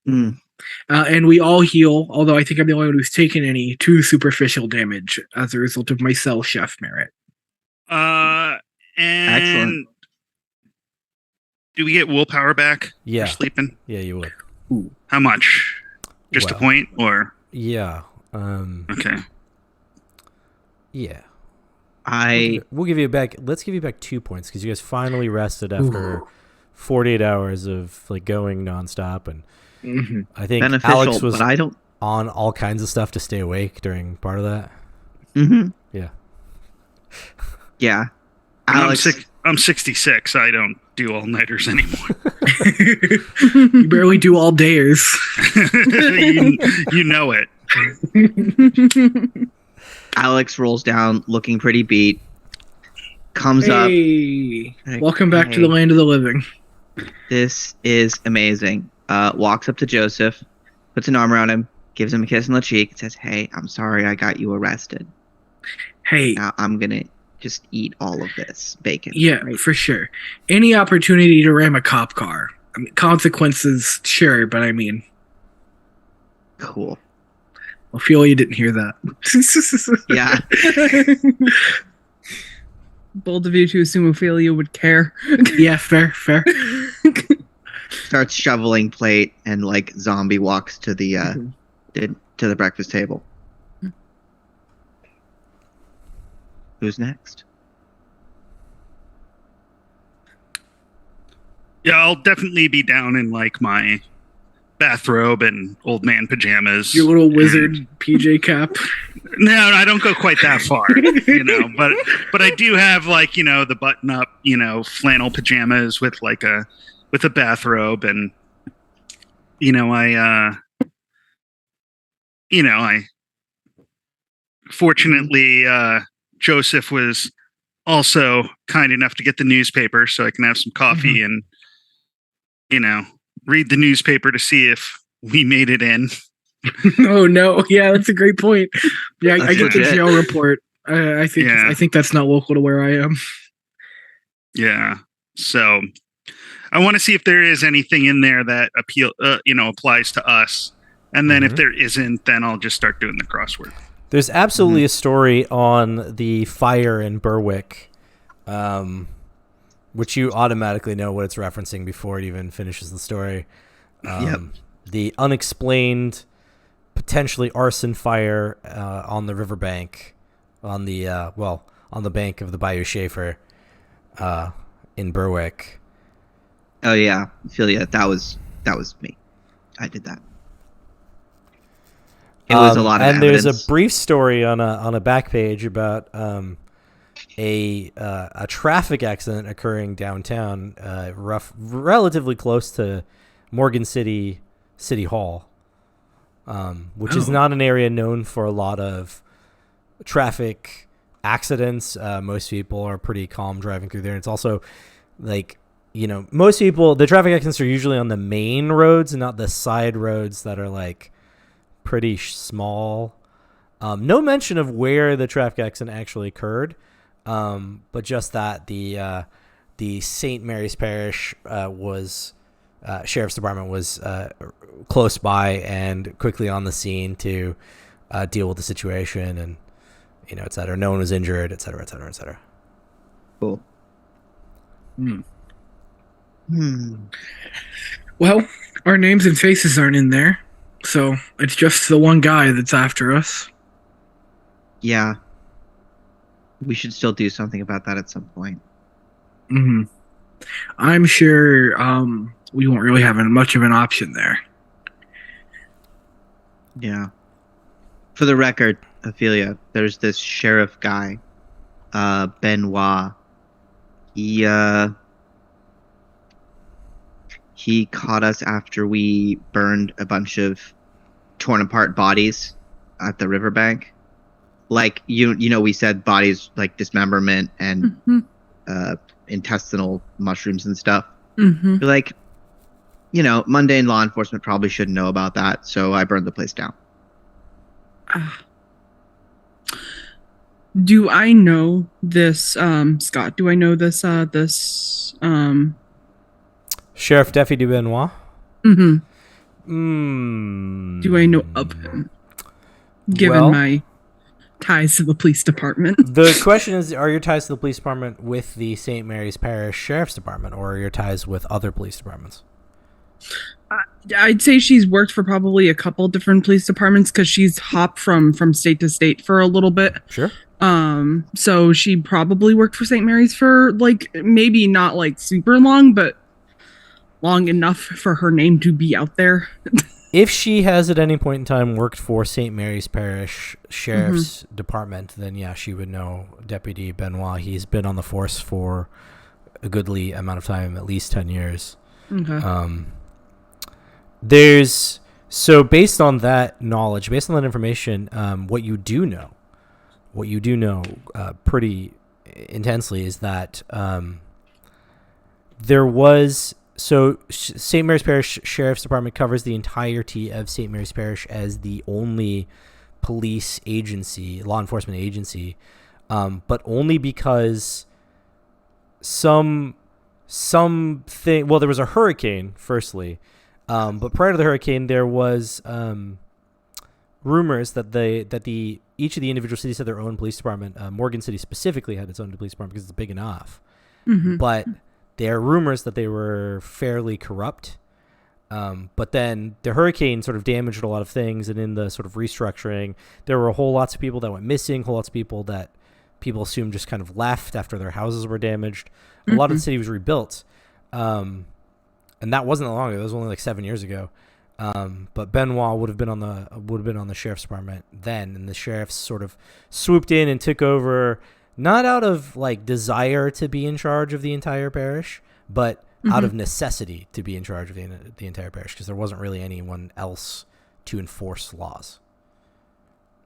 Speaker 1: And we all heal, although I think I'm the only one who's taken any too superficial damage as a result of my cell chef merit.
Speaker 3: And
Speaker 4: Excellent.
Speaker 3: Do we get willpower back
Speaker 2: Yeah.
Speaker 3: for sleeping?
Speaker 2: Yeah, you would.
Speaker 1: Ooh.
Speaker 3: How much? Just a point, or?
Speaker 2: Yeah.
Speaker 3: Okay.
Speaker 2: Yeah.
Speaker 4: We'll
Speaker 2: give you back. Let's give you back 2 points because you guys finally rested after 48 hours of like going nonstop, and I think
Speaker 4: beneficial,
Speaker 2: Alex was
Speaker 4: but I don't.
Speaker 2: on all kinds of stuff to stay awake during part of that. Yeah.
Speaker 4: Yeah. Alex,
Speaker 3: I'm 66. I don't do all-nighters anymore.
Speaker 1: You barely do all dayers.
Speaker 3: you know it.
Speaker 4: Alex rolls down looking pretty beat. Comes up.
Speaker 1: Welcome back to the land of the living.
Speaker 4: This is amazing. Walks up to Joseph, puts an arm around him, gives him a kiss on the cheek, and says, "Hey, I'm sorry I got you arrested.
Speaker 1: Hey.
Speaker 4: Now I'm gonna just eat all of this bacon."
Speaker 1: Yeah,
Speaker 4: right?
Speaker 1: for sure. Any opportunity to ram a cop car. I mean, consequences, sure, but I mean,
Speaker 4: Cool.
Speaker 1: Ophelia didn't hear that.
Speaker 4: Yeah.
Speaker 5: Bold of you to assume Ophelia would care.
Speaker 1: Yeah, fair.
Speaker 4: Starts shoveling plate and like zombie walks to the to the breakfast table. Who's next?
Speaker 3: Yeah, I'll definitely be down in like my bathrobe and old man pajamas.
Speaker 1: Your little wizard PJ cap.
Speaker 3: No, I don't go quite that far, but I do have like, the button up, flannel pajamas with like a bathrobe, and I fortunately Joseph was also kind enough to get the newspaper so I can have some coffee and read the newspaper to see if we made it in.
Speaker 1: Oh no! Yeah, that's a great point. Yeah, I get the
Speaker 4: legit.
Speaker 1: jail report. I think that's not local to where I am.
Speaker 3: Yeah. So I want to see if there is anything in there that applies to us, and then if there isn't, then I'll just start doing the crossword.
Speaker 2: There's absolutely a story on the fire in Berwick which you automatically know what it's referencing before it even finishes the story.
Speaker 4: Yep.
Speaker 2: The unexplained, potentially arson fire on the riverbank, on the bank of the Bayou Schaefer in Berwick.
Speaker 4: Oh yeah, Ophelia, that was me. I did that. It was a lot of
Speaker 2: and
Speaker 4: evidence.
Speaker 2: there's a brief story on a back page about a traffic accident occurring downtown, relatively close to Morgan City Hall, which is not an area known for a lot of traffic accidents. Most people are pretty calm driving through there. And it's also like, most people, the traffic accidents are usually on the main roads and not the side roads that are like pretty small. No mention of where the traffic accident actually occurred, but just that the St. Mary's Parish Sheriff's Department was close by and quickly on the scene to deal with the situation, and et cetera. No one was injured, et cetera, et cetera, et cetera.
Speaker 4: Cool.
Speaker 1: Well, our names and faces aren't in there, so it's just the one guy that's after us.
Speaker 4: Yeah. We should still do something about that at some point.
Speaker 1: I'm sure we won't really have much of an option there.
Speaker 4: Yeah. For the record, Ophelia, there's this sheriff guy, Benoit. He caught us after we burned a bunch of torn apart bodies at the riverbank. Like, we said bodies like dismemberment and intestinal mushrooms and stuff.
Speaker 5: Mm-hmm.
Speaker 4: You're like, mundane law enforcement probably shouldn't know about that, so I burned the place down.
Speaker 5: Do I know this, Scott? Do I know this?
Speaker 2: Sheriff Deputy Benoit?
Speaker 5: Mm-hmm. Do I know of him? Given my ties to the police department.
Speaker 2: The question is, are your ties to the police department with the St. Mary's Parish Sheriff's Department, or are your ties with other police departments?
Speaker 5: I'd say she's worked for probably a couple different police departments because she's hopped from state to state for a little bit.
Speaker 2: Sure.
Speaker 5: So she probably worked for St. Mary's for maybe not super long, but long enough for her name to be out there.
Speaker 2: If she has at any point in time worked for St. Mary's Parish Sheriff's Department, then yeah, she would know Deputy Benoit. He's been on the force for a goodly amount of time, at least 10 years.
Speaker 5: Okay.
Speaker 2: So based on that knowledge, based on that information, what you do know pretty intensely is that there was... So St. Mary's Parish Sheriff's Department covers the entirety of St. Mary's Parish as the only police agency, law enforcement agency, but only because something. Well, there was a hurricane, firstly, but prior to the hurricane, there was rumors that each of the individual cities had their own police department. Morgan City specifically had its own police department because it's big enough, but there are rumors that they were fairly corrupt. But then the hurricane sort of damaged a lot of things, and in the sort of restructuring, there were whole lots of people that went missing, whole lots of people that people assumed just kind of left after their houses were damaged. A lot of the city was rebuilt. And that wasn't that long ago. It was only 7 years ago. But Benoit would have been on the sheriff's department then, and the sheriffs sort of swooped in and took over, not out of desire to be in charge of the entire parish, but out of necessity to be in charge of the entire parish, because there wasn't really anyone else to enforce laws.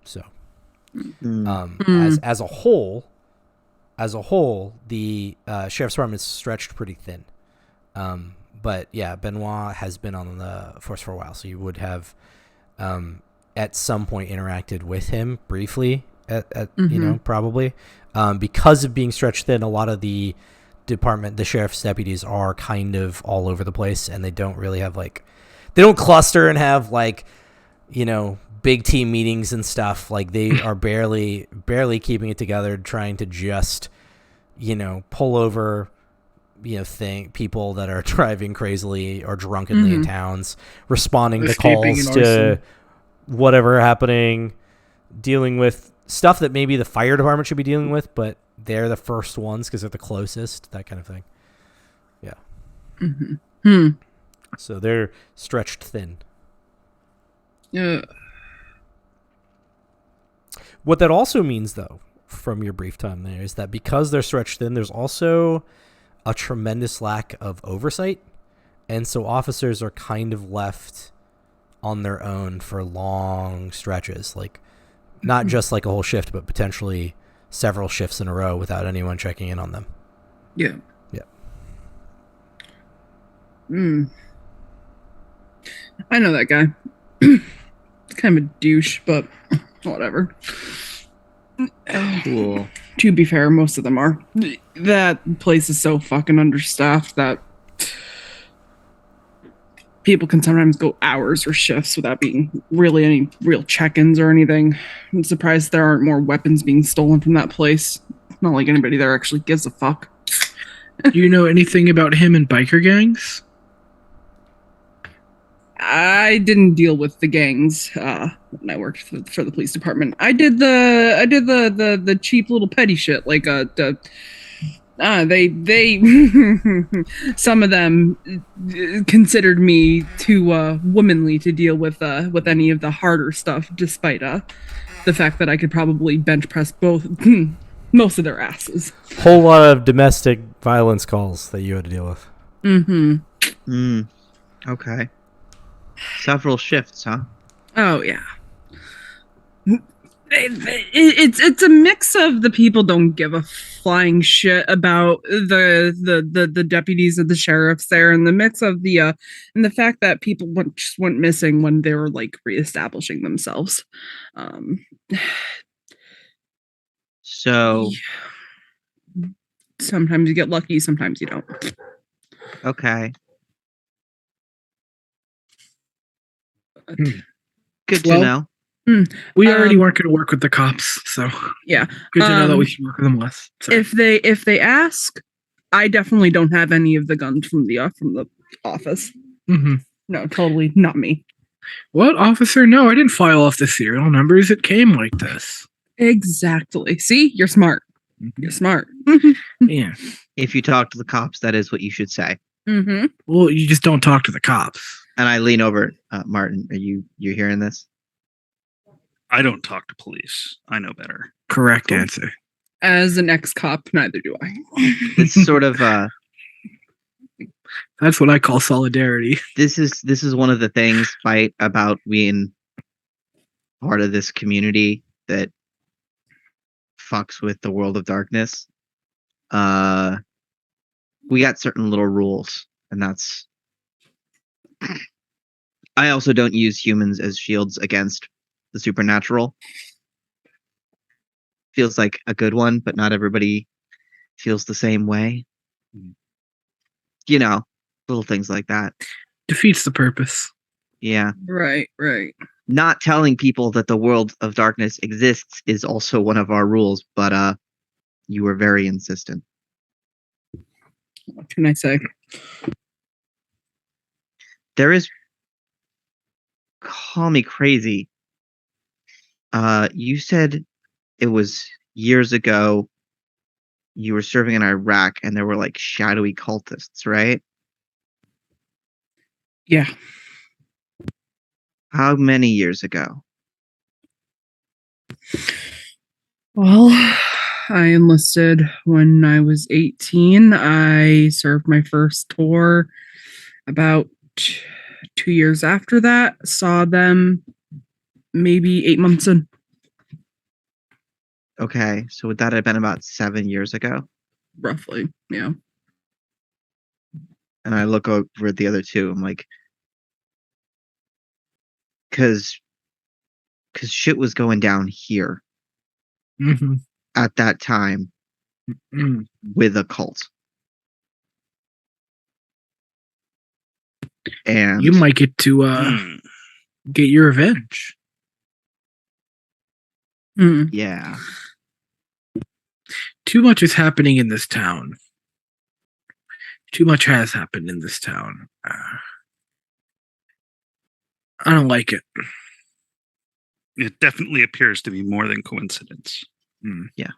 Speaker 2: So, as a whole, the sheriff's department is stretched pretty thin. But yeah, Benoit has been on the force for a while, so you would have at some point interacted with him briefly probably. Because of being stretched thin, a lot of the sheriff's deputies are kind of all over the place, and they don't really have they don't cluster and have big team meetings and stuff. They are barely keeping it together, trying to just pull over people that are driving crazily or drunkenly in towns, responding to
Speaker 1: Escaping
Speaker 2: calls
Speaker 1: an
Speaker 2: to
Speaker 1: arson.
Speaker 2: whatever happening, dealing with stuff that maybe the fire department should be dealing with, but they're the first ones because they're the closest, that kind of thing. Yeah. So they're stretched thin. What that also means, though, from your brief time there, is that because they're stretched thin, there's also a tremendous lack of oversight. And so officers are kind of left on their own for long stretches, like not just like a whole shift, but potentially several shifts in a row without anyone checking in on them.
Speaker 5: Yeah.
Speaker 2: Yeah.
Speaker 5: I know that guy. It's kind of a douche, but whatever.
Speaker 4: Cool.
Speaker 5: To be fair, most of them are. That place is so fucking understaffed that people can sometimes go hours or shifts without being really any real check-ins or anything. I'm surprised there aren't more weapons being stolen from that place. Not like anybody there actually gives a fuck.
Speaker 1: Do you know anything about him and biker gangs?
Speaker 5: I didn't deal with the gangs when I worked for the police department. I did the cheap little petty shit, like they some of them considered me too womanly to deal with any of the harder stuff, despite the fact that I could probably bench press most of their asses.
Speaker 2: Whole lot of domestic violence calls that you had to deal with.
Speaker 4: Okay. Several shifts, huh?
Speaker 5: Oh yeah. It's a mix of the people don't give a flying shit about the deputies and the sheriffs there, and the mix of the and the fact that people just went missing when they were like reestablishing themselves.
Speaker 4: So
Speaker 5: Sometimes you get lucky, sometimes you don't.
Speaker 4: okay. Good to
Speaker 1: Well,
Speaker 4: know.
Speaker 1: We already weren't going to work with the cops, so
Speaker 5: Yeah.
Speaker 1: good to know that we should work with them less. Sorry.
Speaker 5: If they ask, I definitely don't have any of the guns from the office. No, totally not me.
Speaker 1: What, officer? No, I didn't file off the serial numbers. It came like this.
Speaker 5: Exactly. See, you're smart. You're smart.
Speaker 1: Yeah.
Speaker 4: If you talk to the cops, that is what you should say.
Speaker 1: Well, you just don't talk to the cops.
Speaker 4: And I lean over, Martin. Are you hearing this?
Speaker 3: I don't talk to police. I know better.
Speaker 1: Correct answer.
Speaker 5: As an ex-cop, neither do I.
Speaker 4: It's sort of
Speaker 1: That's what I call solidarity.
Speaker 4: this is one of the things fight about being part of this community that fucks with the world of darkness. We got certain little rules, and that's I also don't use humans as shields against the supernatural. Feels like a good one, but not everybody feels the same way. You know, little things like that.
Speaker 1: Defeats the purpose.
Speaker 4: Yeah.
Speaker 5: Right.
Speaker 4: Not telling people that the world of darkness exists is also one of our rules, but you were very insistent.
Speaker 5: What can I say?
Speaker 4: There is call me crazy. You said it was years ago you were serving in Iraq and there were like shadowy cultists, right?
Speaker 5: Yeah.
Speaker 4: How many years ago?
Speaker 5: Well, I enlisted when I was 18. I served my first tour about 2 years after that. Saw them maybe 8 months in.
Speaker 4: Okay, so would that have been about 7 years ago?
Speaker 5: Roughly, yeah.
Speaker 4: And I look over at the other two. I'm like, because shit was going down here at that time with a cult. And
Speaker 1: you might get to get your revenge.
Speaker 4: Yeah.
Speaker 1: Too much is happening in this town. Too much has happened in this town. I don't like it.
Speaker 3: It definitely appears to be more than coincidence.
Speaker 4: Yeah.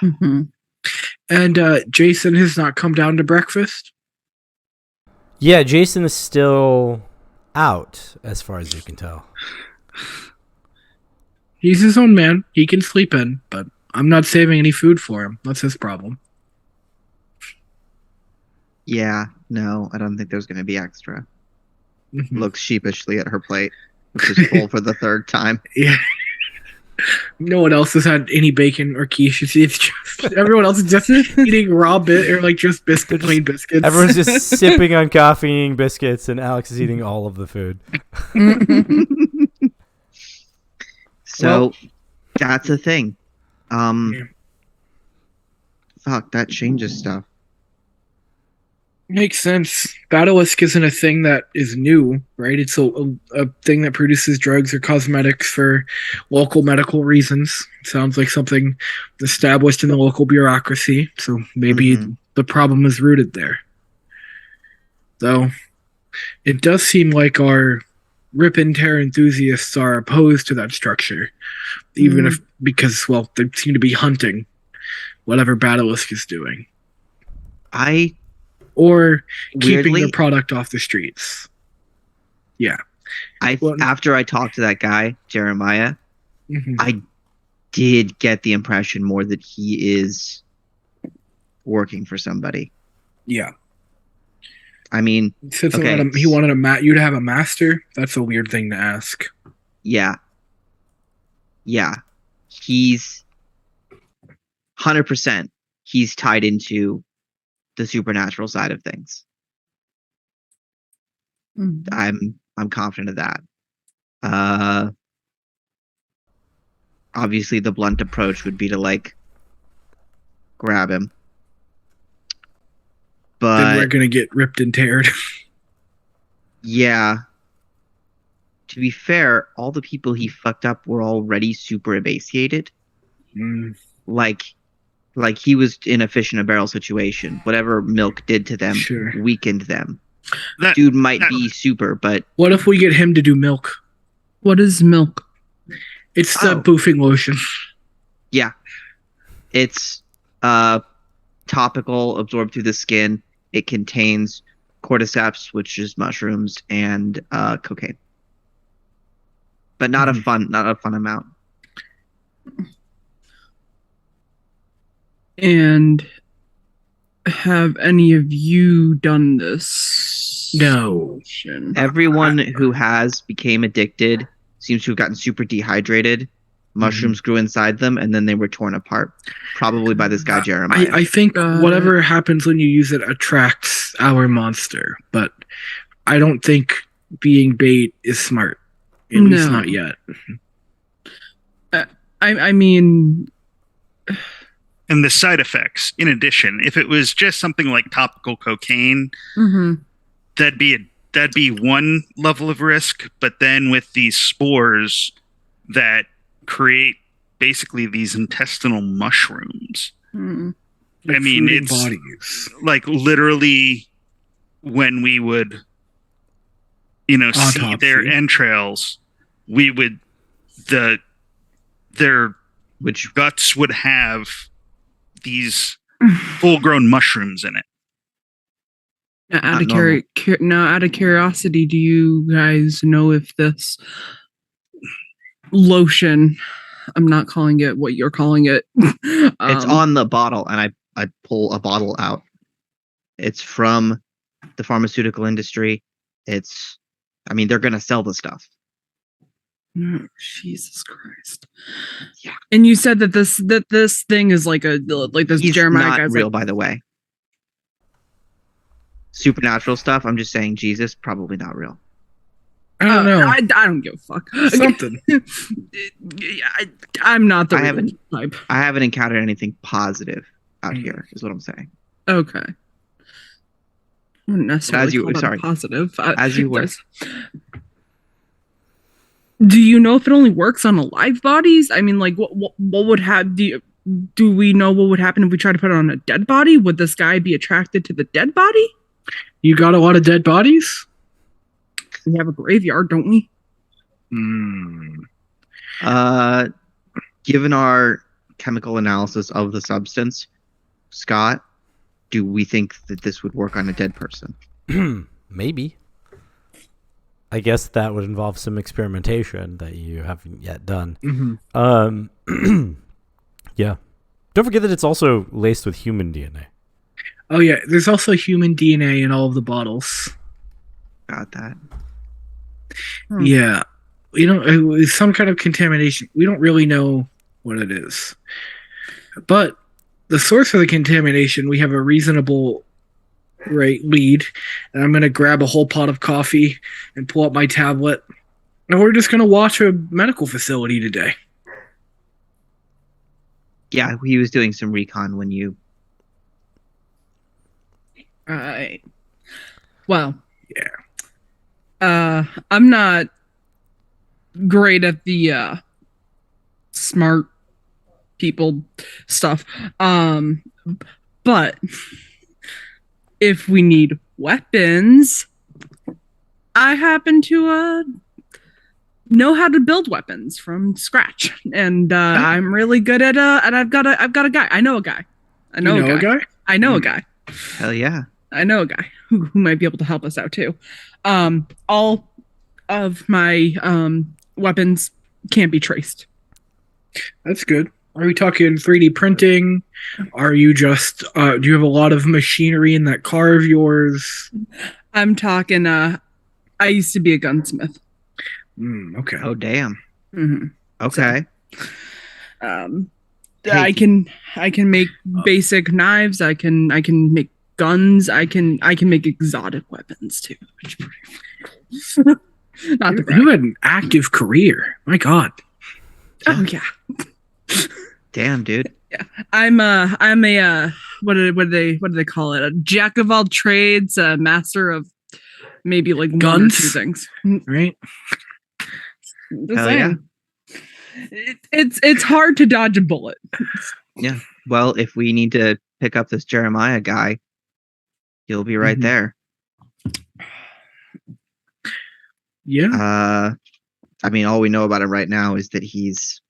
Speaker 5: Mm-hmm.
Speaker 1: And Jason has not come down to breakfast?
Speaker 2: Yeah, Jason is still out, as far as you can tell.
Speaker 1: He's his own man. He can sleep in, but I'm not saving any food for him. That's his problem.
Speaker 4: Yeah, no, I don't think there's going to be extra.
Speaker 1: Mhm.
Speaker 4: Looks sheepishly at her plate, which is full for the third time.
Speaker 1: Yeah. No one else has had any bacon or quiche. It's just everyone else is just eating raw bit or like just plain biscuits.
Speaker 2: Everyone's just sipping on coffee, eating biscuits, and Alex is eating all of the food.
Speaker 4: So that's a thing.
Speaker 1: Yeah.
Speaker 4: Fuck, that changes stuff.
Speaker 1: Makes sense. Basilisk isn't a thing that is new, right? It's a thing that produces drugs or cosmetics for local medical reasons. Sounds like something established in the local bureaucracy. So maybe the problem is rooted there. Though it does seem like our rip and tear enthusiasts are opposed to that structure, even if because they seem to be hunting whatever Basilisk is doing. Or keeping their product off the streets. Yeah.
Speaker 4: After I talked to that guy, Jeremiah, I did get the impression more that he is working for somebody.
Speaker 1: Yeah.
Speaker 4: I mean,
Speaker 1: he wanted you to have a master. That's a weird thing to ask.
Speaker 4: Yeah. Yeah. He's 100%. He's tied into the supernatural side of things. I'm confident of that. Obviously the blunt approach would be to like grab him. But
Speaker 1: then we're gonna get ripped and teared.
Speaker 4: Yeah. To be fair, all the people he fucked up were already super emaciated. Like he was in a fish in a barrel situation. Whatever milk did to them weakened them. Dude might be super, but
Speaker 1: what if we get him to do milk?
Speaker 5: What is milk?
Speaker 1: It's the boofing lotion.
Speaker 4: Yeah. It's topical, absorbed through the skin. It contains cordyceps, which is mushrooms, and cocaine. But not a fun amount.
Speaker 5: And have any of you done this?
Speaker 1: No.
Speaker 4: Everyone who has became addicted seems to have gotten super dehydrated. Mushrooms grew inside them, and then they were torn apart. Probably by this guy, Jeremiah.
Speaker 1: I think whatever happens when you use it attracts our monster, but I don't think being bait is smart. At least not yet.
Speaker 5: I mean...
Speaker 3: And the side effects, in addition, if it was just something like topical cocaine, that'd be one level of risk. But then with these spores that create basically these intestinal mushrooms, I mean, it's bodies. Like literally when we would, see their entrails, we would their guts would have these full-grown mushrooms in it.
Speaker 5: Out of curiosity, do you guys know if this lotion, I'm not calling it what you're calling it.
Speaker 4: It's on the bottle, and I pull a bottle out. It's from the pharmaceutical industry. They're going to sell the stuff.
Speaker 5: Oh, Jesus Christ! Yeah, and you said that this thing is like this
Speaker 4: He's
Speaker 5: Jeremiah
Speaker 4: not
Speaker 5: guy's
Speaker 4: real, by the way. Supernatural stuff. I'm just saying, Jesus, probably not real.
Speaker 1: I don't know.
Speaker 5: I don't give a fuck.
Speaker 1: Something.
Speaker 5: I'm not the
Speaker 4: type. I haven't encountered anything positive out here. Is what I'm saying.
Speaker 5: Okay. I wouldn't necessarily call that positive.
Speaker 4: As you were.
Speaker 5: Do you know if it only works on alive bodies? I mean, like, what would have do we know what would happen if we try to put it on a dead body? Would this guy be attracted to the dead body?
Speaker 1: You got a lot of dead bodies?
Speaker 5: We have a graveyard, don't we?
Speaker 1: Hmm.
Speaker 4: Given our chemical analysis of the substance, Scott, do we think that this would work on a dead person?
Speaker 2: Maybe. I guess that would involve some experimentation that you haven't yet done.
Speaker 1: Mm-hmm.
Speaker 2: Yeah. Don't forget that it's also laced with human DNA.
Speaker 1: Oh yeah, there's also human DNA in all of the bottles.
Speaker 4: Got that.
Speaker 1: Yeah, it's some kind of contamination. We don't really know what it is, but the source of the contamination, we have a reasonable lead. And I'm gonna grab a whole pot of coffee and pull up my tablet, and we're just gonna watch a medical facility today.
Speaker 4: Yeah, he was doing some recon when you.
Speaker 5: Right. Well.
Speaker 1: Yeah.
Speaker 5: I'm not great at the smart people stuff. But if we need weapons, I happen to know how to build weapons from scratch, and I'm really good at and I've got a guy. I know a guy. I know a guy. I know a guy.
Speaker 4: Hell yeah.
Speaker 5: I know a guy who might be able to help us out too. All of my weapons can't be traced.
Speaker 1: That's good. Are we talking 3D printing? Are you just do you have a lot of machinery in that car of yours?
Speaker 5: I'm talking I used to be a gunsmith.
Speaker 1: Okay.
Speaker 4: Oh damn.
Speaker 5: Mm-hmm.
Speaker 4: Okay.
Speaker 5: So, I can make basic knives. I can make guns. I can make exotic weapons too. Not
Speaker 1: you had an active career. My God.
Speaker 5: Oh yeah.
Speaker 4: Damn, dude.
Speaker 5: Yeah. I'm a what do they call it? A jack of all trades, a master of maybe like
Speaker 1: guns,
Speaker 5: one or two things.
Speaker 1: Right?
Speaker 5: Just saying. Yeah. It's hard to dodge a bullet.
Speaker 4: Yeah. Well, if we need to pick up this Jeremiah guy, he'll be right there.
Speaker 1: Yeah.
Speaker 4: I mean, all we know about him right now is that he's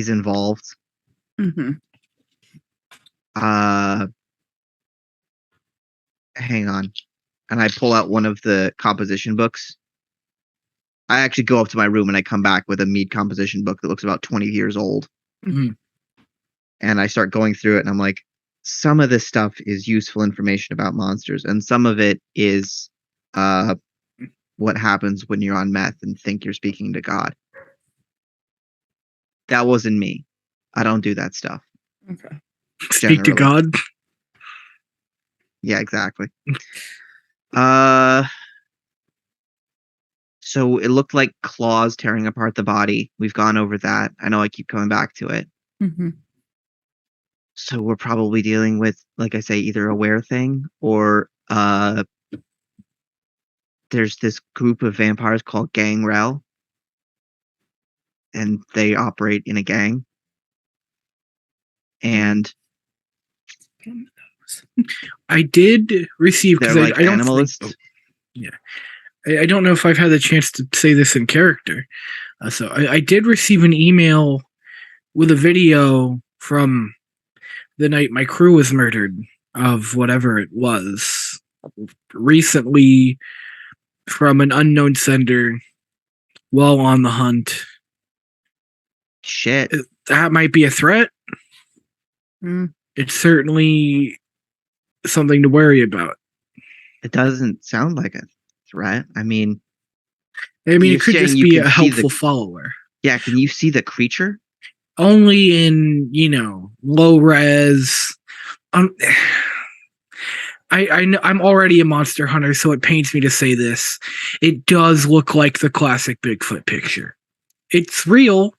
Speaker 4: involved.
Speaker 5: Mm-hmm.
Speaker 4: Hang on. And I pull out one of the composition books. I actually go up to my room and I come back with a mead composition book that looks about 20 years old.
Speaker 1: Mm-hmm.
Speaker 4: And I start going through it and I'm like, some of this stuff is useful information about monsters, and some of it is what happens when you're on meth and think you're speaking to God. That wasn't me. I don't do that stuff.
Speaker 5: Okay.
Speaker 1: Speak to God.
Speaker 4: Yeah, exactly. So it looked like claws tearing apart the body. We've gone over that. I know I keep coming back to it.
Speaker 5: Mm-hmm.
Speaker 4: So we're probably dealing with, like I say, either a were thing or there's this group of vampires called Gang Rel. And they operate in a gang. And
Speaker 1: I did receive,
Speaker 4: they're
Speaker 1: because
Speaker 4: like
Speaker 1: I don't
Speaker 4: animalists.
Speaker 1: think, yeah. I don't know if I've had the chance to say this in character. So I did receive an email with a video from the night my crew was murdered of whatever it was recently from an unknown sender while on the hunt.
Speaker 4: Shit.
Speaker 1: That might be a threat.
Speaker 5: Mm.
Speaker 1: It's certainly something to worry about.
Speaker 4: It doesn't sound like a threat. I mean,
Speaker 1: it could just be a helpful follower.
Speaker 4: Yeah, can you see the creature?
Speaker 1: Only in, low res. I know I'm already a monster hunter, so it pains me to say this. It does look like the classic Bigfoot picture. It's real,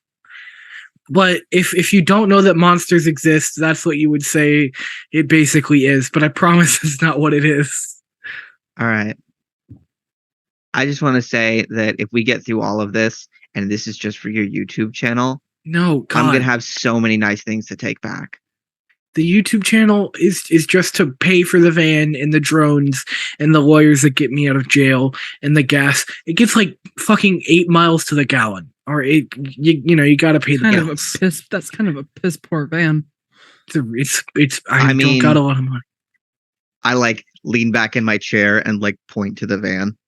Speaker 1: but if you don't know that monsters exist, that's what you would say it basically is. But I promise it's not what it is.
Speaker 4: All right. I just want to say that if we get through all of this, and this is just for your YouTube channel,
Speaker 1: No, God.
Speaker 4: I'm gonna have so many nice things to take back.
Speaker 1: The YouTube channel is just to pay for the van and the drones and the lawyers that get me out of jail and the gas. It gets like fucking 8 miles to the gallon. Or you gotta pay the gas.
Speaker 5: That's kind of a piss poor van.
Speaker 1: I don't got a lot of money.
Speaker 4: I like lean back in my chair and like point to the van.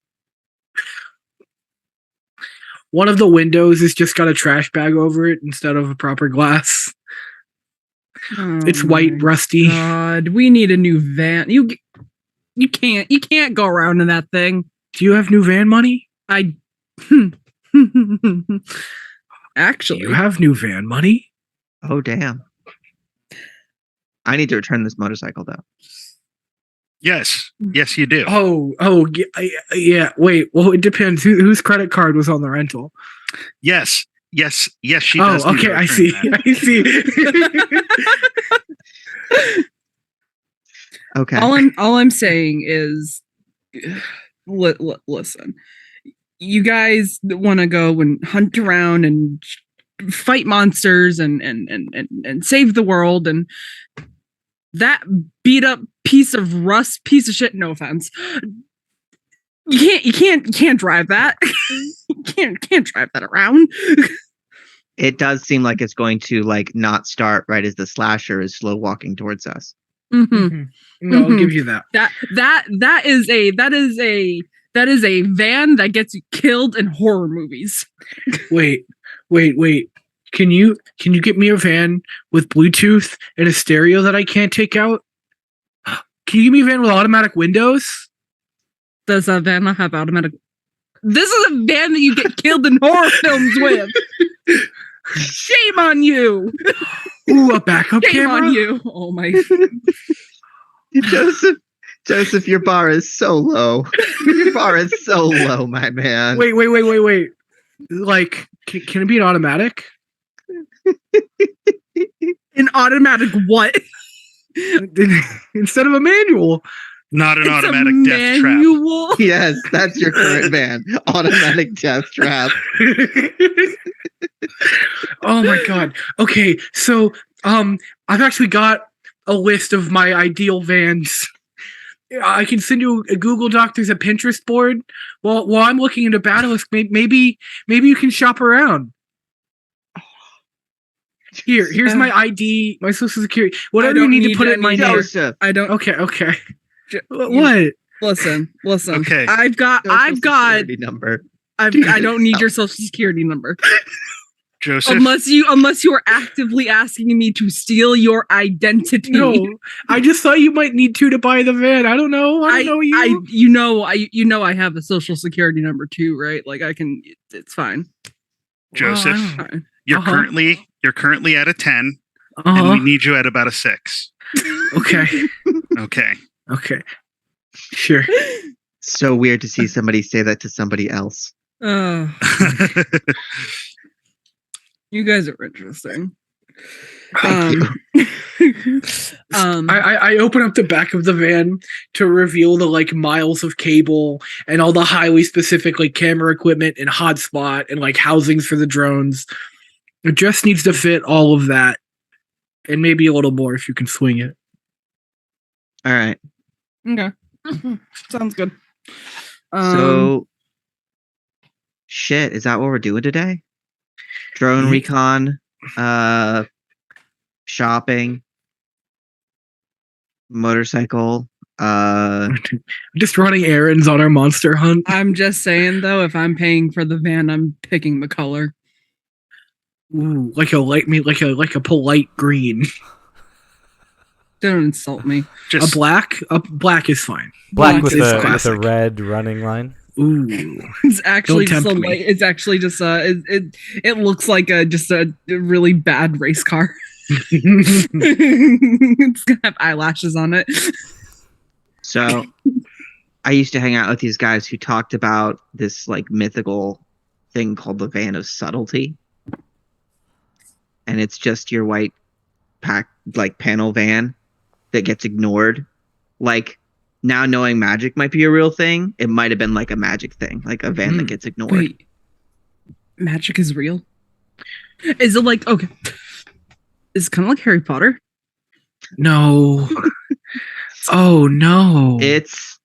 Speaker 1: One of the windows has just got a trash bag over it instead of a proper glass.
Speaker 5: Oh,
Speaker 1: it's white, rusty.
Speaker 5: God, we need a new van. You can't go around in that thing.
Speaker 1: Do you have new van money?
Speaker 5: Actually,
Speaker 1: you have new van money.
Speaker 4: Oh damn! I need to return this motorcycle though.
Speaker 3: Yes, you do.
Speaker 1: Yeah. Wait. Well, it depends. Whose credit card was on the rental?
Speaker 3: Yes. She does.
Speaker 1: Oh, okay. I see.
Speaker 4: Okay.
Speaker 5: All I'm saying is, listen. You guys want to go and hunt around and fight monsters and save the world, and that beat up piece of shit. No offense. You can't drive that. You can't drive that around.
Speaker 4: It does seem like it's going to like not start right as the slasher is slow walking towards us.
Speaker 5: Mm-hmm.
Speaker 1: No, I'll give you that.
Speaker 5: That is a van that gets you killed in horror movies.
Speaker 1: Wait. Can you get me a van with Bluetooth and a stereo that I can't take out? Can you give me a van with automatic windows?
Speaker 5: Does a van not have automatic? This is a van that you get killed in horror films with. Shame on you.
Speaker 1: Ooh, a backup
Speaker 5: Shame
Speaker 1: camera?
Speaker 5: on you. Oh my.
Speaker 4: Joseph, your bar is so low. Your bar is so low, my man.
Speaker 1: Wait. Like, can it be an automatic?
Speaker 5: An automatic what?
Speaker 1: Instead of a manual.
Speaker 3: Not an
Speaker 5: It's
Speaker 3: automatic
Speaker 5: a
Speaker 3: death trap.
Speaker 5: manual.
Speaker 4: Yes, that's your current van. Automatic death trap.
Speaker 1: Oh my God. Okay, so I've actually got a list of my ideal vans. I can send you a Google Doc. There's a Pinterest board. While I'm looking into Battlelist, maybe you can shop around. Here's my ID, my social security. Whatever you need to put it in my name.
Speaker 4: Joseph.
Speaker 5: I don't.
Speaker 1: Okay. What?
Speaker 5: Listen.
Speaker 3: Okay.
Speaker 5: I've got.
Speaker 4: Security number.
Speaker 5: I don't need your social security number.
Speaker 3: Joseph.
Speaker 5: Unless you are actively asking me to steal your identity.
Speaker 1: No, I just thought you might need to buy the van. I don't know. I don't know you.
Speaker 5: I have a social security number too, right? Like I can. It's fine.
Speaker 3: Joseph,
Speaker 5: Fine.
Speaker 3: you're currently at a 10, and we need you at about a 6.
Speaker 1: Okay.
Speaker 3: Okay.
Speaker 1: Sure.
Speaker 4: So weird to see somebody say that to somebody else.
Speaker 5: You guys are interesting.
Speaker 4: Thank you.
Speaker 1: I open up the back of the van to reveal the like miles of cable and all the highly specific like camera equipment and hotspot and like housings for the drones. It just needs to fit all of that, and maybe a little more if you can swing it.
Speaker 4: All right.
Speaker 5: Okay. Sounds good.
Speaker 4: So, shit, is that what we're doing today? Drone recon, shopping, motorcycle.
Speaker 1: Just running errands on our monster hunt.
Speaker 5: I'm just saying though, if I'm paying for the van, I'm picking the color.
Speaker 1: Ooh, like a polite green.
Speaker 5: Don't insult me.
Speaker 1: A black is fine.
Speaker 2: Black with
Speaker 1: is
Speaker 2: a
Speaker 1: classic.
Speaker 2: red running line.
Speaker 1: Ooh,
Speaker 5: It's actually
Speaker 1: Don't
Speaker 5: just
Speaker 1: tempt me.
Speaker 5: it's actually just it looks like just a really bad race car. It's gonna have eyelashes on it.
Speaker 4: So, I used to hang out with these guys who talked about this like mythical thing called the Van of Subtlety, and it's just your white panel van that gets ignored. Like now, knowing magic might be a real thing, it might have been like a magic thing, like a van that gets ignored.
Speaker 5: Wait, magic is real? Is it like okay? It's kind of like Harry Potter.
Speaker 1: No. Oh no.
Speaker 4: It's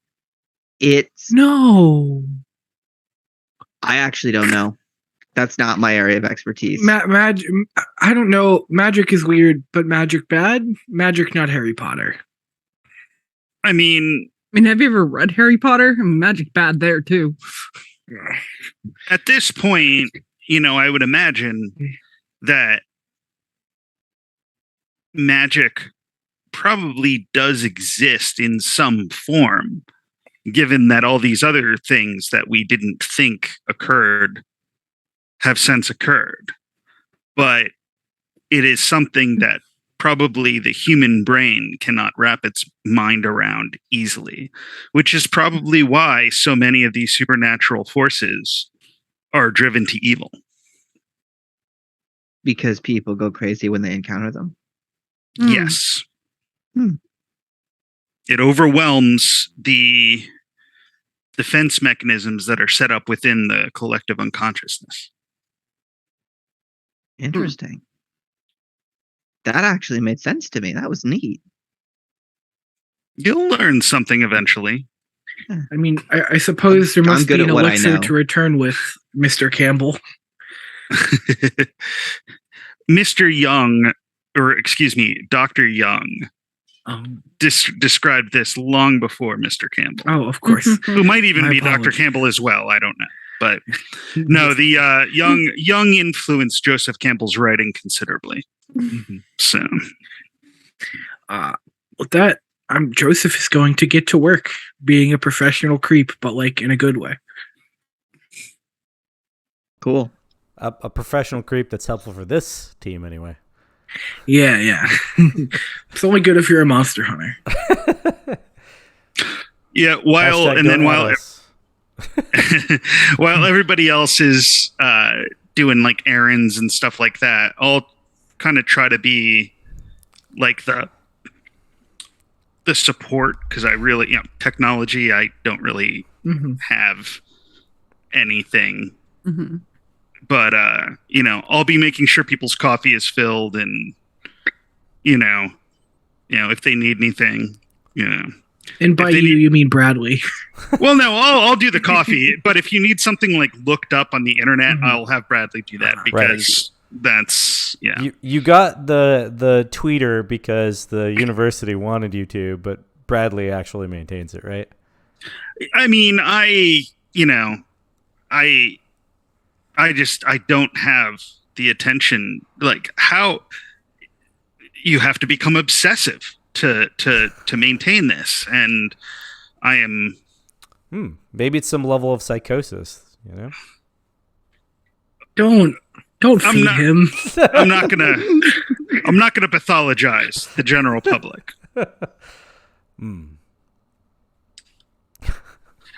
Speaker 1: no.
Speaker 4: I actually don't know. That's not my area of expertise.
Speaker 1: Magic. I don't know. Magic is weird, but magic bad. Magic not Harry Potter.
Speaker 3: I mean,
Speaker 5: have you ever read Harry Potter? I mean, magic bad there too.
Speaker 3: at this point, I would imagine that magic probably does exist in some form, given that all these other things that we didn't think occurred have since occurred. But it is something that probably the human brain cannot wrap its mind around easily, which is probably why so many of these supernatural forces are driven to evil.
Speaker 4: Because people go crazy when they encounter them.
Speaker 3: Yes.
Speaker 4: Hmm.
Speaker 3: It overwhelms the defense mechanisms that are set up within the collective unconsciousness.
Speaker 4: Interesting. That actually made sense to me. That was neat.
Speaker 3: You'll learn something eventually.
Speaker 1: I mean, I suppose there must be an elixir to return with, Mr. Campbell.
Speaker 3: Mr. Young, or excuse me, Dr. Young, described this long before Mr. Campbell.
Speaker 1: Oh, of course.
Speaker 3: Who might even be Dr. Campbell as well. I don't know. But no, the Young influenced Joseph Campbell's writing considerably.
Speaker 1: Mm-hmm.
Speaker 3: So,
Speaker 1: with that, Joseph is going to get to work being a professional creep, but like in a good way.
Speaker 4: Cool.
Speaker 2: A professional creep that's helpful for this team, anyway.
Speaker 1: Yeah. It's only good if you're a monster hunter.
Speaker 3: Yeah, while everybody else is doing like errands and stuff like that, I'll kind of try to be like the support, because I really, technology, I don't really have anything.
Speaker 5: Mm-hmm.
Speaker 3: But I'll be making sure people's coffee is filled, and if they need anything,
Speaker 1: And by you mean Bradley.
Speaker 3: Well, no, I'll do the coffee. But if you need something like looked up on the internet, I'll have Bradley do that, because that's
Speaker 2: You got the tweeter because the university wanted you to, but Bradley actually maintains it, right?
Speaker 3: I mean, I don't have the attention. Like, how you have to become obsessive to maintain this, and I am.
Speaker 2: Maybe it's some level of psychosis,
Speaker 1: Don't feed him.
Speaker 3: I'm not gonna pathologize the general public.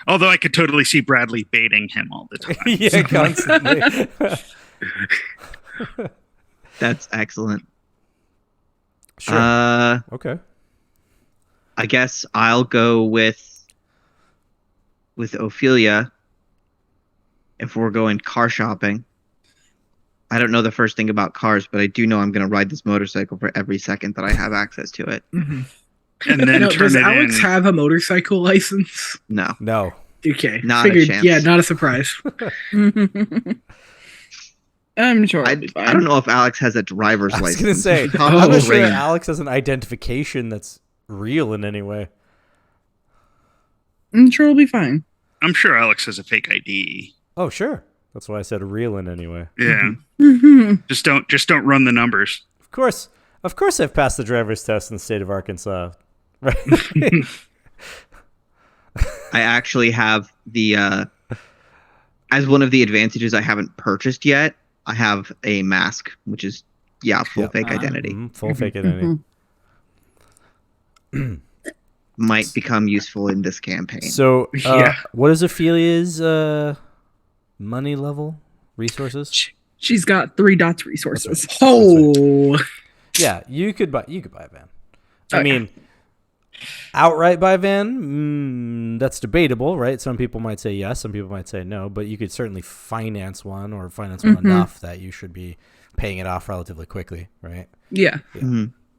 Speaker 3: Although I could totally see Bradley baiting him all the time.
Speaker 2: Yeah, constantly.
Speaker 4: That's excellent.
Speaker 2: Sure. Okay.
Speaker 4: I guess I'll go with Ophelia if we're going car shopping. I don't know the first thing about cars, but I do know I'm going to ride this motorcycle for every second that I have access to it.
Speaker 1: Mm-hmm.
Speaker 3: And then
Speaker 1: does Alex have a motorcycle license?
Speaker 4: No.
Speaker 1: Okay.
Speaker 4: Not
Speaker 1: Figured,
Speaker 4: a chance.
Speaker 1: Yeah, not a surprise.
Speaker 5: I'm sure.
Speaker 4: I don't know if Alex has a driver's license.
Speaker 2: I was going to say, I'm not sure Alex has an identification that's real in any way.
Speaker 5: I'm sure it'll be fine.
Speaker 3: I'm sure Alex has a fake ID.
Speaker 2: Oh, sure. That's why I said real in any way.
Speaker 3: Yeah.
Speaker 5: Mm-hmm.
Speaker 3: Just don't run the numbers.
Speaker 2: Of course, I've passed the driver's test in the state of Arkansas. Right.
Speaker 4: I actually have as one of the advantages I haven't purchased yet, I have a mask, which is full fake identity.
Speaker 2: Full fake identity.
Speaker 4: Might become useful in this campaign.
Speaker 2: So, what is Ophelia's money level resources?
Speaker 5: She's got 3 dots resources.
Speaker 1: Oh,
Speaker 2: yeah, you could buy a van. I mean, outright buy a van, And that's debatable, right? Some people might say yes, some people might say no, but you could certainly finance one or finance one enough that you should be paying it off relatively quickly, right?
Speaker 5: Yeah.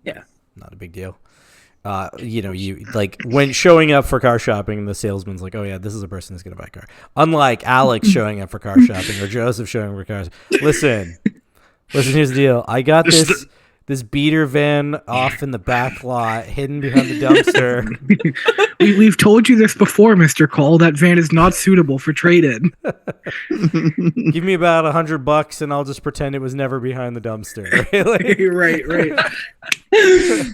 Speaker 2: Yeah. Not a big deal. You like when showing up for car shopping, the salesman's like, oh yeah, this is a person who's going to buy a car. Unlike Alex showing up for car shopping or Joseph showing up for cars. Listen, here's the deal. I got this beater van off in the back lot, hidden behind the dumpster.
Speaker 1: We've told you this before, Mr. Cole. That van is not suitable for trade-in.
Speaker 2: Give me about $100 and I'll just pretend it was never behind the dumpster. Right?
Speaker 1: right.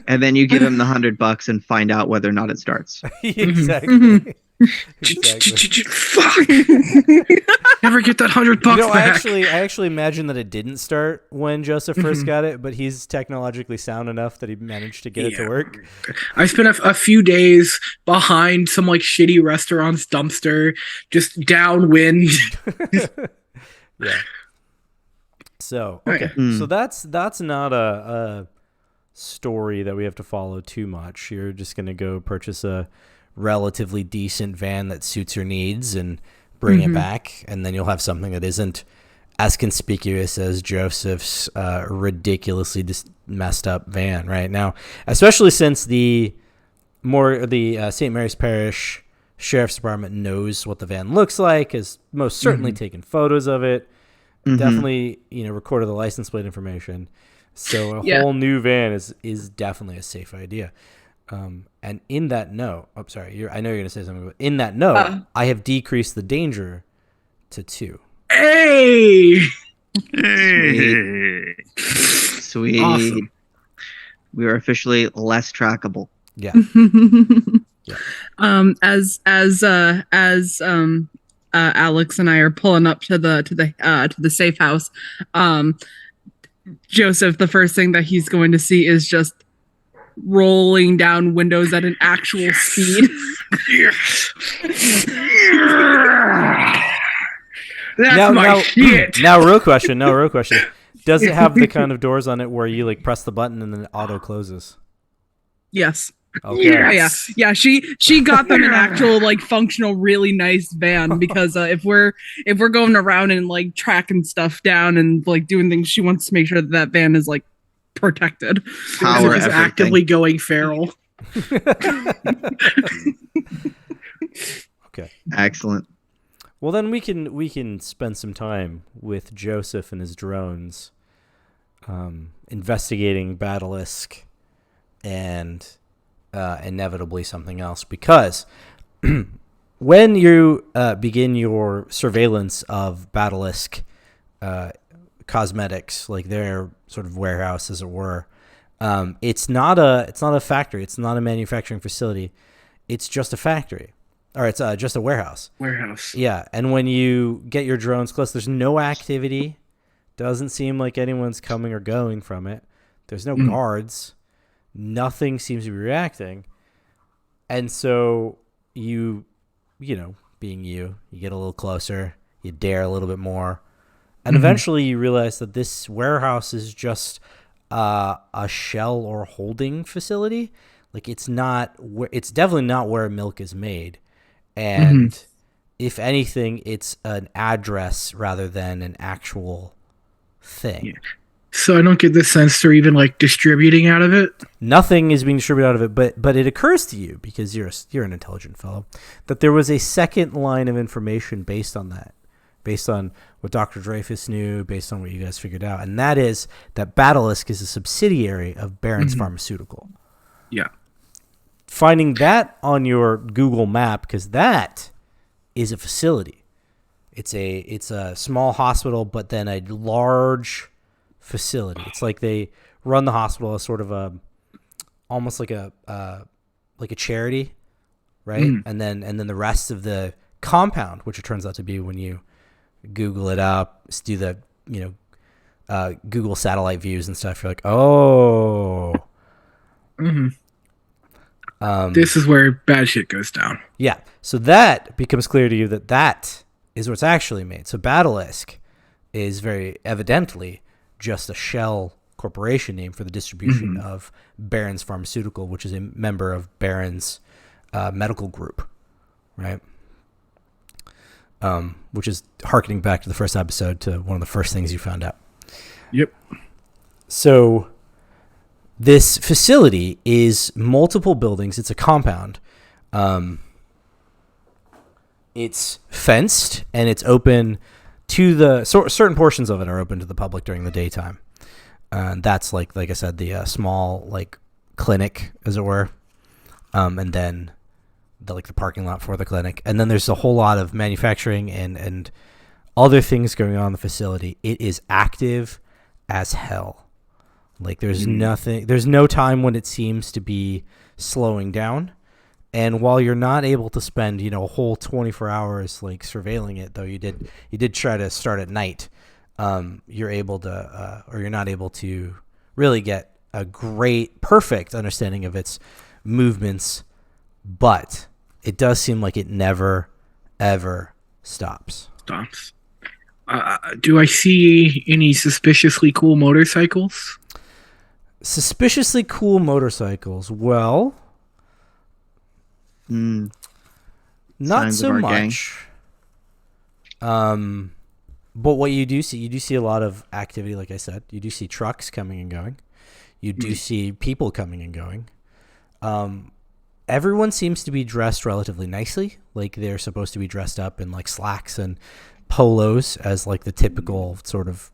Speaker 4: And then you give him the $100 and find out whether or not it starts.
Speaker 2: Exactly.
Speaker 1: Fuck! Never get that $100 back.
Speaker 2: I actually imagine that it didn't start when Joseph first got it, but he's technologically sound enough that he managed to get it to work.
Speaker 1: I spent a few days behind some like shitty restaurant's dumpster, just downwind.
Speaker 2: Yeah. So okay, so that's not a story that we have to follow too much. You're just gonna go purchase a relatively decent van that suits your needs and bring it back, and then you'll have something that isn't as conspicuous as Joseph's ridiculously messed up van right now, especially since the St. Mary's Parish Sheriff's Department knows what the van looks like, has most certainly taken photos of it, definitely recorded the license plate information, so a whole new van is definitely a safe idea. And in that note, I know you're going to say something, but in that note, I have decreased the danger to 2.
Speaker 1: Hey!
Speaker 4: Sweet.
Speaker 1: Awesome.
Speaker 4: We are officially less trackable.
Speaker 2: Yeah.
Speaker 5: As Alex and I are pulling up to the safe house, Joseph, the first thing that he's going to see is just rolling down windows at an actual speed.
Speaker 1: That's my shit.
Speaker 2: Now, real question. Does it have the kind of doors on it where you like press the button and then it auto closes?
Speaker 5: Yes.
Speaker 2: Okay.
Speaker 5: Yeah. She got them an actual like functional, really nice van because if we're going around and like tracking stuff down and like doing things, she wants to make sure that van is like protected.
Speaker 4: Power
Speaker 1: is actively going feral.
Speaker 2: Okay.
Speaker 4: Excellent.
Speaker 2: Well, then we can spend some time with Joseph and his drones, investigating Basilisk and inevitably something else, because when you begin your surveillance of Basilisk cosmetics, like their sort of warehouse, as it were, it's not a factory, it's not a manufacturing facility, it's just a factory, or it's just a warehouse. Yeah. And when you get your drones close, there's no activity, doesn't seem like anyone's coming or going from it, there's no guards, nothing seems to be reacting, and so you being you get a little closer, you dare a little bit more. And eventually you realize that this warehouse is just a shell or holding facility. Like it's definitely not where milk is made. And if anything, it's an address rather than an actual thing.
Speaker 1: Yeah. So I don't get this sense they're even like distributing out of it.
Speaker 2: Nothing is being distributed out of it, but it occurs to you, because you're an intelligent fellow, that there was a second line of information based on that. Based on what Dr. Dreyfus knew, based on what you guys figured out. And that is that Basilisk is a subsidiary of Barron's Pharmaceutical.
Speaker 1: Yeah.
Speaker 2: Finding that on your Google map, because that is a facility. It's a small hospital, but then a large facility. It's like they run the hospital as sort of almost like a charity, right? And then the rest of the compound, which it turns out to be when you Google it up, do the Google satellite views and stuff, you're like, oh,
Speaker 1: this is where bad shit goes down.
Speaker 2: Yeah, so that becomes clear to you that is what's actually made. So Basilisk is very evidently just a shell corporation name for the distribution of Barron's Pharmaceutical, which is a member of Barron's medical group, right? Which is harkening back to the first episode, to one of the first things you found out.
Speaker 1: Yep.
Speaker 2: So this facility is multiple buildings. It's a compound. It's fenced and it's open to the certain portions of it are open to the public during the daytime. And that's like I said, the small like clinic, as it were, and then the parking lot for the clinic, and then there's a whole lot of manufacturing and other things going on in the facility. It is active as hell. Like there's no time when it seems to be slowing down. And while you're not able to spend, a whole 24 hours like surveilling it, though you did try to start at night, you're able to, or you're not able to really get a perfect understanding of its movements, but it does seem like it never, ever stops.
Speaker 1: Do I see any suspiciously cool motorcycles?
Speaker 2: Suspiciously cool motorcycles. Well, not
Speaker 4: Signs
Speaker 2: so
Speaker 4: of our
Speaker 2: much. But what you do see a lot of activity. Like I said, you do see trucks coming and going. You do see people coming and going. Everyone seems to be dressed relatively nicely. Like they're supposed to be dressed up in like slacks and polos as like the typical sort of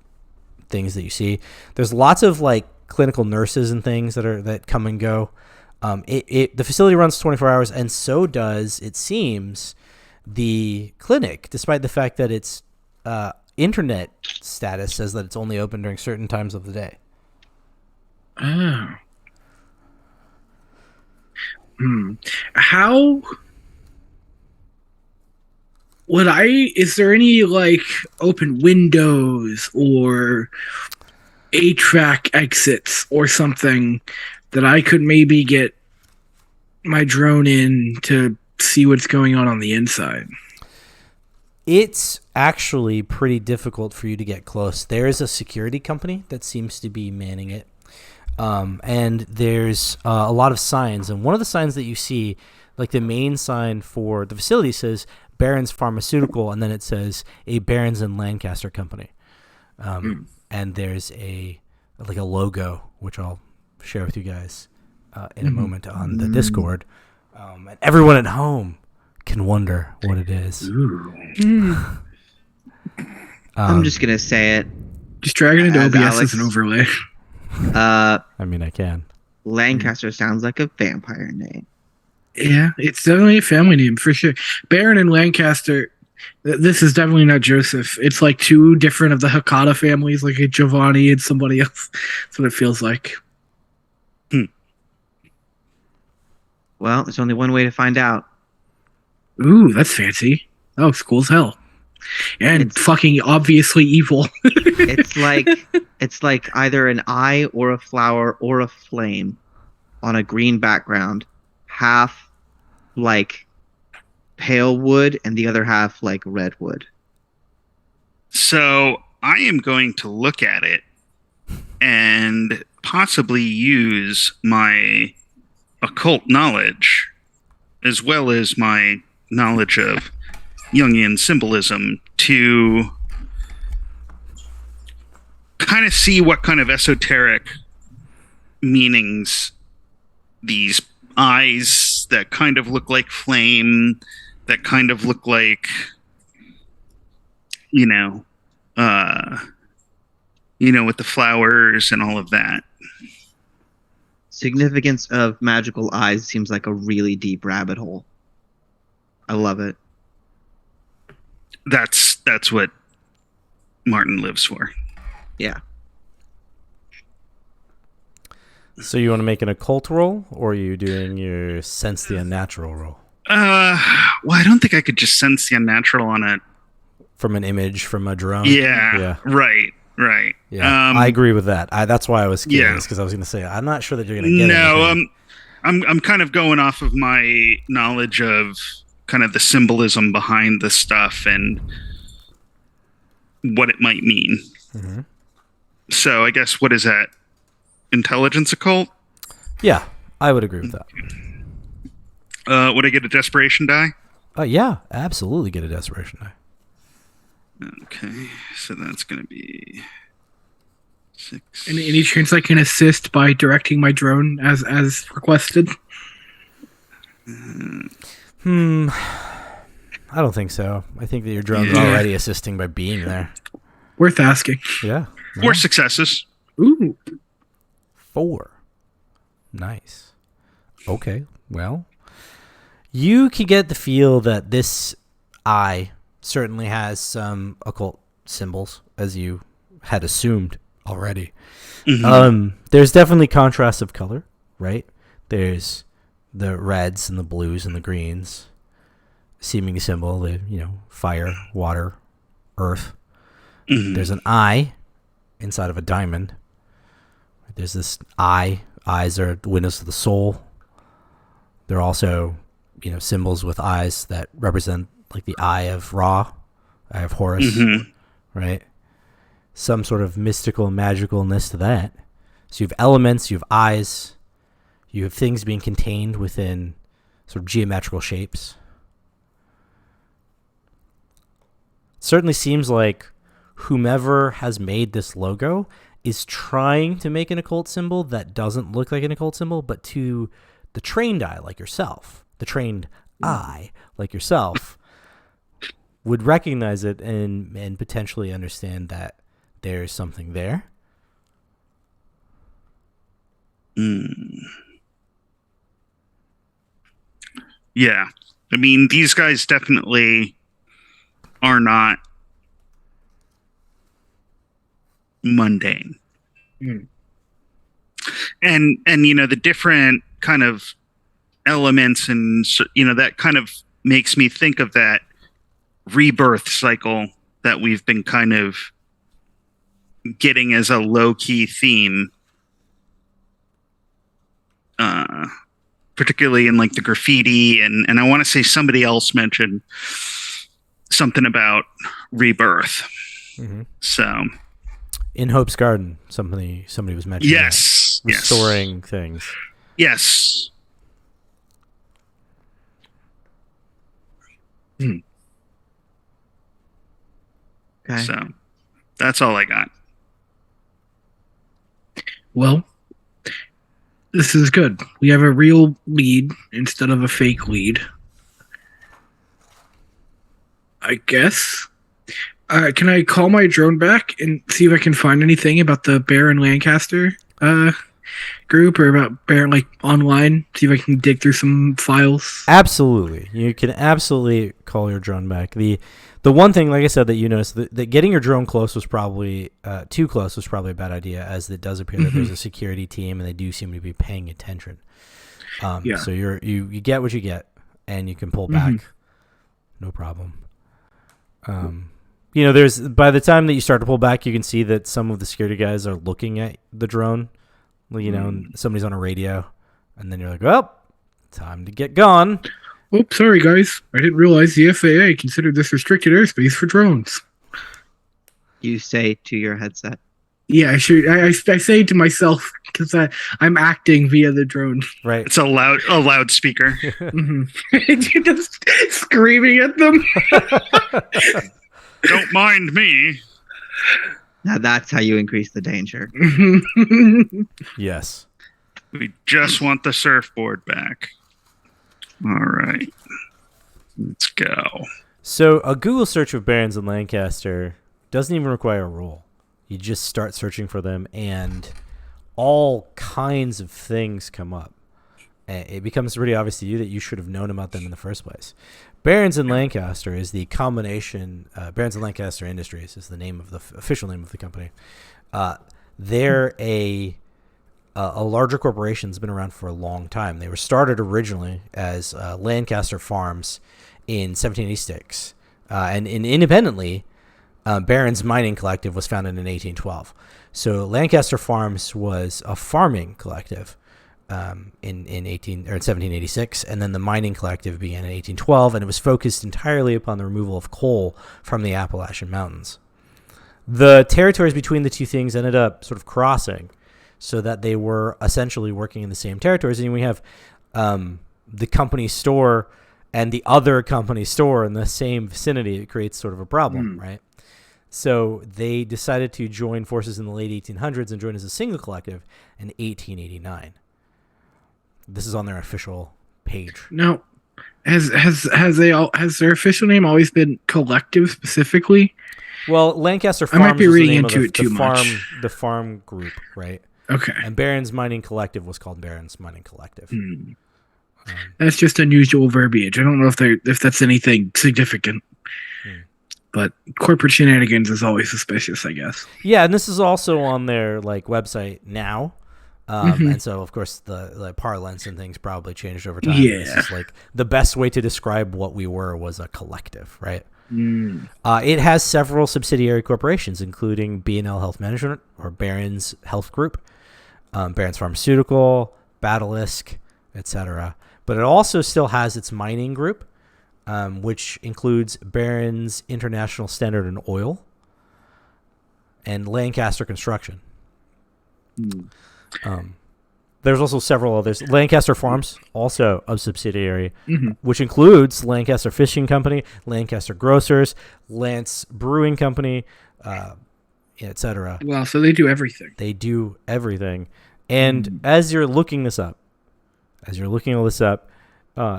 Speaker 2: things that you see. There's lots of like clinical nurses and things that come and go. The facility runs 24 hours, and so does, it seems, the clinic, despite the fact that its internet status says that it's only open during certain times of the day.
Speaker 1: Oh. How would is there any like open windows or A-track exits or something that I could maybe get my drone in to see what's going on the inside?
Speaker 2: It's actually pretty difficult for you to get close. There's a security company that seems to be manning it. And there's a lot of signs. And one of the signs that you see, like the main sign for the facility, says Barron's Pharmaceutical, and then it says a Barron's and Lancaster company. And there's a logo, which I'll share with you guys in a moment on the Discord. And everyone at home can wonder what it is.
Speaker 4: I'm just gonna say it.
Speaker 1: Just drag it into
Speaker 4: As
Speaker 1: OBS
Speaker 4: Alex-
Speaker 1: as an overlay.
Speaker 2: I mean, I can.
Speaker 4: Lancaster sounds like a vampire name.
Speaker 1: Yeah, it's definitely a family name for sure. Barron and Lancaster. This is definitely not Joseph. It's like two different of the Hakata families, like a Giovanni and somebody else. That's what it feels like.
Speaker 4: Well, there's only one way to find out.
Speaker 1: Ooh, that's fancy. That looks cool as hell. And
Speaker 4: It's-
Speaker 1: fucking obviously evil.
Speaker 4: It's like either an eye or a flower or a flame on a green background, half like pale wood and the other half like red wood.
Speaker 3: So I am going to look at it and possibly use my occult knowledge as well as my knowledge of Jungian symbolism to kind of see what kind of esoteric meanings these eyes that kind of look like flame, that kind of look like, with the flowers and all of that.
Speaker 4: Significance of magical eyes seems like a really deep rabbit hole. I love it.
Speaker 3: That's what Martin lives for.
Speaker 4: Yeah.
Speaker 2: So you want to make an occult roll, or are you doing your sense the unnatural roll?
Speaker 3: Well, I don't think I could just sense the unnatural on it.
Speaker 2: From an image from a drone?
Speaker 3: Yeah. Right.
Speaker 2: Yeah, I agree with that. That's why I was curious, because I was going to say, I'm not sure that you're going to get anything.
Speaker 3: I'm kind of going off of my knowledge of kind of the symbolism behind the stuff and what it might mean.
Speaker 2: Mm-hmm.
Speaker 3: So I guess, what is that? Intelligence occult?
Speaker 2: Yeah, I would agree with that.
Speaker 3: Would I get a desperation die?
Speaker 2: Yeah, absolutely get a desperation die.
Speaker 3: Okay, so that's going to be 6.
Speaker 1: And any chance I can assist by directing my drone as requested?
Speaker 2: I don't think so. I think that your drone's already assisting by being there.
Speaker 1: Worth asking.
Speaker 2: Yeah.
Speaker 3: 4 successes.
Speaker 1: Ooh.
Speaker 2: 4. Nice. Okay, well, you can get the feel that this eye certainly has some occult symbols, as you had assumed already.
Speaker 3: Mm-hmm.
Speaker 2: There's definitely contrast of color, right? There's the reds and the blues and the greens, seeming to symbol the, fire, water, earth.
Speaker 3: Mm-hmm.
Speaker 2: There's an eye inside of a diamond. There's this eye. Eyes are the windows of the soul. There are also, symbols with eyes that represent like the eye of Ra, eye of Horus, right? Some sort of mystical magicalness to that. So you have elements, you have eyes, you have things being contained within sort of geometrical shapes. It certainly seems like whomever has made this logo is trying to make an occult symbol that doesn't look like an occult symbol, but to the trained eye like yourself, the trained eye like yourself, would recognize it and potentially understand that there's something there.
Speaker 3: Yeah. I mean, these guys definitely are not mundane. And the different kind of elements and that kind of makes me think of that rebirth cycle that we've been kind of getting as a low-key theme, particularly in like the graffiti, and I want to say somebody else mentioned something about rebirth. So
Speaker 2: in Hope's Garden, somebody was mentioning restoring things.
Speaker 3: Yes.
Speaker 4: Okay.
Speaker 3: So that's all I got.
Speaker 1: Well, this is good. We have a real lead instead of a fake lead, I guess. Can I call my drone back and see if I can find anything about the Bear and Lancaster group, or about Bear, like, online? See if I can dig through some files?
Speaker 2: Absolutely. You can absolutely call your drone back. The one thing, like I said, that you noticed, that getting your drone close was probably too close was probably a bad idea, as it does appear that there's a security team and they do seem to be paying attention. So you get what you get, and you can pull back, no problem. There's, by the time that you start to pull back, you can see that some of the security guys are looking at the drone, and somebody's on a radio, and then you're like, well, time to get gone.
Speaker 1: Oh, sorry, guys. I didn't realize the FAA considered this restricted airspace for drones.
Speaker 4: You say to your headset.
Speaker 1: Yeah, I should. I say to myself, because I'm acting via the drone.
Speaker 2: Right.
Speaker 3: It's a loudspeaker.
Speaker 1: You're just screaming at them.
Speaker 3: Don't mind me.
Speaker 4: Now that's how you increase the danger.
Speaker 2: Yes.
Speaker 3: We just want the surfboard back. All right. Let's go.
Speaker 2: So a Google search of Barons and Lancaster doesn't even require a roll. You just start searching for them, and all kinds of things come up. It becomes pretty obvious to you that you should have known about them in the first place. Barons and Lancaster is the combination. Barons and Lancaster Industries is the name of the official name of the company. They're a larger corporation that's been around for a long time. They were started originally as Lancaster Farms in 1786, and independentendently, Barron's Mining Collective was founded in 1812. So Lancaster Farms was a farming collective in 1786, and then the Mining Collective began in 1812, and it was focused entirely upon the removal of coal from the Appalachian Mountains. The territories between the two things ended up sort of crossing, so that they were essentially working in the same territories. And we have the company store and the other company store in the same vicinity, it creates sort of a problem, right? So they decided to join forces in the late 1800s and join as a single collective in 1889. This is on their official page.
Speaker 1: Now, has their official name always been Collective specifically?
Speaker 2: Well, Lancaster
Speaker 1: I
Speaker 2: Farms
Speaker 1: might be
Speaker 2: was the
Speaker 1: reading
Speaker 2: name
Speaker 1: into
Speaker 2: of
Speaker 1: it too much.
Speaker 2: the farm group, right?
Speaker 1: Okay.
Speaker 2: And Barron's Mining Collective was called Barron's Mining Collective.
Speaker 1: That's just unusual verbiage. I don't know if that's anything significant. But corporate shenanigans is always suspicious, I guess.
Speaker 2: Yeah, and this is also on their like website now. And so, of course, the parlance and things probably changed over time.
Speaker 1: Yeah.
Speaker 2: This is like the best way to describe what we were was a collective, right? It has several subsidiary corporations, including B&L Health Management or Barron's Health Group, Barron's Pharmaceutical, Batalisk, etc. But it also still has its mining group, which includes Barron's International Standard and Oil and Lancaster Construction. There's also several others. Lancaster Farms, also a subsidiary, which includes Lancaster Fishing Company, Lancaster Grocers, Lance Brewing Company, etc.
Speaker 1: Wow, so they do everything.
Speaker 2: They do everything. And as you're looking all this up,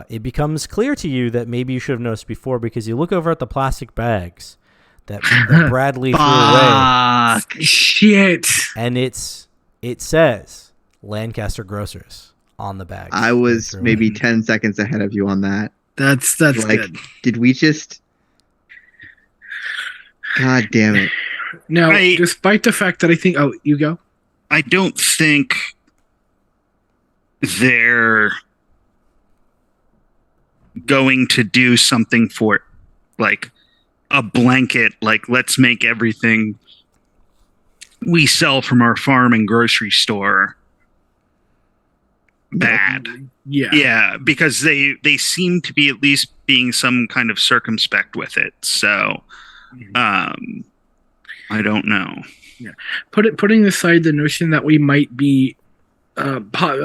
Speaker 2: it becomes clear to you that maybe you should have noticed before because you look over at the plastic bags that Bradley threw away.
Speaker 1: Shit.
Speaker 2: And it says Lancaster Grocers on the bag.
Speaker 4: I was maybe 10 seconds ahead of you on that.
Speaker 1: That's
Speaker 4: Like,
Speaker 1: good.
Speaker 4: did we just... God damn it.
Speaker 1: Now, despite the fact that I think... Oh, you go?
Speaker 3: I don't think they're going to do something for like a blanket, like let's make everything we sell from our farm and grocery store bad. Yeah, because they seem to be at least being some kind of circumspect with it. So I don't know.
Speaker 1: Yeah. Putting aside the notion that we might be a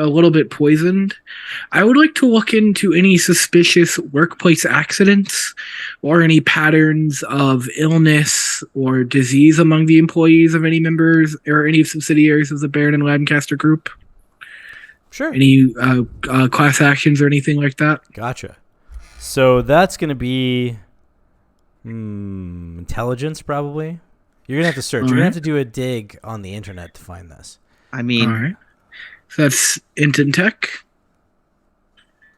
Speaker 1: little bit poisoned, I would like to look into any suspicious workplace accidents or any patterns of illness or disease among the employees of any members or any subsidiaries of the Barron and Lancaster group.
Speaker 2: Sure.
Speaker 1: Any class actions or anything like that?
Speaker 2: Gotcha. So that's going to be intelligence, probably. You're going to have to search. You're going to have to do a dig on the internet to find this.
Speaker 4: I mean...
Speaker 1: All right. So that's int and tech?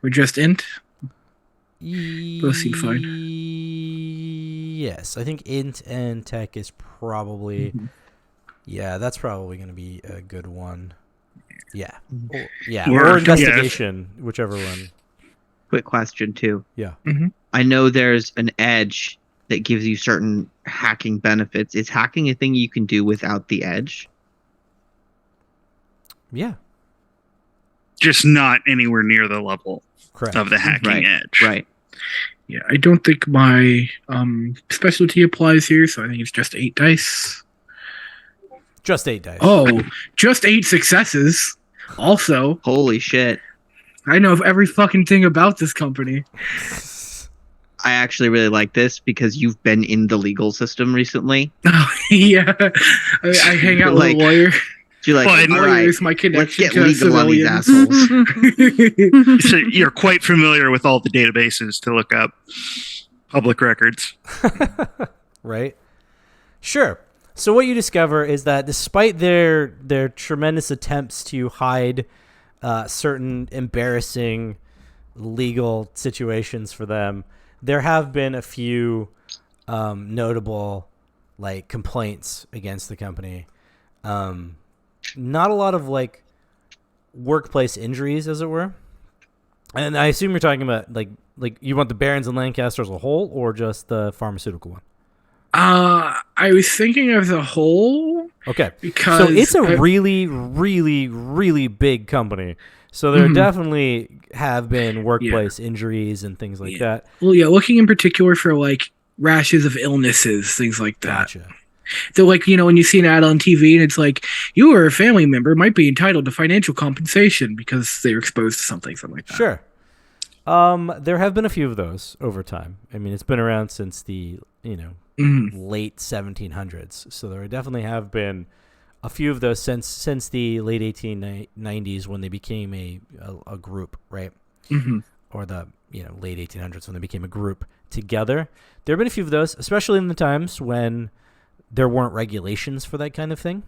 Speaker 1: Or just int? Both seem fine.
Speaker 2: Yes, I think int and tech is probably... Yeah, that's probably going to be a good one. Yeah. Or investigation, whichever one.
Speaker 4: Quick question, too.
Speaker 2: Yeah.
Speaker 4: I know there's an edge that gives you certain hacking benefits. Is hacking a thing you can do without the edge?
Speaker 2: Yeah.
Speaker 3: Just not anywhere near the level
Speaker 2: Correct.
Speaker 3: of the hacking edge.
Speaker 4: Right.
Speaker 1: Yeah, I don't think my specialty applies here, so I think it's just 8 dice.
Speaker 2: Just 8 dice.
Speaker 1: Oh, just 8 successes. Also,
Speaker 4: Holy shit.
Speaker 1: I know every fucking thing about this company.
Speaker 4: I actually really like this because you've been in the legal system recently.
Speaker 1: Oh, yeah. I hang out with a lawyer.
Speaker 4: You're like, all right,
Speaker 1: Here's my
Speaker 4: let's
Speaker 1: connection
Speaker 4: get
Speaker 1: to
Speaker 4: legal on these
Speaker 1: civilians.
Speaker 4: assholes.
Speaker 3: So you're quite familiar with all the databases to look up public records.
Speaker 2: Right? Sure. So what you discover is that despite their tremendous attempts to hide certain embarrassing legal situations for them, there have been a few notable like complaints against the company. Not a lot of like workplace injuries, as it were. And I assume you're talking about like you want the Barons and Lancaster as a whole, or just the pharmaceutical one?
Speaker 1: I was thinking of the whole.
Speaker 2: Okay,
Speaker 1: because
Speaker 2: so it's a really, really, really big company. So there definitely have been workplace injuries and things like that.
Speaker 1: Well, yeah, looking in particular for like rashes of illnesses, things like that.
Speaker 2: Gotcha.
Speaker 1: So, like, you know, when you see an ad on TV and it's like, you or a family member might be entitled to financial compensation because they're exposed to something like that.
Speaker 2: Sure. There have been a few of those over time. I mean, it's been around since the late 1700s, so there definitely have been a few of those since the late 1890s when they became a group, right? Or the late 1800s when they became a group together. There have been a few of those, especially in the times when there weren't regulations for that kind of thing.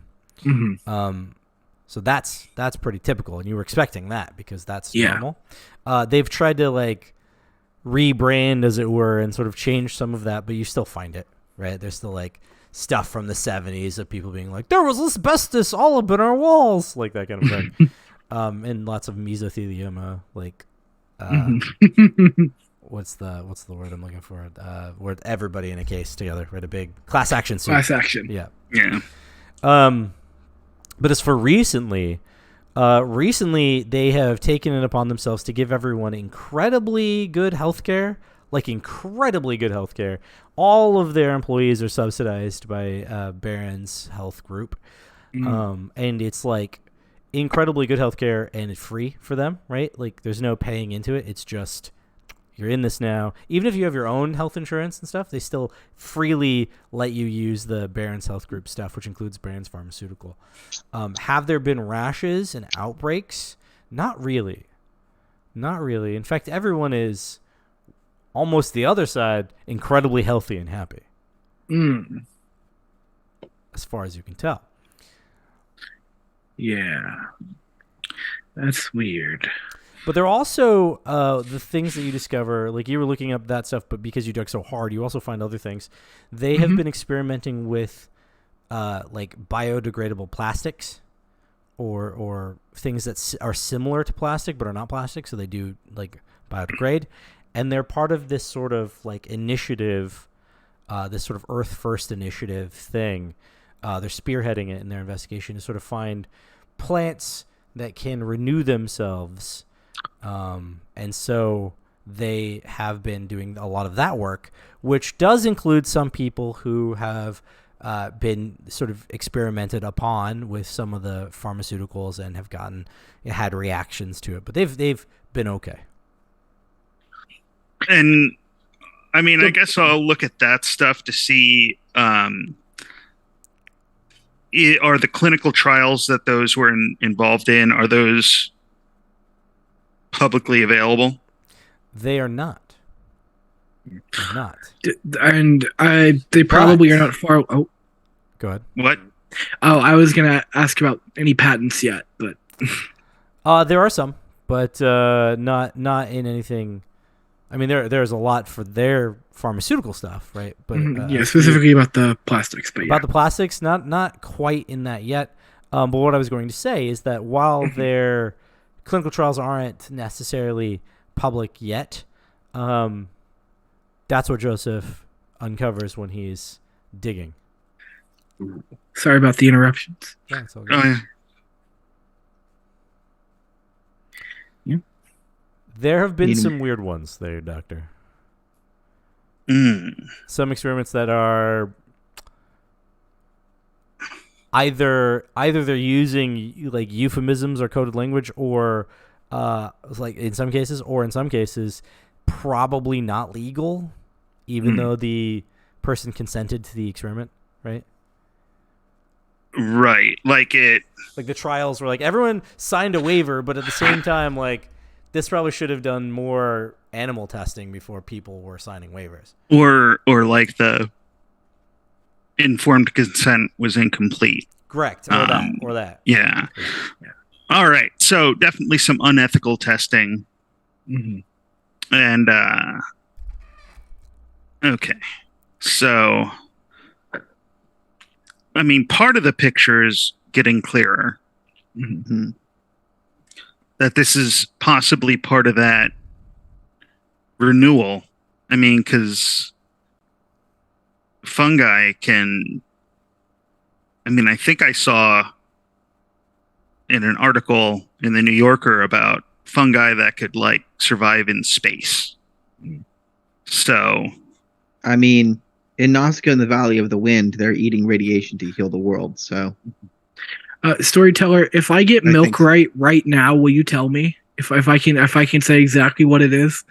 Speaker 2: So that's pretty typical, and you were expecting that because that's normal. They've tried to like rebrand, as it were, and sort of change some of that, but you still find it, right? There's still like stuff from the 70s of people being like, there was asbestos all up in our walls, like that kind of thing. And lots of mesothelioma, like what's the word I'm looking for? Where everybody in a case together, right? A big class action suit.
Speaker 1: Class action.
Speaker 2: Yeah. But as for recently they have taken it upon themselves to give everyone incredibly good healthcare, All of their employees are subsidized by Barron's Health Group, and it's like incredibly good healthcare, and it's free for them, right? Like there's no paying into it. It's just you're in this now. Even if you have your own health insurance and stuff, they still freely let you use the Barron's Health Group stuff, which includes Barron's Pharmaceutical. Have there been rashes and outbreaks? Not really. In fact, everyone is almost the other side, incredibly healthy and happy. As far as you can tell.
Speaker 1: Yeah. That's weird.
Speaker 2: But there are also the things that you discover, like you were looking up that stuff, but because you dug so hard, you also find other things. They have been experimenting with like biodegradable plastics or things that are similar to plastic but are not plastic, so they do like biodegrade. And they're part of this sort of like initiative, this sort of Earth First initiative thing. They're spearheading it in their investigation to sort of find plants that can renew themselves. And so they have been doing a lot of that work, which does include some people who have been sort of experimented upon with some of the pharmaceuticals and have had reactions to it, but they've been okay.
Speaker 3: And I mean, I guess I'll look at that stuff to see are the clinical trials that those were involved in, are those publicly available?
Speaker 2: They are not. They're not.
Speaker 1: And they probably are not far. Oh,
Speaker 2: go ahead.
Speaker 3: What?
Speaker 1: Oh, I was gonna ask about any patents yet, but
Speaker 2: there are some, but not in anything. I mean, there's a lot for their pharmaceutical stuff, right? But
Speaker 1: specifically about the plastics. But
Speaker 2: about the plastics, not quite in that yet. But what I was going to say is that while their clinical trials aren't necessarily public yet, that's what Joseph uncovers when he's digging.
Speaker 1: Sorry about the interruptions.
Speaker 2: Yeah, it's all good.
Speaker 3: Oh, yeah.
Speaker 2: There have been some weird ones there, Doctor. Some experiments that are either they're using like euphemisms or coded language, or like in some cases probably not legal, even though the person consented to the experiment, right?
Speaker 3: Right. Like
Speaker 2: the trials were like everyone signed a waiver, but at the same time, like this probably should have done more animal testing before people were signing waivers.
Speaker 3: Or like the informed consent was incomplete.
Speaker 2: Correct. Or that.
Speaker 3: Yeah. All right. So definitely some unethical testing. And okay. So I mean, part of the picture is getting clearer. That this is possibly part of that renewal. I mean, because fungi can... I mean, I think I saw in an article in the New Yorker about fungi that could, like, survive in space. So...
Speaker 4: I mean, in Nazca in the Valley of the Wind, they're eating radiation to heal the world, so...
Speaker 1: Storyteller, if I get milk right now, will you tell me If I can say exactly what it is.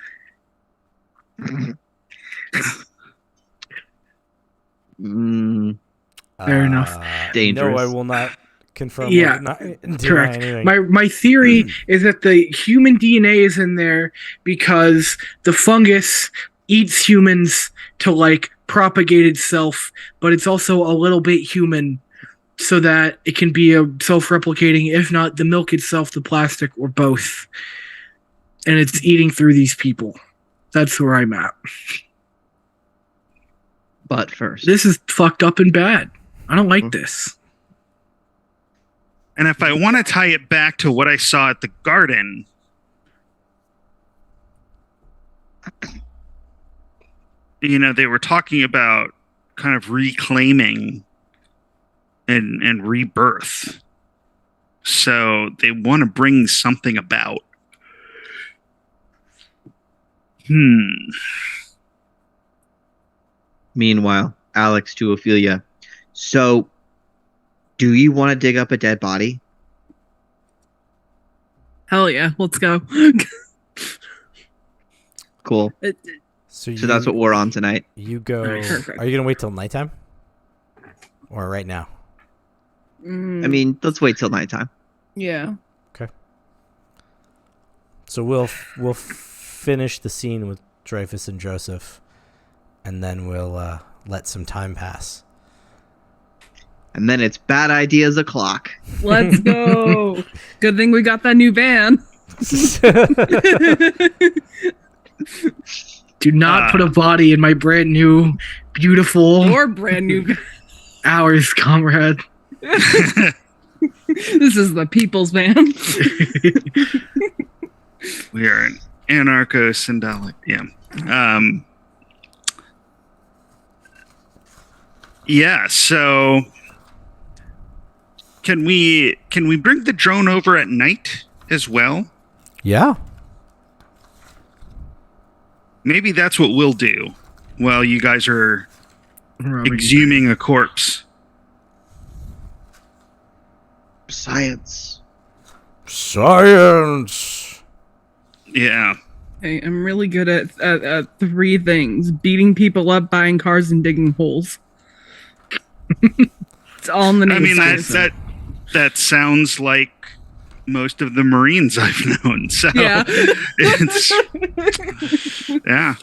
Speaker 1: Fair enough.
Speaker 4: Dangerous.
Speaker 2: No, I will not confirm.
Speaker 1: Yeah,
Speaker 2: deny
Speaker 1: correct.
Speaker 2: anything.
Speaker 1: My theory is that the human DNA is in there because the fungus eats humans to like propagate itself, but it's also a little bit human so that it can be a self-replicating, if not the milk itself, the plastic, or both. And it's eating through these people. That's where I'm at.
Speaker 4: But first,
Speaker 1: This is fucked up and bad. I don't like this.
Speaker 3: And if I want to tie it back to what I saw at the garden, they were talking about kind of reclaiming and rebirth. So they want to bring something about.
Speaker 4: Meanwhile, Alex to Ophelia. So, do you want to dig up a dead body?
Speaker 5: Hell yeah, let's go.
Speaker 4: Cool.
Speaker 2: So
Speaker 4: So that's what we're on tonight.
Speaker 2: you go.
Speaker 5: Perfect.
Speaker 2: Are you gonna wait till nighttime, or right now?
Speaker 4: I mean, let's wait till nighttime.
Speaker 5: Yeah.
Speaker 2: So we'll finish the scene with Dreyfus and Joseph, and then we'll let some time pass.
Speaker 4: And then it's bad ideas o'clock.
Speaker 5: Let's go. Good thing we got that new van.
Speaker 1: Do not put a body in my brand new, beautiful
Speaker 5: Or brand new.
Speaker 1: hours, comrade.
Speaker 5: This is the people's van.
Speaker 3: We are an anarcho-syndolic. Yeah. Yeah, so can we bring the drone over at night as well?
Speaker 2: Yeah.
Speaker 3: Maybe that's what we'll do while you guys are exhuming a corpse.
Speaker 4: Science.
Speaker 2: Science.
Speaker 3: Yeah.
Speaker 5: Hey, I'm really good at three things: beating people up, buying cars, and digging holes. It's all in the name
Speaker 3: I mean,
Speaker 5: of science.
Speaker 3: that sounds like most of the Marines I've known. So
Speaker 5: Yeah.
Speaker 3: it's yeah.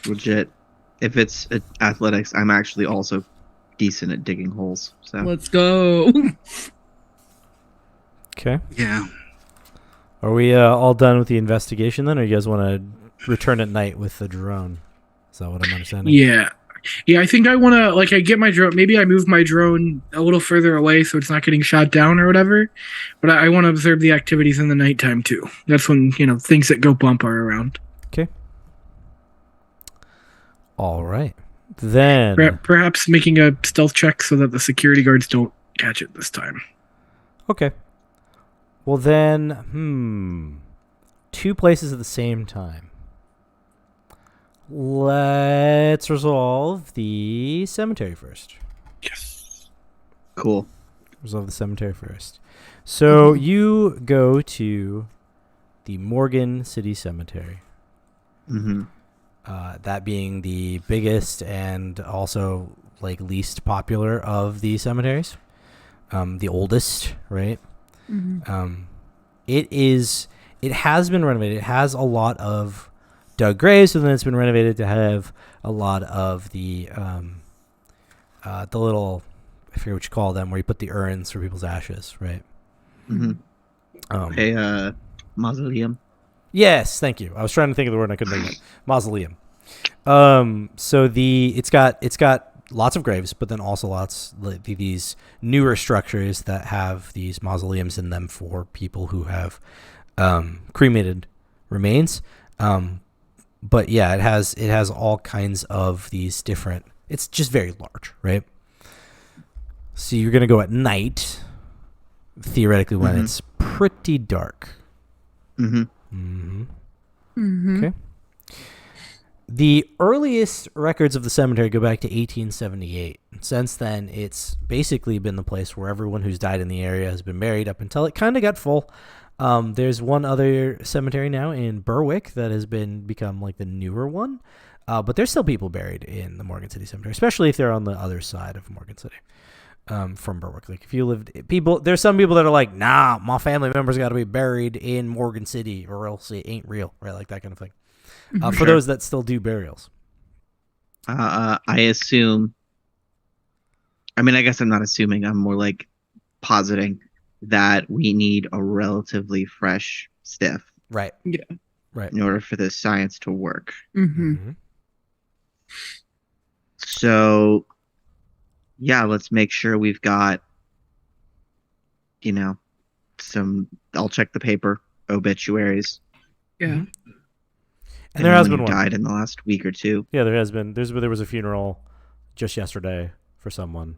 Speaker 4: Legit. If it's athletics, I'm actually also decent at digging holes. So
Speaker 5: Let's go.
Speaker 2: Okay.
Speaker 3: Yeah.
Speaker 2: Are we all done with the investigation then, or you guys want to return at night with the drone? Is that what I'm understanding?
Speaker 1: Yeah. Yeah, I think I want to, like, I get my drone. Maybe I move my drone a little further away so it's not getting shot down or whatever. But I want to observe the activities in the nighttime, too. That's when, things that go bump are around.
Speaker 2: Okay. All right. Then.
Speaker 1: Perhaps making a stealth check so that the security guards don't catch it this time.
Speaker 2: Okay. Well, then, 2 places at the same time. Let's resolve the cemetery first.
Speaker 1: Yes.
Speaker 4: cool.
Speaker 2: Resolve the cemetery first. So you go to the Morgan City Cemetery.
Speaker 4: Mm-hmm.
Speaker 2: That being the biggest and also least popular of the cemeteries. The oldest, right?
Speaker 5: Mm-hmm.
Speaker 2: It has been renovated. It has a lot of dug graves, and then it's been renovated to have a lot of the little, I forget what you call them, where you put the urns for people's ashes, right?
Speaker 4: Mm-hmm. Mausoleum.
Speaker 2: Yes, thank you. I was trying to think of the word and I couldn't think of it. Mausoleum. So it's got lots of graves, but then also these newer structures that have these mausoleums in them for people who have cremated remains. But yeah, it has all kinds of these different. It's just very large, right? So you're gonna go at night, theoretically, when it's pretty dark. Okay. The earliest records of the cemetery go back to 1878. Since then, it's basically been the place where everyone who's died in the area has been buried up until it kind of got full. There's one other cemetery now in Berwick that has become like the newer one. But there's still people buried in the Morgan City Cemetery, especially if they're on the other side of Morgan City. From Berwick. Like if you there's some people that are like, nah, my family members got to be buried in Morgan City or else it ain't real, right? Like that kind of thing. For those that still do burials.
Speaker 4: I assume. I mean, I guess I'm not assuming. I'm more like positing that we need a relatively fresh stiff.
Speaker 2: Right.
Speaker 5: Yeah.
Speaker 2: Right.
Speaker 4: In order for this science to work.
Speaker 5: Mm-hmm.
Speaker 4: So, yeah, let's make sure we've got, I'll check the paper, obituaries.
Speaker 5: Yeah.
Speaker 2: And there has been
Speaker 4: one
Speaker 2: one.
Speaker 4: Died in the last week or two.
Speaker 2: Yeah, there has been. There was a funeral just yesterday for someone.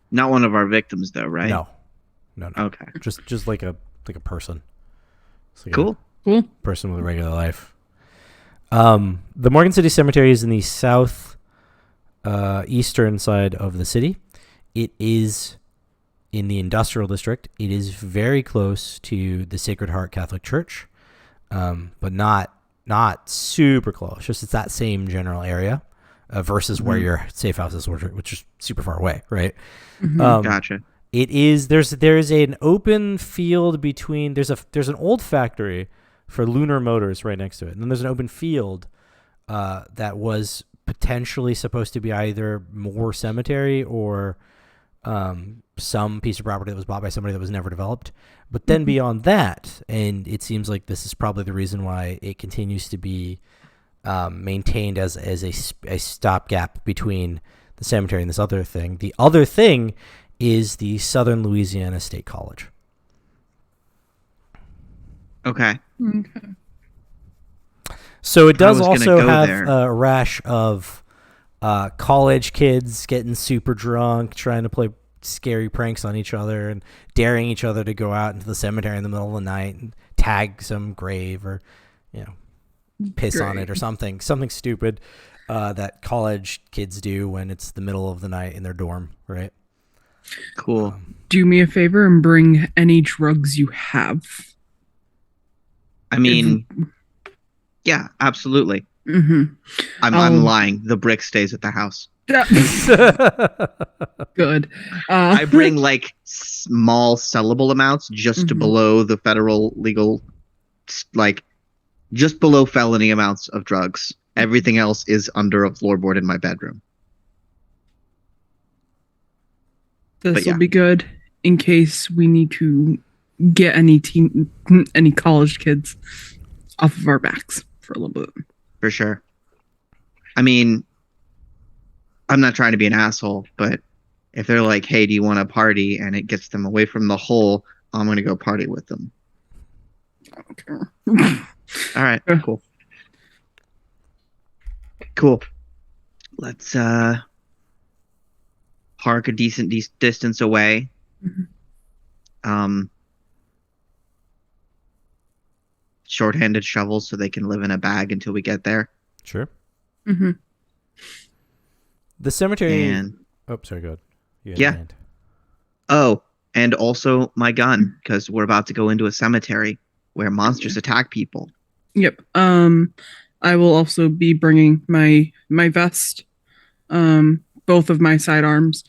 Speaker 4: Not one of our victims, though, right?
Speaker 2: No.
Speaker 4: Okay.
Speaker 2: Just like a person. Like
Speaker 4: cool.
Speaker 2: Person with a regular life. The Morgan City Cemetery is in the south eastern side of the city. It is in the industrial district. It is very close to the Sacred Heart Catholic Church, but not super close. Just it's that same general area versus where your safe house is, which is super far away, right?
Speaker 4: Gotcha.
Speaker 2: It is there's an open field between there's an old factory for Lunar Motors right next to it, and then there's an open field that was potentially supposed to be either more cemetery or some piece of property that was bought by somebody that was never developed. But then beyond that, and it seems like this is probably the reason why it continues to be maintained as a stopgap between the cemetery and this other thing. The other thing is the Southern Louisiana State College.
Speaker 4: Okay.
Speaker 2: So it does
Speaker 4: I was
Speaker 2: also
Speaker 4: gonna go
Speaker 2: have
Speaker 4: there.
Speaker 2: a rash of college kids getting super drunk, trying to play scary pranks on each other and daring each other to go out into the cemetery in the middle of the night and tag some grave or, piss on it or something stupid that college kids do when it's the middle of the night in their dorm, right?
Speaker 4: Cool.
Speaker 5: Do me a favor and bring any drugs you have.
Speaker 4: I mean, yeah, absolutely.
Speaker 5: Mm-hmm.
Speaker 4: I'm lying. The brick stays at the house.
Speaker 5: Good.
Speaker 4: I bring like small sellable amounts just below the federal legal, like just below felony amounts of drugs. Everything else is under a floorboard in my bedroom.
Speaker 5: This will be good in case we need to get any college kids off of our backs for a little bit.
Speaker 4: For sure. I mean, I'm not trying to be an asshole, but if they're like, hey, do you want to party? And it gets them away from the hole, I'm going to go party with them.
Speaker 5: I don't care.
Speaker 4: All right, cool. Cool. Let's park a decent distance away. Short-handed shovels so they can live in a bag until we get there.
Speaker 2: Sure.
Speaker 5: Mm-hmm.
Speaker 2: The cemetery.
Speaker 4: And
Speaker 2: oh, sorry, go ahead.
Speaker 4: Yeah. Oh, and also my gun, because we're about to go into a cemetery where monsters attack people.
Speaker 5: Yep. I will also be bringing my vest, both of my sidearms,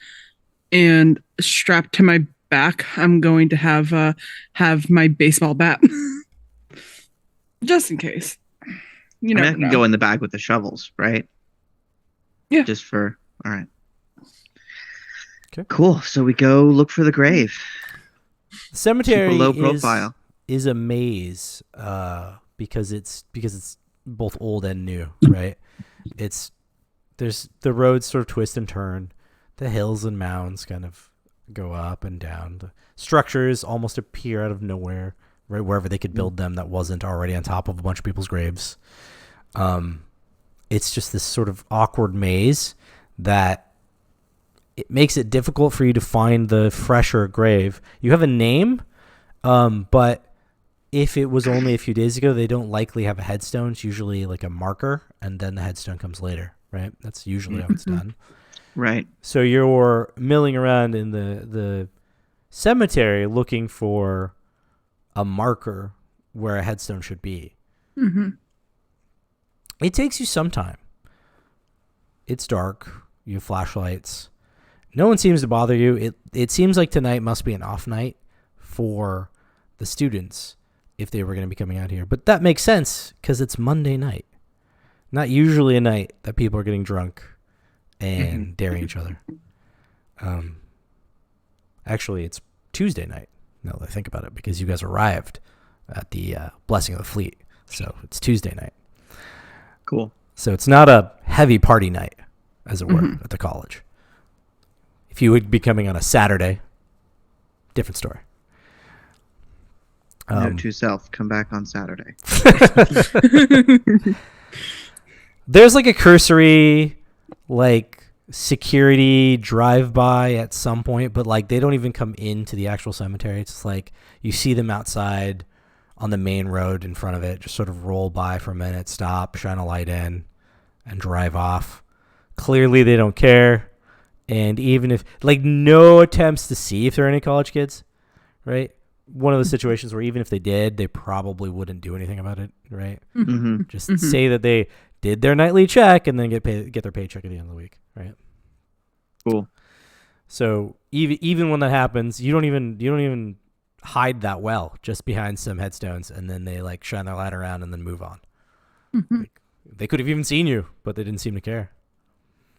Speaker 5: and strapped to my back, I'm going to have my baseball bat, just in case. You never
Speaker 4: I can
Speaker 5: know.
Speaker 4: go in the bag with the shovels, right?
Speaker 5: Yeah.
Speaker 4: Just for all right.
Speaker 2: Okay.
Speaker 4: Cool. So we go look for the grave.
Speaker 2: The cemetery
Speaker 4: Super low profile.
Speaker 2: is a maze because it's both old and new, right? There's the roads sort of twist and turn. The hills and mounds kind of go up and down. The structures almost appear out of nowhere, right? Wherever they could build them that wasn't already on top of a bunch of people's graves. It's just this sort of awkward maze that it makes it difficult for you to find the fresher grave. You have a name, but if it was only a few days ago, they don't likely have a headstone. It's usually like a marker, and then the headstone comes later, right? That's usually how it's done.
Speaker 4: Right.
Speaker 2: So you're milling around in the cemetery looking for a marker where a headstone should be.
Speaker 5: Mm-hmm.
Speaker 2: It takes you some time. It's dark. You have flashlights. No one seems to bother you. It seems like tonight must be an off night for the students if they were going to be coming out here. But that makes sense because it's Monday night. Not usually a night that people are getting drunk and daring each other. Actually, it's Tuesday night, now that I think about it, because you guys arrived at the Blessing of the Fleet. So it's Tuesday night.
Speaker 4: Cool.
Speaker 2: So it's not a heavy party night, as it were, at the college. If you would be coming on a Saturday, different story.
Speaker 4: Note to self, come back on Saturday.
Speaker 2: There's like a cursory, like, security drive-by at some point, but like they don't even come into the actual cemetery. It's like you see them outside on the main road in front of it, just sort of roll by for a minute, stop, shine a light in, and drive off. Clearly they don't care. And even if, like, no attempts to see if there are any college kids, right? One of the situations where even if they did, they probably wouldn't do anything about it, right?
Speaker 4: Mm-hmm.
Speaker 2: Just say that they did their nightly check and then get their paycheck at the end of the week, right?
Speaker 4: Cool.
Speaker 2: So even when that happens, you don't even hide that well, just behind some headstones, and then they like shine their light around and then move on. Like, they could have even seen you, but they didn't seem to care.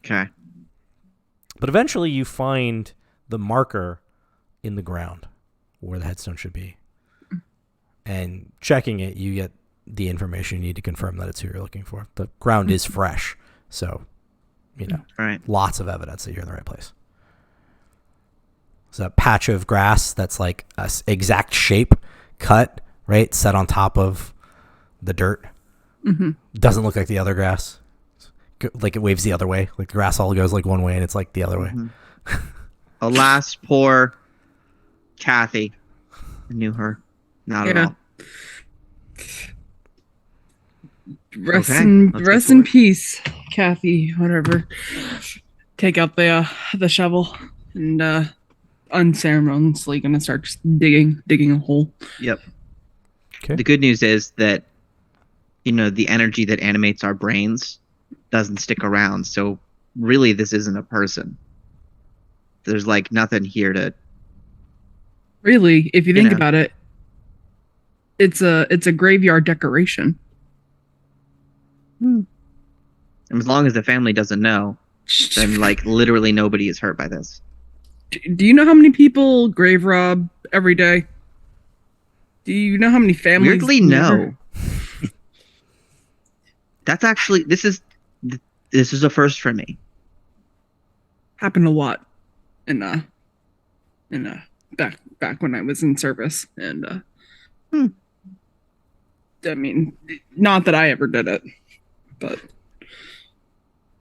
Speaker 4: Okay.
Speaker 2: But eventually you find the marker in the ground where the headstone should be. And checking it, you get the information you need to confirm that it's who you're looking for. The ground is fresh, so,
Speaker 4: Right.
Speaker 2: lots of evidence that you're in the right place. It's a patch of grass that's like a exact shape, cut, right, set on top of the dirt. Doesn't look like the other grass. Like it waves the other way. Like the grass all goes like one way and it's like the other way.
Speaker 4: Alas, poor Kathy. I knew her. Not at all.
Speaker 5: Rest
Speaker 4: Okay,
Speaker 5: in
Speaker 4: let's
Speaker 5: rest
Speaker 4: go
Speaker 5: in
Speaker 4: for it.
Speaker 5: peace, Kathy. Whatever. Take out the shovel and unceremoniously gonna start just digging a hole.
Speaker 4: Yep.
Speaker 2: Okay.
Speaker 4: The good news is that, the energy that animates our brains doesn't stick around. So really, this isn't a person. There's like nothing here to.
Speaker 5: Really, if you think
Speaker 4: know.
Speaker 5: about it, it's a graveyard decoration.
Speaker 4: And as long as the family doesn't know, then like literally nobody is hurt by this.
Speaker 5: Do you know how many people grave rob every day? Do you know how many families?
Speaker 4: Weirdly, no. That's actually this is a first for me.
Speaker 5: Happened a lot in back when I was in service, and I mean, not that I ever did it, but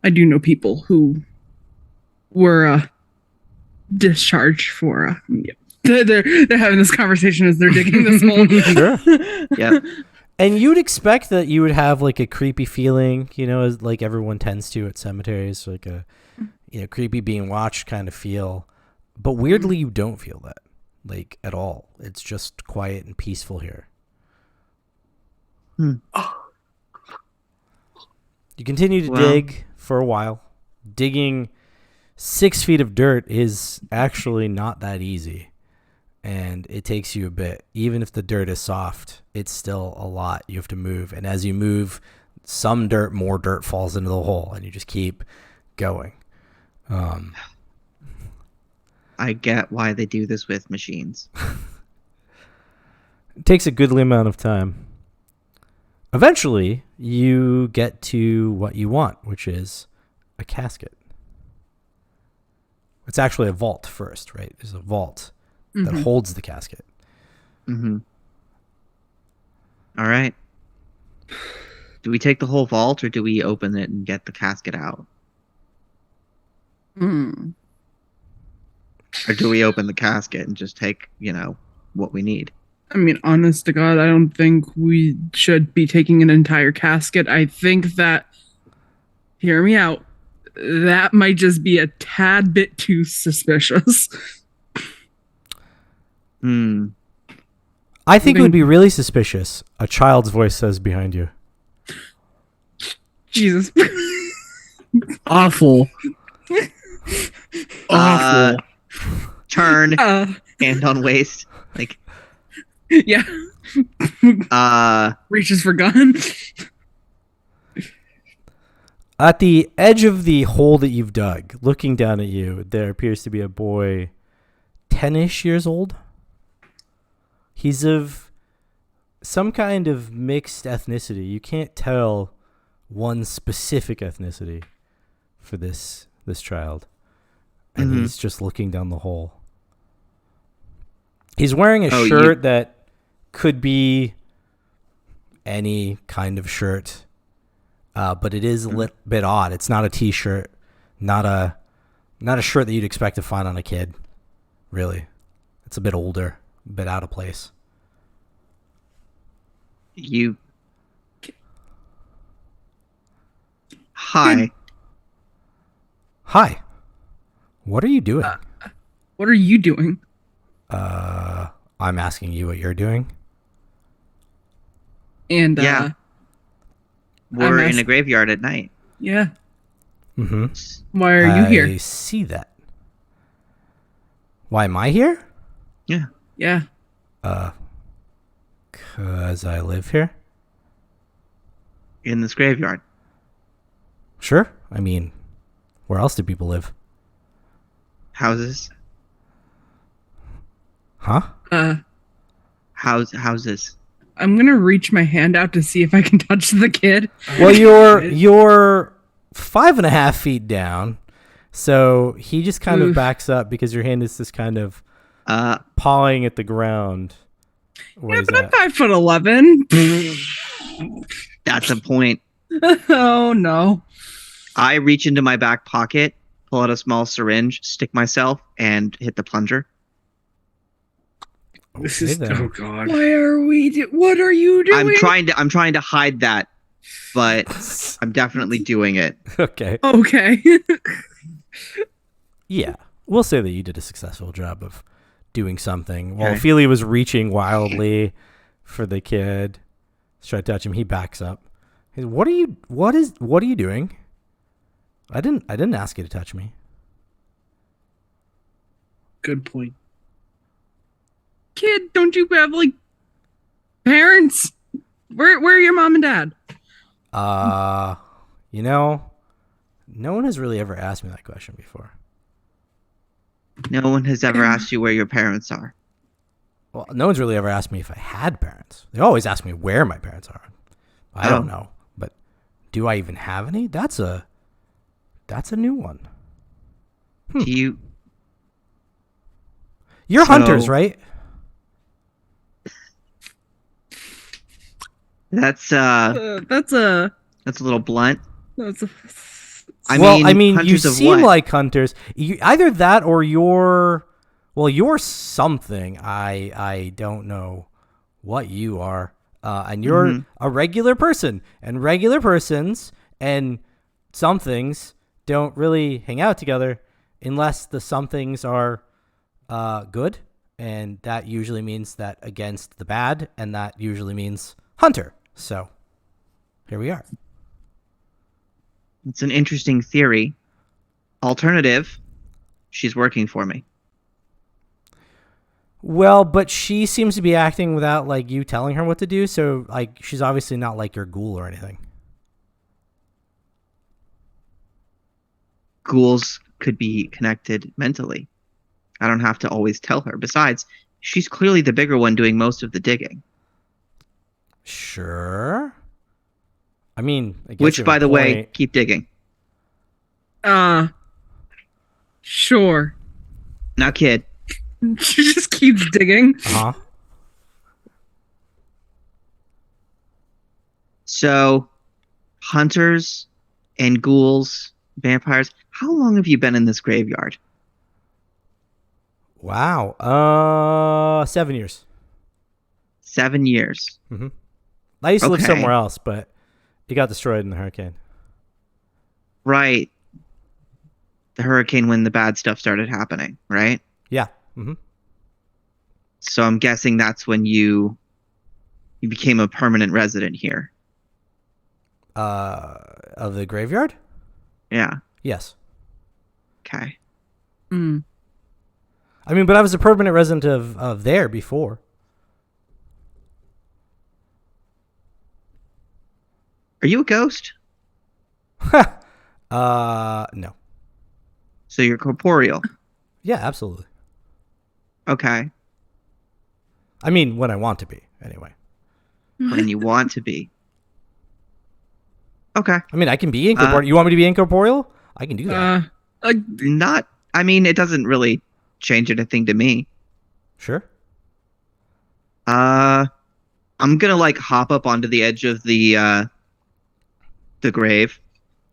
Speaker 5: I do know people who were discharged for. They're having this conversation as they're digging this hole.
Speaker 2: Sure.
Speaker 4: Yeah.
Speaker 2: And you'd expect that you would have like a creepy feeling, as like everyone tends to at cemeteries, like a creepy being watched kind of feel. But weirdly, you don't feel that, like, at all. It's just quiet and peaceful here. You continue to dig for a while. Digging 6 feet of dirt is actually not that easy. And it takes you a bit. Even if the dirt is soft, it's still a lot. You have to move. And as you move, more dirt falls into the hole. And you just keep going.
Speaker 4: I get why they do this with machines.
Speaker 2: It takes a goodly amount of time. Eventually, you get to what you want, which is a casket. It's actually a vault first, right? There's a vault that holds the casket.
Speaker 4: Mm-hmm. All right. Do we take the whole vault or do we open it and get the casket out?
Speaker 5: Mm.
Speaker 4: Or do we open the casket and just take, what we need?
Speaker 5: I mean, honest to God, I don't think we should be taking an entire casket. I think that, hear me out, that might just be a tad bit too suspicious.
Speaker 2: I think it would be really suspicious. A child's voice says behind you.
Speaker 5: Jesus.
Speaker 1: Awful. Awful.
Speaker 4: Turn, hand on waist. Like,
Speaker 5: yeah. Reaches for gun.
Speaker 2: At the edge of the hole that you've dug, looking down at you, there appears to be a boy 10-ish years old. He's of some kind of mixed ethnicity. You can't tell one specific ethnicity for this child. And he's just looking down the hole. He's wearing a shirt that could be any kind of shirt. But it is a little bit odd. It's not a t-shirt, not a shirt that you'd expect to find on a kid, really. It's a bit older, a bit out of place.
Speaker 4: Hi.
Speaker 2: Hi. What are you doing?
Speaker 5: What are you doing?
Speaker 2: I'm asking you what you're doing.
Speaker 5: And
Speaker 4: yeah. We're in a graveyard at night.
Speaker 5: Yeah.
Speaker 2: Mm-hmm.
Speaker 5: Why are you here?
Speaker 2: I see that. Why am I here?
Speaker 4: Yeah.
Speaker 5: Yeah.
Speaker 2: 'Cause I live here.
Speaker 4: In this graveyard.
Speaker 2: Sure. I mean, where else do people live?
Speaker 4: Houses.
Speaker 2: Huh?
Speaker 4: Houses.
Speaker 5: I'm gonna reach my hand out to see if I can touch the kid.
Speaker 2: Well, you're 5.5 feet down, so he just kind of backs up because your hand is just kind of pawing at the ground.
Speaker 5: Yeah, but I'm 5'11".
Speaker 4: That's a point.
Speaker 5: Oh no!
Speaker 4: I reach into my back pocket, pull out a small syringe, stick myself, and hit the plunger.
Speaker 1: This is oh god.
Speaker 5: Why are we? What are you doing?
Speaker 4: I'm trying to hide that, but I'm definitely doing it.
Speaker 2: Okay.
Speaker 5: Okay.
Speaker 2: Yeah, we'll say that you did a successful job of doing something. While Ophelia was reaching wildly for the kid, trying to touch him, he backs up. He says, what are you doing? I didn't ask you to touch me.
Speaker 1: Good point.
Speaker 5: Kid, don't you have like parents? Where are your mom and dad?
Speaker 2: No one has really ever asked me that question before.
Speaker 4: No one has ever asked you where your parents are.
Speaker 2: Well, no one's really ever asked me if I had parents. They always ask me where my parents are. I don't know, but do I even have any? That's a new one.
Speaker 4: Do
Speaker 2: You're hunters, right?
Speaker 4: That's a little blunt.
Speaker 2: I mean, you
Speaker 4: hunters of
Speaker 2: seem
Speaker 4: what?
Speaker 2: like hunters. Either that or you're something. I don't know what you are. And you're a regular person, and regular persons and somethings don't really hang out together unless the somethings are good, and that usually means that against the bad, and that usually means hunter. So here we are.
Speaker 4: It's an interesting theory. Alternative, she's working for me.
Speaker 2: Well, but she seems to be acting without like you telling her what to do, so like she's obviously not like your ghoul or anything.
Speaker 4: Ghouls could be connected mentally. I don't have to always tell her. Besides, she's clearly the bigger one doing most of the digging.
Speaker 2: Sure. I mean, I guess
Speaker 4: Which, by the way, keep digging.
Speaker 5: Sure.
Speaker 4: Now, kid.
Speaker 5: She just keeps digging.
Speaker 2: Uh-huh.
Speaker 4: So, hunters and ghouls, vampires, how long have you been in this graveyard?
Speaker 2: Wow. 7 years.
Speaker 4: 7 years.
Speaker 2: Mm-hmm. I used to live somewhere else, but it got destroyed in the hurricane.
Speaker 4: Right. The hurricane when the bad stuff started happening, right?
Speaker 2: Yeah. Mm-hmm.
Speaker 4: So I'm guessing that's when you became a permanent resident here.
Speaker 2: Of the graveyard?
Speaker 4: Yeah.
Speaker 2: Yes.
Speaker 4: Okay.
Speaker 5: Mm.
Speaker 2: I mean, but I was a permanent resident of there before.
Speaker 4: Are you a ghost?
Speaker 2: No.
Speaker 4: So you're corporeal.
Speaker 2: Yeah, absolutely.
Speaker 4: Okay.
Speaker 2: I mean, when I want to be, anyway.
Speaker 4: When you want to be. Okay.
Speaker 2: I mean, I can be incorporeal. You want me to be incorporeal? I can do that.
Speaker 4: Not. I mean, it doesn't really change anything to me.
Speaker 2: Sure.
Speaker 4: I'm gonna like hop up onto the edge of the grave,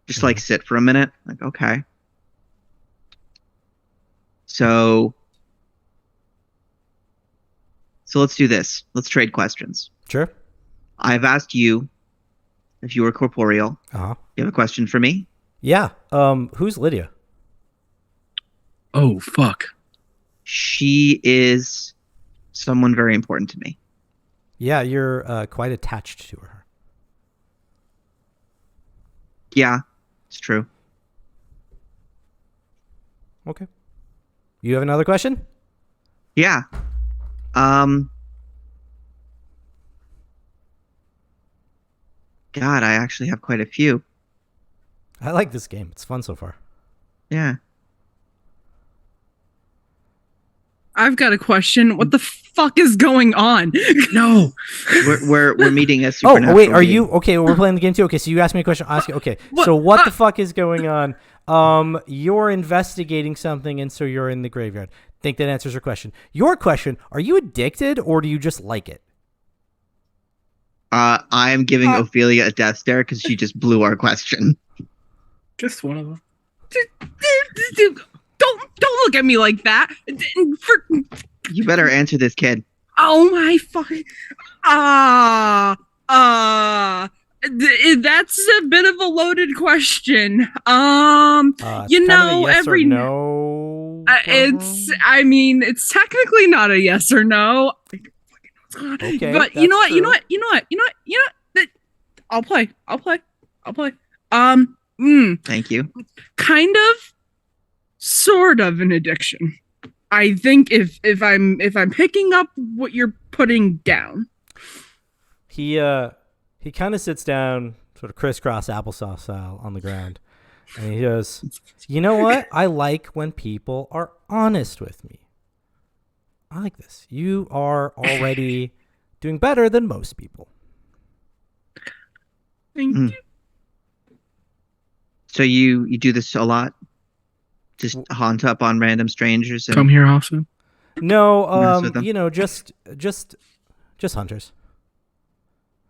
Speaker 4: just like sit for a minute. Like, okay. So let's do this. Let's trade questions.
Speaker 2: Sure.
Speaker 4: I've asked you if you were corporeal.
Speaker 2: Uh-huh.
Speaker 4: You have a question for me?
Speaker 2: Yeah. Who's Lydia?
Speaker 1: Oh, fuck.
Speaker 4: She is someone very important to me.
Speaker 2: Yeah, you're quite attached to her.
Speaker 4: Yeah, it's true.
Speaker 2: Okay. You have another question?
Speaker 4: Yeah. God, I actually have quite a few.
Speaker 2: I like this game. It's fun so far.
Speaker 4: Yeah.
Speaker 5: I've got a question. What the fuck is going on?
Speaker 1: No.
Speaker 4: We're meeting a
Speaker 2: Oh,
Speaker 4: supernatural
Speaker 2: wait, are
Speaker 4: being.
Speaker 2: you okay? We're playing the game too. Okay, so you asked me a question. I'll ask you. Okay,
Speaker 5: What?
Speaker 2: so what the fuck is going on? You're investigating something, and so you're in the graveyard. Think that answers your question. Your question: are you addicted, or do you just like it?
Speaker 4: I am giving Ophelia a death stare because she just blew our question.
Speaker 1: Just one of them.
Speaker 5: Don't look at me like that.
Speaker 4: You better answer this, kid.
Speaker 5: Oh my fucking that's a bit of a loaded question.
Speaker 2: It's kind of a yes or no.
Speaker 5: I mean, it's technically not a yes or no.
Speaker 2: Okay,
Speaker 5: but you know what?
Speaker 2: that's
Speaker 5: You know what? You know what? You know what? You know what? I'll play.
Speaker 4: Thank you.
Speaker 5: Kind of, sort of an addiction. I think if I'm picking up what you're putting down.
Speaker 2: He kind of sits down, sort of crisscross applesauce style, on the ground, and he goes, "You know what? I like when people are honest with me. I like this. You are already doing better than most people."
Speaker 5: Thank you.
Speaker 4: So you do this a lot? Just haunt up on random strangers and
Speaker 1: Come here often.
Speaker 2: No,
Speaker 4: Mess with them.
Speaker 2: you know, just hunters.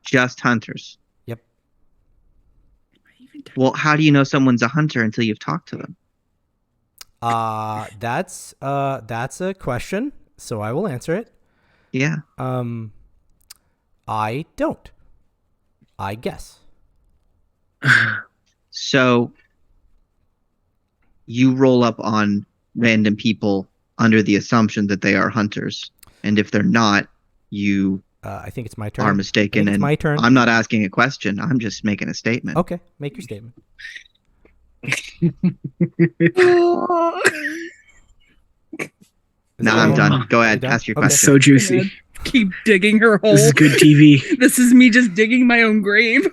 Speaker 4: just hunters.
Speaker 2: Yep.
Speaker 4: Well, how do you know someone's a hunter until you've talked to them?
Speaker 2: That's a question, so I will answer it.
Speaker 4: Yeah.
Speaker 2: I don't. I guess.
Speaker 4: So you roll up on random people under the assumption that they are hunters, and if they're not, you
Speaker 2: I think it's my turn.
Speaker 4: are mistaken.
Speaker 2: I think it's
Speaker 4: And
Speaker 2: my turn.
Speaker 4: I'm not asking a question. I'm just making a statement.
Speaker 2: Okay, make your statement.
Speaker 4: No, I'm done. Go ahead.
Speaker 2: done?
Speaker 4: Ask your
Speaker 2: Okay.
Speaker 1: It's
Speaker 4: question.
Speaker 1: so juicy.
Speaker 5: Keep digging her hole.
Speaker 1: This is good TV.
Speaker 5: This is me just digging my own grave.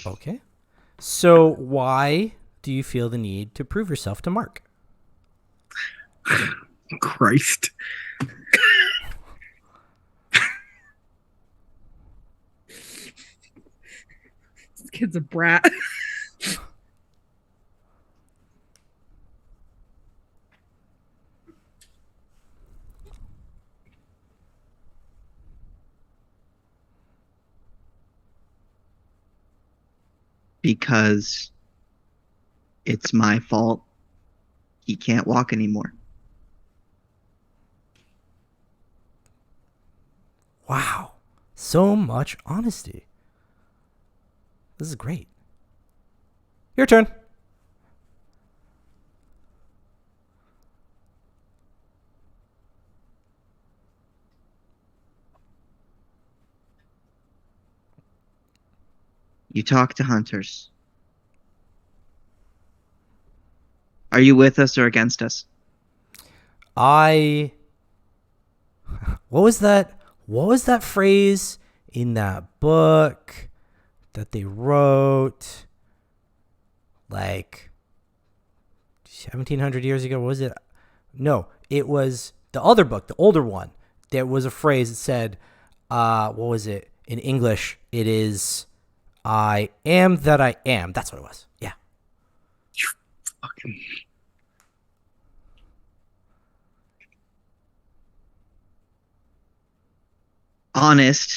Speaker 2: Okay. So why do you feel the need to prove yourself to Mark?
Speaker 1: Christ.
Speaker 5: This kid's a brat.
Speaker 4: Because it's my fault. He can't walk anymore.
Speaker 2: Wow. So much honesty. This is great. Your turn.
Speaker 4: You talk to hunters. Are you with us or against us?
Speaker 2: What was that? What was that phrase in that book that they wrote like 1700 years ago? What was it? No, it was the other book, the older one. There was a phrase that said, what was it? In English, it is, I am that I am. That's what it was. Yeah.
Speaker 3: Fucking.
Speaker 4: Honest,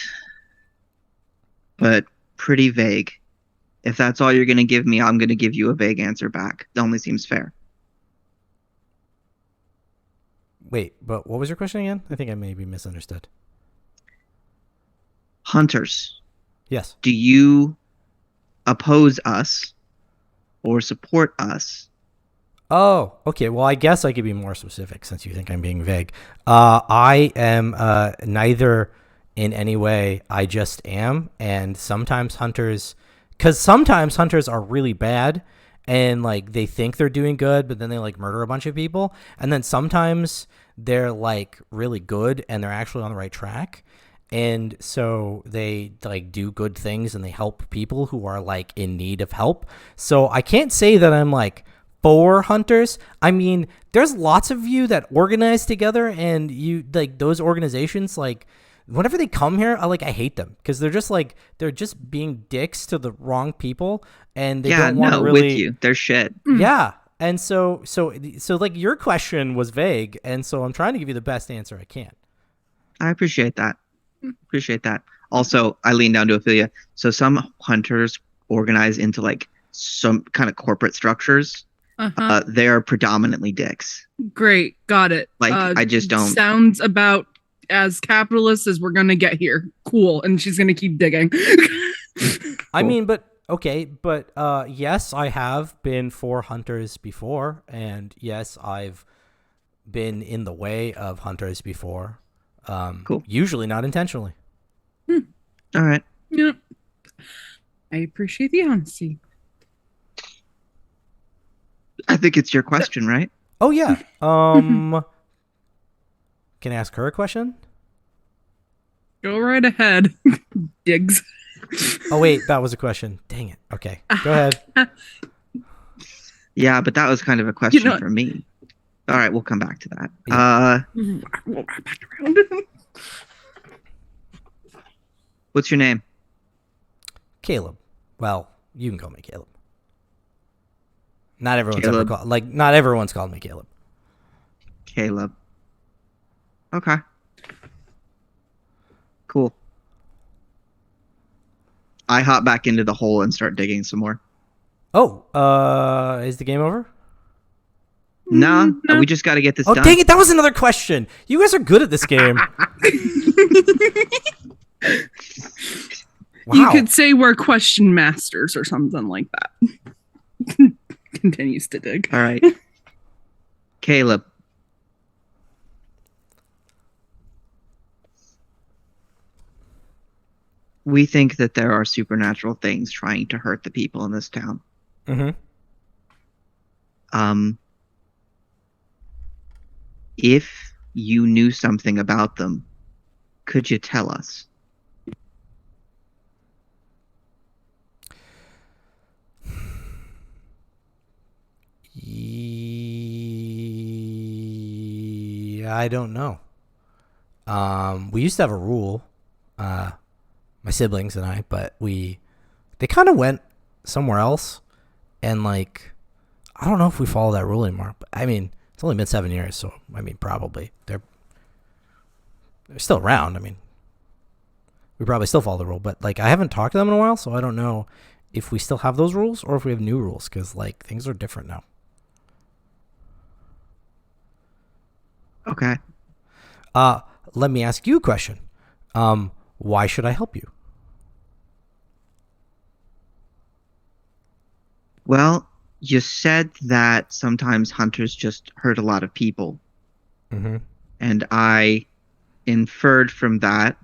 Speaker 4: but pretty vague. If that's all you're going to give me, I'm going to give you a vague answer back. It only seems fair.
Speaker 2: Wait, but what was your question again? I think I maybe misunderstood.
Speaker 4: Hunters,
Speaker 2: Yes.
Speaker 4: do you oppose us or support us?
Speaker 2: Oh, okay. Well, I guess I could be more specific since you think I'm being vague. I am neither in any way. I just am. And sometimes hunters, because sometimes hunters are really bad and like they think they're doing good, but then they like murder a bunch of people. And then sometimes they're like really good and they're actually on the right track. And so they like do good things and they help people who are like in need of help. So I can't say that I'm like for hunters. I mean, there's lots of you that organize together and you like those organizations, like whenever they come here, I hate them because they're just being dicks to the wrong people and they don't want to really
Speaker 4: with you. They're shit.
Speaker 2: Yeah. And so like your question was vague and so I'm trying to give you the best answer I can.
Speaker 4: I appreciate that. Also, I lean down to Ophelia. So some hunters organize into like some kind of corporate structures. They are predominantly dicks.
Speaker 5: Great, got it.
Speaker 4: Like, I just don't.
Speaker 5: Sounds about as capitalist as we're gonna get here. Cool, and she's gonna keep digging.
Speaker 2: I mean, but okay, but yes, I have been for hunters before, and yes, I've been in the way of hunters before.
Speaker 4: Cool.
Speaker 2: Usually not intentionally.
Speaker 4: All right.
Speaker 5: Yeah, I appreciate the honesty.
Speaker 4: I think it's your question, right?
Speaker 2: Oh yeah. Can I ask her a question?
Speaker 5: Go right ahead, Diggs.
Speaker 2: Oh wait, that was a question. Dang it. Okay, go ahead.
Speaker 4: Yeah, but that was kind of a question for me. All right, we'll come back to that. Yeah.
Speaker 5: We'll wrap back around.
Speaker 4: What's your name?
Speaker 2: Caleb. Well, you can call me Caleb. Not everyone's called me Caleb.
Speaker 4: Caleb. Okay. Cool. I hop back into the hole and start digging some more.
Speaker 2: Oh, is the game over?
Speaker 4: No, we just got to get this done.
Speaker 2: Oh, dang it. That was another question. You guys are good at this game. Wow.
Speaker 5: You could say we're question masters or something like that. Continues to dig.
Speaker 4: All right. Caleb. We think that there are supernatural things trying to hurt the people in this town.
Speaker 2: Mm-hmm.
Speaker 4: If you knew something about them, could you tell us?
Speaker 2: I don't know. We used to have a rule, my siblings and I, but they kind of went somewhere else, and like, I don't know if we follow that rule anymore. But I mean, it's only been 7 years, so I mean, probably they're still around. I mean, we probably still follow the rule, but like, I haven't talked to them in a while, so I don't know if we still have those rules or if we have new rules because like things are different now.
Speaker 4: Okay.
Speaker 2: Let me ask you a question. Why should I help you?
Speaker 4: Well, you said that sometimes hunters just hurt a lot of people.
Speaker 2: Mm-hmm.
Speaker 4: And I inferred from that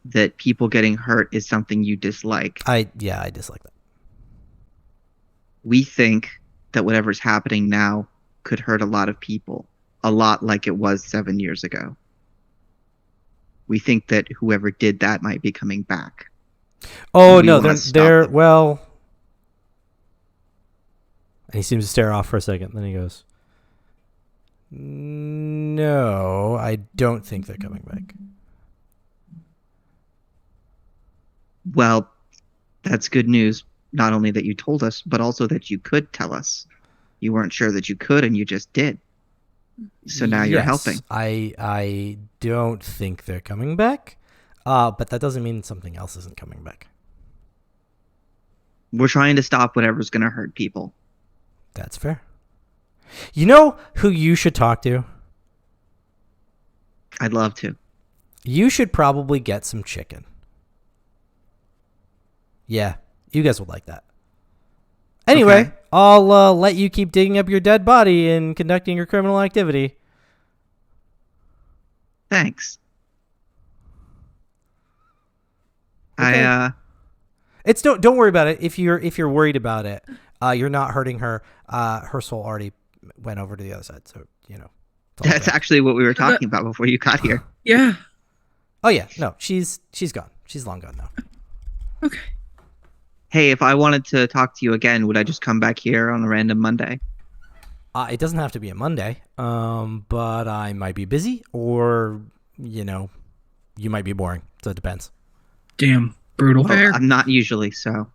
Speaker 4: that people getting hurt is something you dislike.
Speaker 2: I dislike that.
Speaker 4: We think that whatever's happening now could hurt a lot of people, a lot like it was 7 years ago. We think that whoever did that might be coming back.
Speaker 2: Oh,
Speaker 4: We
Speaker 2: no,
Speaker 4: wanna
Speaker 2: they're
Speaker 4: stop them.
Speaker 2: well. And he seems to stare off for a second. Then he goes, "No, I don't think they're coming back."
Speaker 4: Well, that's good news. Not only that you told us, but also that you could tell us. You weren't sure that you could, and you just did. So now you're
Speaker 2: Yes,
Speaker 4: helping.
Speaker 2: I don't think they're coming back, but that doesn't mean something else isn't coming back.
Speaker 4: We're trying to stop whatever's going to hurt people.
Speaker 2: That's fair. You know who you should talk to?
Speaker 4: I'd love to.
Speaker 2: You should probably get some chicken. Yeah, you guys would like that. Anyway,
Speaker 4: Okay.
Speaker 2: I'll let you keep digging up your dead body and conducting your criminal activity.
Speaker 4: Thanks.
Speaker 2: Okay. It's don't worry about it. If you're worried about it, you're not hurting her. Her soul already went over to the other side, so it's all
Speaker 4: That's
Speaker 2: good.
Speaker 4: actually what we were talking about before you got here.
Speaker 5: Yeah.
Speaker 2: Oh yeah, no, she's gone. She's long gone now.
Speaker 5: Okay.
Speaker 4: Hey, if I wanted to talk to you again, would I just come back here on a random Monday?
Speaker 2: It doesn't have to be a Monday, but I might be busy, or you might be boring. So it depends.
Speaker 1: Damn, brutal.
Speaker 5: Fair.
Speaker 4: Well, I'm not usually, so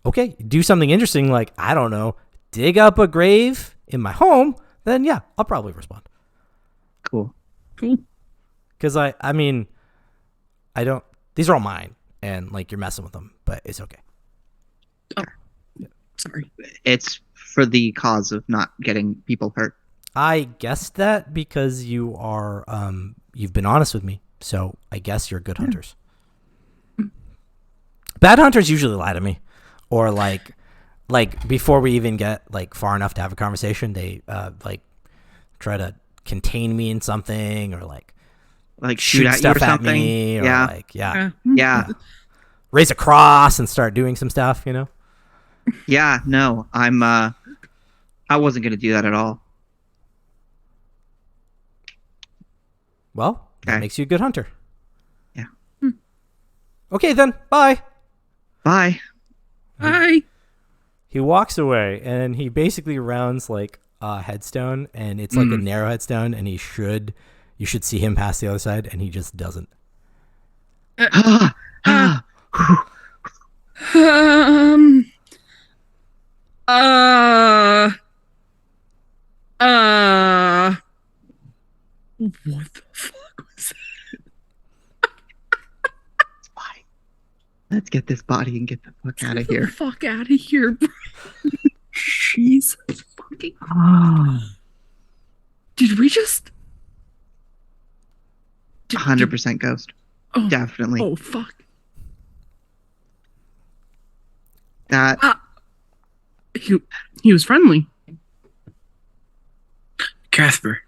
Speaker 2: Okay, do something interesting, like I don't know, dig up a grave in my home. Then yeah, I'll probably respond.
Speaker 4: cool.
Speaker 5: Cool.
Speaker 2: Because I mean, I don't. These are all mine, and like you're messing with them, but it's okay.
Speaker 5: Sorry.
Speaker 4: It's for the cause of not getting people hurt.
Speaker 2: I guessed that because you are you've been honest with me, so I guess you're good hunters. Bad hunters usually lie to me, or like before we even get like far enough to have a conversation, they like try to contain me in something, or like
Speaker 4: Like
Speaker 2: shoot
Speaker 4: shoot at you
Speaker 2: stuff
Speaker 4: or
Speaker 2: at
Speaker 4: something.
Speaker 2: me, or
Speaker 4: Yeah.
Speaker 2: like yeah,
Speaker 4: Yeah.
Speaker 2: raise a cross and start doing some stuff,
Speaker 4: Yeah. No, I wasn't going to do that at all.
Speaker 2: Well, that
Speaker 4: Okay.
Speaker 2: makes you a good hunter.
Speaker 4: Yeah.
Speaker 2: Okay, then. Bye.
Speaker 4: Bye.
Speaker 5: Bye.
Speaker 2: He walks away, and he basically rounds like a headstone, and it's like a narrow headstone, and you should see him pass the other side, and he just doesn't.
Speaker 5: Um. What the fuck was that?
Speaker 4: Fine. Let's get this body and get the fuck out of
Speaker 5: Get the
Speaker 4: here.
Speaker 5: fuck out of here, bro. Jesus fucking. Did we just?
Speaker 4: 100% ghost.
Speaker 5: Oh,
Speaker 4: Definitely.
Speaker 5: oh fuck.
Speaker 4: That
Speaker 5: He was friendly.
Speaker 1: Casper.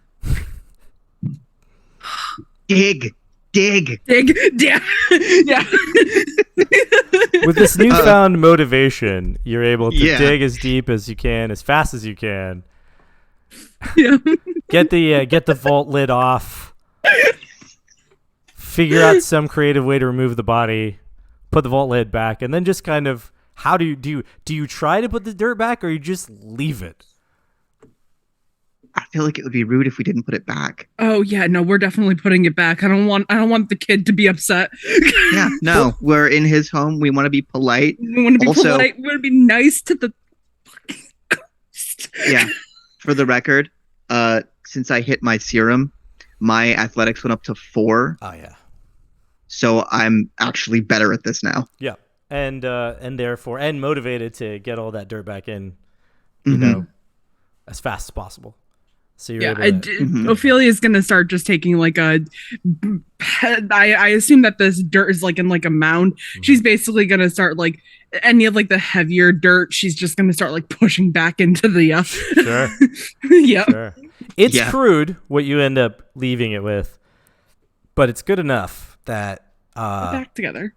Speaker 4: dig.
Speaker 5: Dig. Yeah. Yeah.
Speaker 2: With this newfound motivation, you're able to
Speaker 4: Yeah.
Speaker 2: dig as deep as you can, as fast as you can.
Speaker 5: Yeah.
Speaker 2: Get the vault lid off. Figure out some creative way to remove the body. Put the vault lid back, and then just kind of how do you try to put the dirt back, or you just leave it?
Speaker 4: I feel like it would be rude if we didn't put it back.
Speaker 5: Oh yeah, no, we're definitely putting it back. I don't want the kid to be upset.
Speaker 4: Yeah, no, we're in his home. We want to be polite.
Speaker 5: We want to be
Speaker 4: Also-
Speaker 5: polite. We want to be nice to the fucking ghost.
Speaker 4: Yeah. For the record, since I hit my serum, my athletics went up to 4,
Speaker 2: Oh yeah,
Speaker 4: so I'm actually better at this now.
Speaker 2: yeah, and therefore motivated to get all that dirt back in,
Speaker 4: Mhm.
Speaker 2: as fast as possible. So you're
Speaker 5: Yeah,
Speaker 2: able to,
Speaker 4: Mhm.
Speaker 5: Ophelia's gonna start just taking like a. I assume that this dirt is like in like a mound. She's basically gonna start like any of like the heavier dirt. She's just gonna start like pushing back into the.
Speaker 2: Sure.
Speaker 5: Yeah.
Speaker 2: Sure. It's
Speaker 4: Yeah.
Speaker 2: crude what you end up leaving it with, but it's good enough that
Speaker 5: Back together.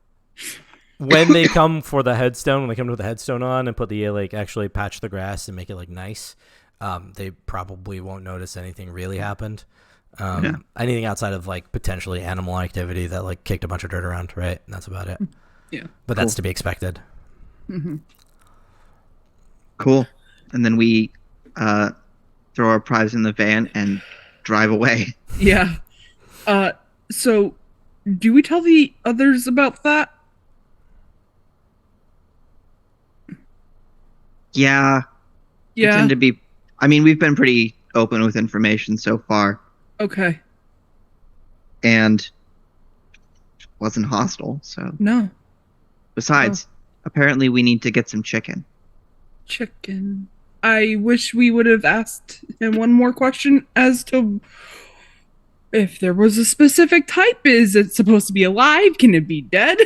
Speaker 2: When they come for the headstone, when they come to put the headstone on and put the actually patch the grass and make it nice, they probably won't notice anything really happened. Anything outside of potentially animal activity that kicked a bunch of dirt around, right? And that's about it.
Speaker 5: Yeah,
Speaker 2: but that's to be expected.
Speaker 5: Mm-hmm.
Speaker 4: Cool. And then we throw our prize in the van and drive away.
Speaker 5: Yeah. So, do we tell the others about that?
Speaker 4: Yeah. We tend to be. I mean, we've been pretty open with information so far.
Speaker 5: Okay.
Speaker 4: And wasn't hostile, so.
Speaker 5: No.
Speaker 4: Besides, apparently we need to get some chicken.
Speaker 5: Chicken. I wish we would have asked him one more question as to if there was a specific type. Is it supposed to be alive? Can it be dead?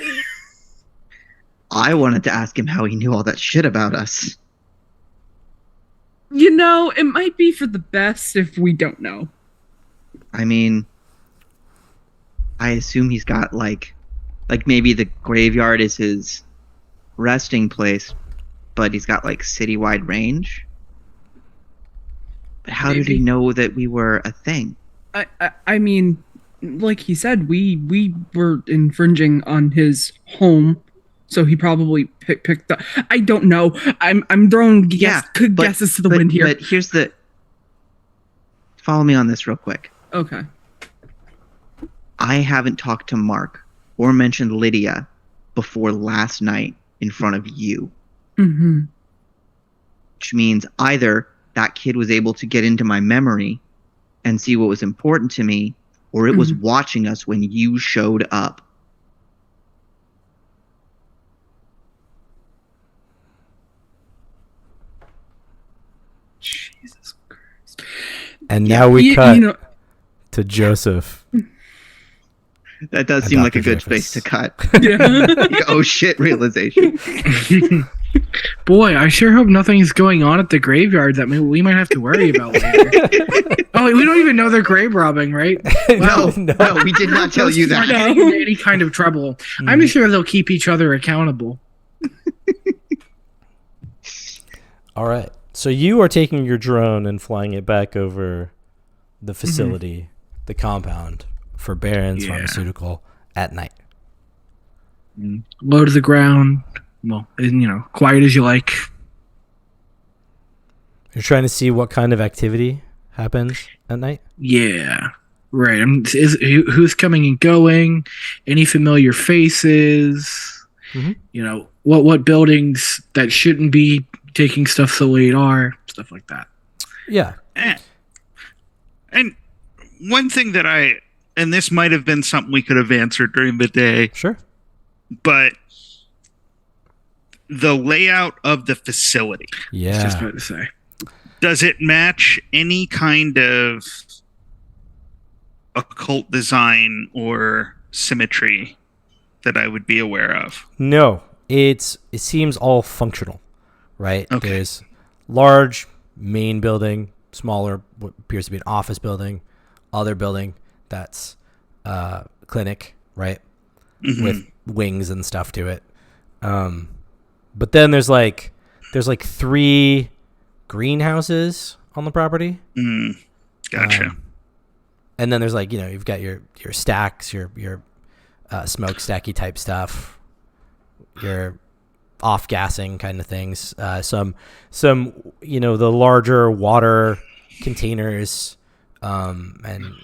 Speaker 4: I wanted to ask him how he knew all that shit about us.
Speaker 5: It might be for the best if we don't know.
Speaker 4: I mean, I assume he's got maybe the graveyard is his resting place, but he's got citywide range. But how did he know that we were a thing?
Speaker 5: I mean, like he said, we were infringing on his home, so he probably picked up. I don't know. I'm throwing guesses to the wind here.
Speaker 4: But here's the. Follow me on this real quick.
Speaker 5: Okay.
Speaker 4: I haven't talked to Mark or mentioned Lydia before last night in front of you.
Speaker 5: Mm-hmm.
Speaker 4: Which means either that kid was able to get into my memory and see what was important to me, or it was watching us when you showed up.
Speaker 5: Jesus Christ.
Speaker 2: And now we to Joseph.
Speaker 4: That does seem like a good space to cut.
Speaker 5: Yeah.
Speaker 4: Oh shit, realization.
Speaker 1: Boy, I sure hope nothing's going on at the graveyard that we might have to worry about later. Oh, we don't even know they're grave robbing, right?
Speaker 4: No, we did not tell you that.
Speaker 1: Any kind of trouble. I'm sure they'll keep each other accountable.
Speaker 2: All right. So you are taking your drone and flying it back over the facility, the compound for Barron's Pharmaceutical at night.
Speaker 1: Low to the ground. Well, quiet as you like.
Speaker 2: You're trying to see what kind of activity happens at night?
Speaker 1: Yeah. Right. Who's coming and going? Any familiar faces?
Speaker 2: Mm-hmm.
Speaker 1: What buildings that shouldn't be taking stuff so late are, stuff like that.
Speaker 2: Yeah.
Speaker 3: And one thing that and this might have been something we could have answered during the day.
Speaker 2: Sure.
Speaker 3: But the layout of the facility.
Speaker 2: Yeah.
Speaker 1: I was just about to say.
Speaker 3: Does it match any kind of occult design or symmetry that I would be aware of?
Speaker 2: No. It seems all functional, right?
Speaker 3: Okay.
Speaker 2: There's large main building, smaller what appears to be an office building, other building that's clinic, right?
Speaker 3: Mm-hmm.
Speaker 2: With wings and stuff to it. But then there's 3 greenhouses on the property.
Speaker 3: Gotcha.
Speaker 2: And then there's you've got your stacks, your smokestacky type stuff, your off-gassing kind of things. Some the larger water containers and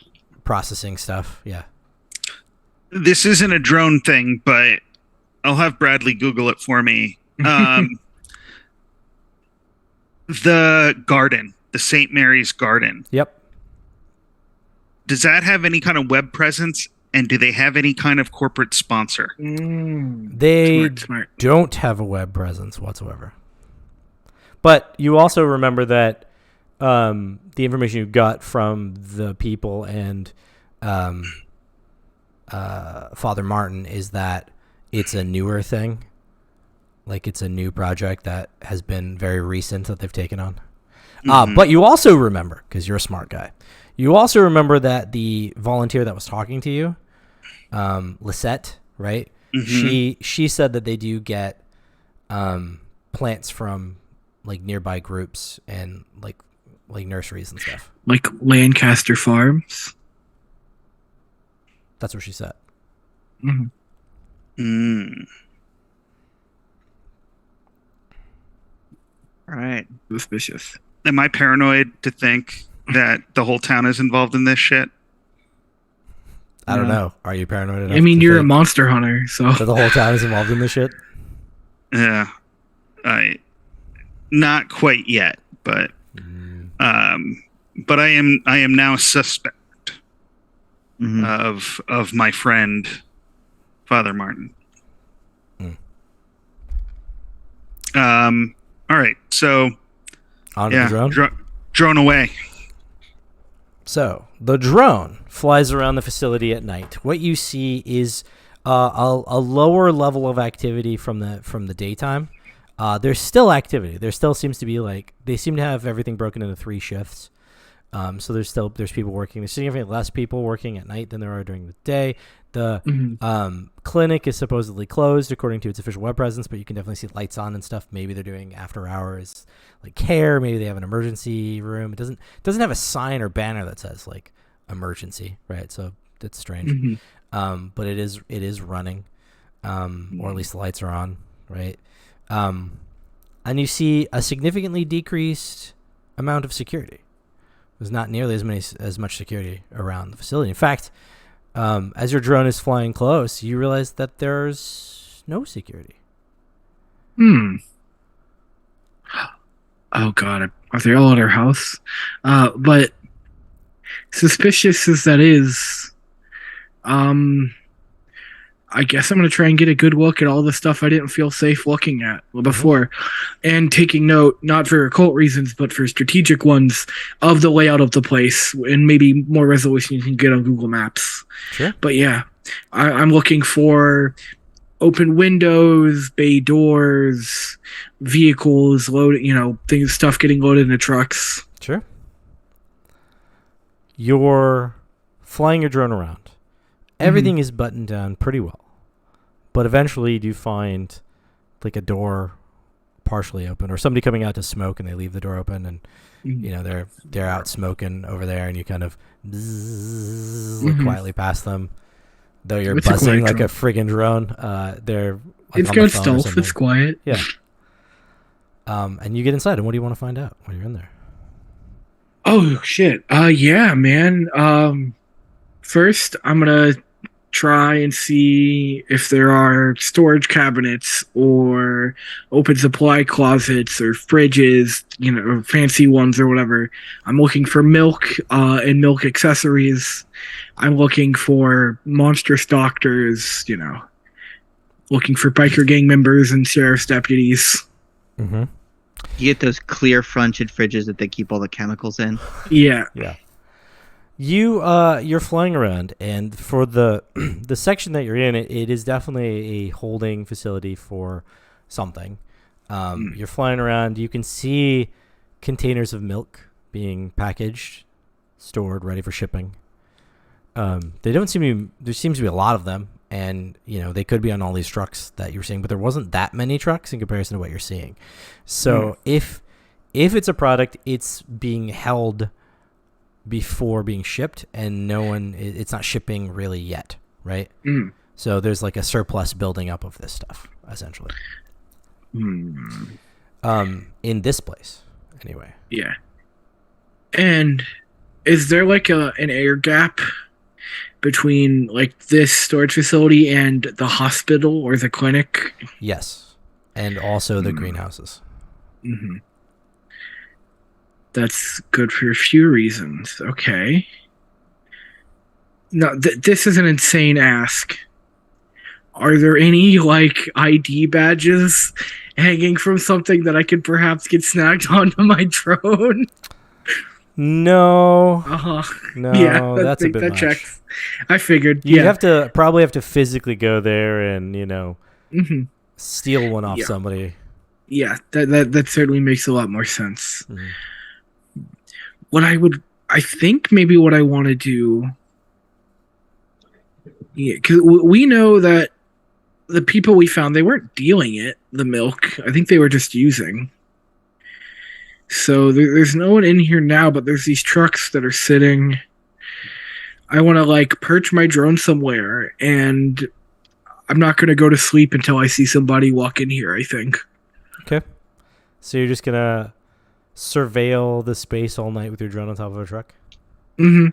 Speaker 2: processing stuff. Yeah.
Speaker 3: This isn't a drone thing, but I'll have Bradley Google it for me. The garden, the St. Mary's Garden.
Speaker 2: Yep.
Speaker 3: Does that have any kind of web presence? And do they have any kind of corporate sponsor?
Speaker 2: They
Speaker 1: Smart.
Speaker 2: don't have a web presence whatsoever. But you also remember that the information you got from the people and Father Martin is that it's a newer thing. It's a new project that has been very recent that they've taken on. But you also remember, because you're a smart guy, you also remember that the volunteer that was talking to you, Lisette, right?
Speaker 3: Mhm.
Speaker 2: She said that they do get plants from like nearby groups and like nurseries and stuff.
Speaker 1: Like Lancaster Farms.
Speaker 2: That's what she said.
Speaker 1: Mm-hmm.
Speaker 3: Mm.
Speaker 4: All right.
Speaker 1: Suspicious.
Speaker 3: Am I paranoid to think that the whole town is involved in this shit?
Speaker 2: I don't
Speaker 4: No.
Speaker 2: know. Are you paranoid enough?
Speaker 1: I mean,
Speaker 2: to
Speaker 1: you're a
Speaker 2: think
Speaker 1: monster hunter, so
Speaker 2: that the whole town is involved in this shit?
Speaker 3: Yeah, I not quite yet, but
Speaker 2: Mm.
Speaker 3: but I am now suspect
Speaker 4: Mhm.
Speaker 3: of my friend Father Martin.
Speaker 2: Mm.
Speaker 3: All right, so
Speaker 2: On to
Speaker 3: yeah,
Speaker 2: the drone.
Speaker 3: drone away.
Speaker 2: So the drone flies around the facility at night. What you see is a lower level of activity from the daytime. There's still activity. There still seems to be they seem to have everything broken into 3 shifts. So there's people working. There's significantly less people working at night than there are during the day. The clinic is supposedly closed according to its official web presence, but you can definitely see lights on and stuff. Maybe they're doing after hours care. Maybe they have an emergency room. It doesn't have a sign or banner that says emergency, right? So that's strange. But it is running, or at least the lights are on, right? And you see a significantly decreased amount of security. There's not nearly as much security around the facility. In fact, as your drone is flying close, you realize that there's no security.
Speaker 1: Oh god, are they all at our house? But suspicious as that is, I guess I'm gonna try and get a good look at all the stuff I didn't feel safe looking at before, and taking note, not for occult reasons, but for strategic ones, of the layout of the place, and maybe more resolution you can get on Google Maps.
Speaker 2: Sure.
Speaker 1: But yeah, I'm looking for open windows, bay doors, vehicles loaded, stuff getting loaded into trucks.
Speaker 2: Sure. You're flying your drone around. Everything is buttoned down pretty well. But eventually you do find a door partially open, or somebody coming out to smoke and they leave the door open, and they're out smoking over there, and you kind of look quietly past them. Though you're buzzing like a friggin' drone. They're
Speaker 1: it's got stealth, it's quiet.
Speaker 2: Yeah. And you get inside, and what do you want to find out when you're in there?
Speaker 1: Oh shit. Yeah, man. First I'm gonna try and see if there are storage cabinets or open supply closets or fridges, or fancy ones or whatever. I'm looking for milk and milk accessories. I'm looking for monster stalkers, looking for biker gang members and sheriff's deputies.
Speaker 4: You get those clear fronted fridges that they keep all the chemicals in.
Speaker 1: Yeah.
Speaker 2: Yeah. You're flying around, and for the the section that you're in, it is definitely a holding facility for something. You're flying around. You can see containers of milk being packaged, stored, ready for shipping. They don't seem to be, there seems to be a lot of them, and they could be on all these trucks that you're seeing, but there wasn't that many trucks in comparison to what you're seeing. So if it's a product, it's being held before being shipped, and it's not shipping really yet, right? So there's a surplus building up of this stuff, essentially. In this place, anyway.
Speaker 1: Yeah. And is there an air gap between this storage facility and the hospital or the clinic?
Speaker 2: Yes. And also the greenhouses.
Speaker 1: That's good for a few reasons. Okay. No, this is an insane ask. Are there any ID badges hanging from something that I could perhaps get snagged onto my drone?
Speaker 2: No.
Speaker 1: No,
Speaker 2: yeah, that's a bit
Speaker 1: that
Speaker 2: much.
Speaker 1: Checks. I figured.
Speaker 2: You probably have to physically go there and steal one off
Speaker 1: Yeah.
Speaker 2: somebody.
Speaker 1: Yeah, that certainly makes a lot more sense. I think what I want to do. Yeah, because we know that the people we found, they weren't dealing it, the milk. I think they were just using. So there's no one in here now, but there's these trucks that are sitting. I want to like perch my drone somewhere, and I'm not going to go to sleep until I see somebody walk in here, I think.
Speaker 2: Okay. So you're just going to surveil the space all night with your drone on top of a truck?
Speaker 1: Mm-hmm.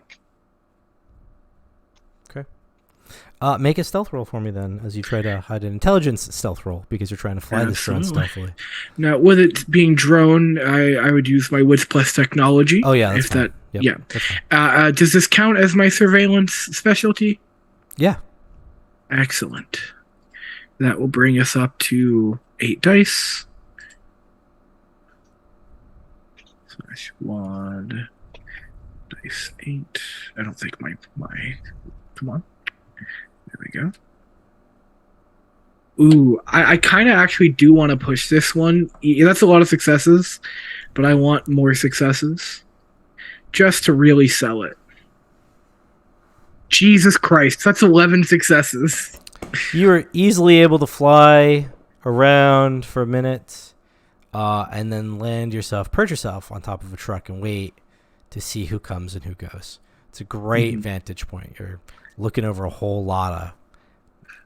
Speaker 2: Okay. Make a stealth roll for me then, as you try to hide an intelligence stealth roll, because you're trying to fly this drone stealthily.
Speaker 1: Now, with it being drone, I would use my wits plus technology.
Speaker 2: Oh, yeah, that's
Speaker 1: if
Speaker 2: fine.
Speaker 1: that,
Speaker 2: Yep,
Speaker 1: yeah.
Speaker 2: that's fine.
Speaker 1: Does this count as my surveillance specialty?
Speaker 2: Yeah.
Speaker 1: Excellent. That will bring us up to 8 dice. /1 dice 8. I don't think my come on. There we go. Ooh, I kind of actually do want to push this one. Yeah, that's a lot of successes, but I want more successes just to really sell it. Jesus Christ, that's 11 successes.
Speaker 2: You are easily able to fly around for a minute and then perch yourself on top of a truck and wait to see who comes and who goes. It's a great vantage point. You're looking over a lot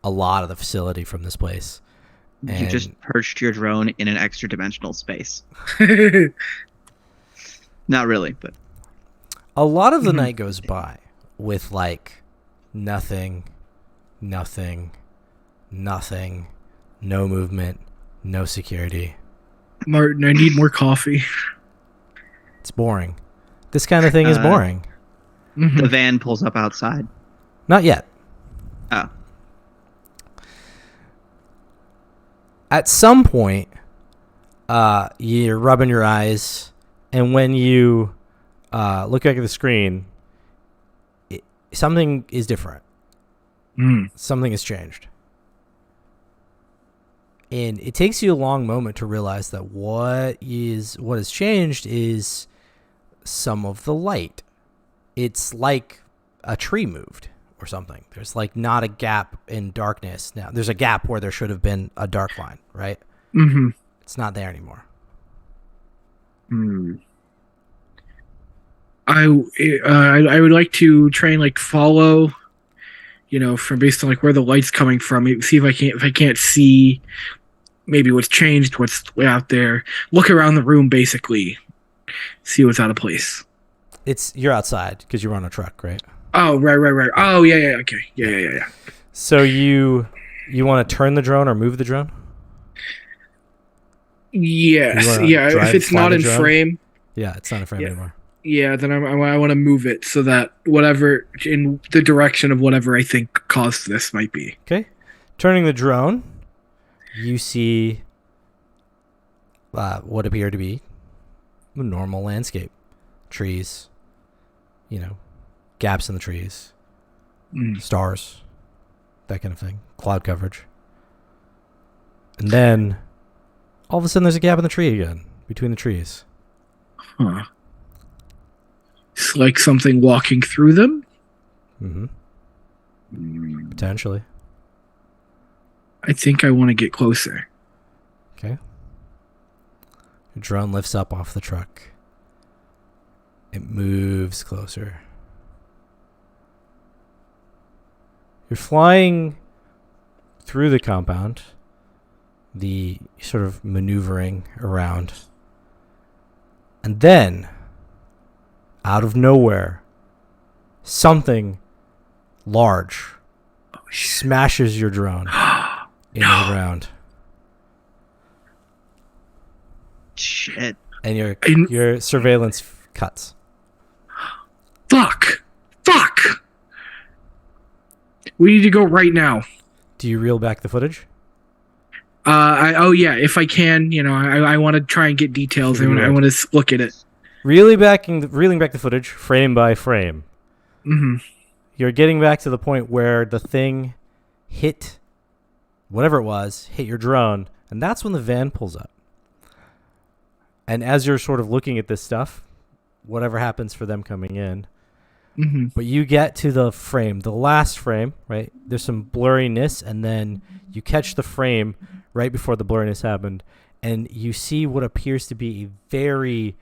Speaker 2: of the facility from this place. And
Speaker 4: you just perched your drone in an extra dimensional space. Not really, but
Speaker 2: a lot of the night goes by with like nothing, no movement, no security.
Speaker 1: Martin, I need more coffee.
Speaker 2: It's boring. This kind of thing is boring.
Speaker 4: The van pulls up outside.
Speaker 2: Not yet.
Speaker 4: Oh.
Speaker 2: At some point, you're rubbing your eyes, and when you look back at the screen, something is different. Something has changed. And it takes you a long moment to realize that what has changed is some of the light. It's like a tree moved or something. There's like not a gap in darkness now. There's a gap where there should have been a dark line, right?
Speaker 1: Mm-hmm.
Speaker 2: It's not there anymore.
Speaker 1: I would like to try and like follow, from based on like where the light's coming from. See if I can't see maybe what's changed, what's out there. Look around the room, basically, see what's out of place.
Speaker 2: You're outside because you're on a truck, right?
Speaker 1: Oh, right. Oh, yeah. Okay, yeah.
Speaker 2: So you want to turn the drone or move the drone?
Speaker 1: Yes, yeah. If it's not in frame.
Speaker 2: Yeah, it's not in frame anymore.
Speaker 1: Yeah, then I want to move it so that whatever in the direction of whatever I think caused this might be.
Speaker 2: Okay. Turning the drone, you see what appear to be a normal landscape. Trees, gaps in the trees, stars, that kind of thing. Cloud coverage. And then all of a sudden there's a gap in the tree again, between the trees.
Speaker 1: Huh. It's like something walking through them?
Speaker 2: Potentially.
Speaker 1: I think I want to get closer.
Speaker 2: Okay. Your drone lifts up off the truck. It moves closer. You're flying through the compound, the sort of maneuvering around. And then, out of nowhere, something large smashes your drone into the ground.
Speaker 4: Shit.
Speaker 2: And your surveillance cuts.
Speaker 1: Fuck! We need to go right now.
Speaker 2: Do you reel back the footage?
Speaker 1: If I can, I want to try and get details. I want to look at it.
Speaker 2: Reeling back the footage, frame by frame.
Speaker 1: Mm-hmm.
Speaker 2: You're getting back to the point where the thing hit whatever it was, hit your drone, and that's when the van pulls up. And as you're sort of looking at this stuff, whatever happens for them coming in,
Speaker 1: Mm-hmm.
Speaker 2: But you get to the frame, the last frame, right? There's some blurriness, and then you catch the frame right before the blurriness happened, and you see what appears to be a very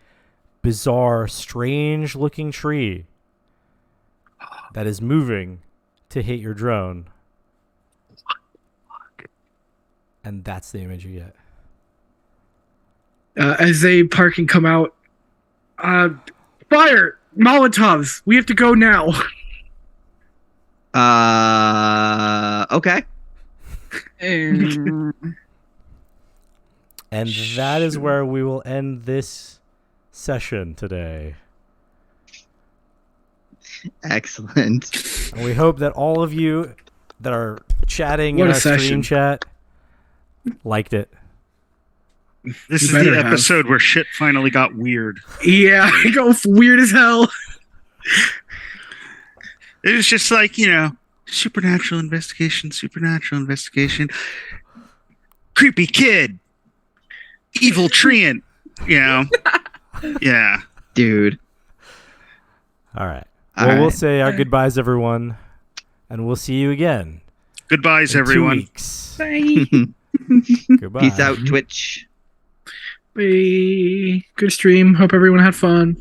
Speaker 2: bizarre, strange-looking tree that is moving to hit your drone. And that's the image you get.
Speaker 1: As they park and come out, fire! Molotovs! We have to go now.
Speaker 4: Okay.
Speaker 5: And
Speaker 2: And that is where we will end this session today.
Speaker 4: Excellent.
Speaker 2: And we hope that all of you that are chatting
Speaker 1: What
Speaker 2: in
Speaker 1: a
Speaker 2: our stream
Speaker 1: session.
Speaker 2: chat liked it.
Speaker 3: This
Speaker 1: You
Speaker 3: is the
Speaker 1: better have.
Speaker 3: episode where shit finally got weird.
Speaker 1: Yeah, I go weird as hell.
Speaker 3: It was just like, supernatural investigation, creepy kid, evil treant, Yeah.
Speaker 4: Dude.
Speaker 2: All right.
Speaker 4: All
Speaker 2: Well, we'll
Speaker 4: right.
Speaker 2: say our goodbyes, everyone, and we'll see you again
Speaker 3: Goodbyes,
Speaker 2: in 2
Speaker 3: everyone.
Speaker 2: weeks.
Speaker 5: bye.
Speaker 2: Goodbye.
Speaker 4: Peace out, Twitch.
Speaker 1: Bye. Good stream. Hope everyone had fun.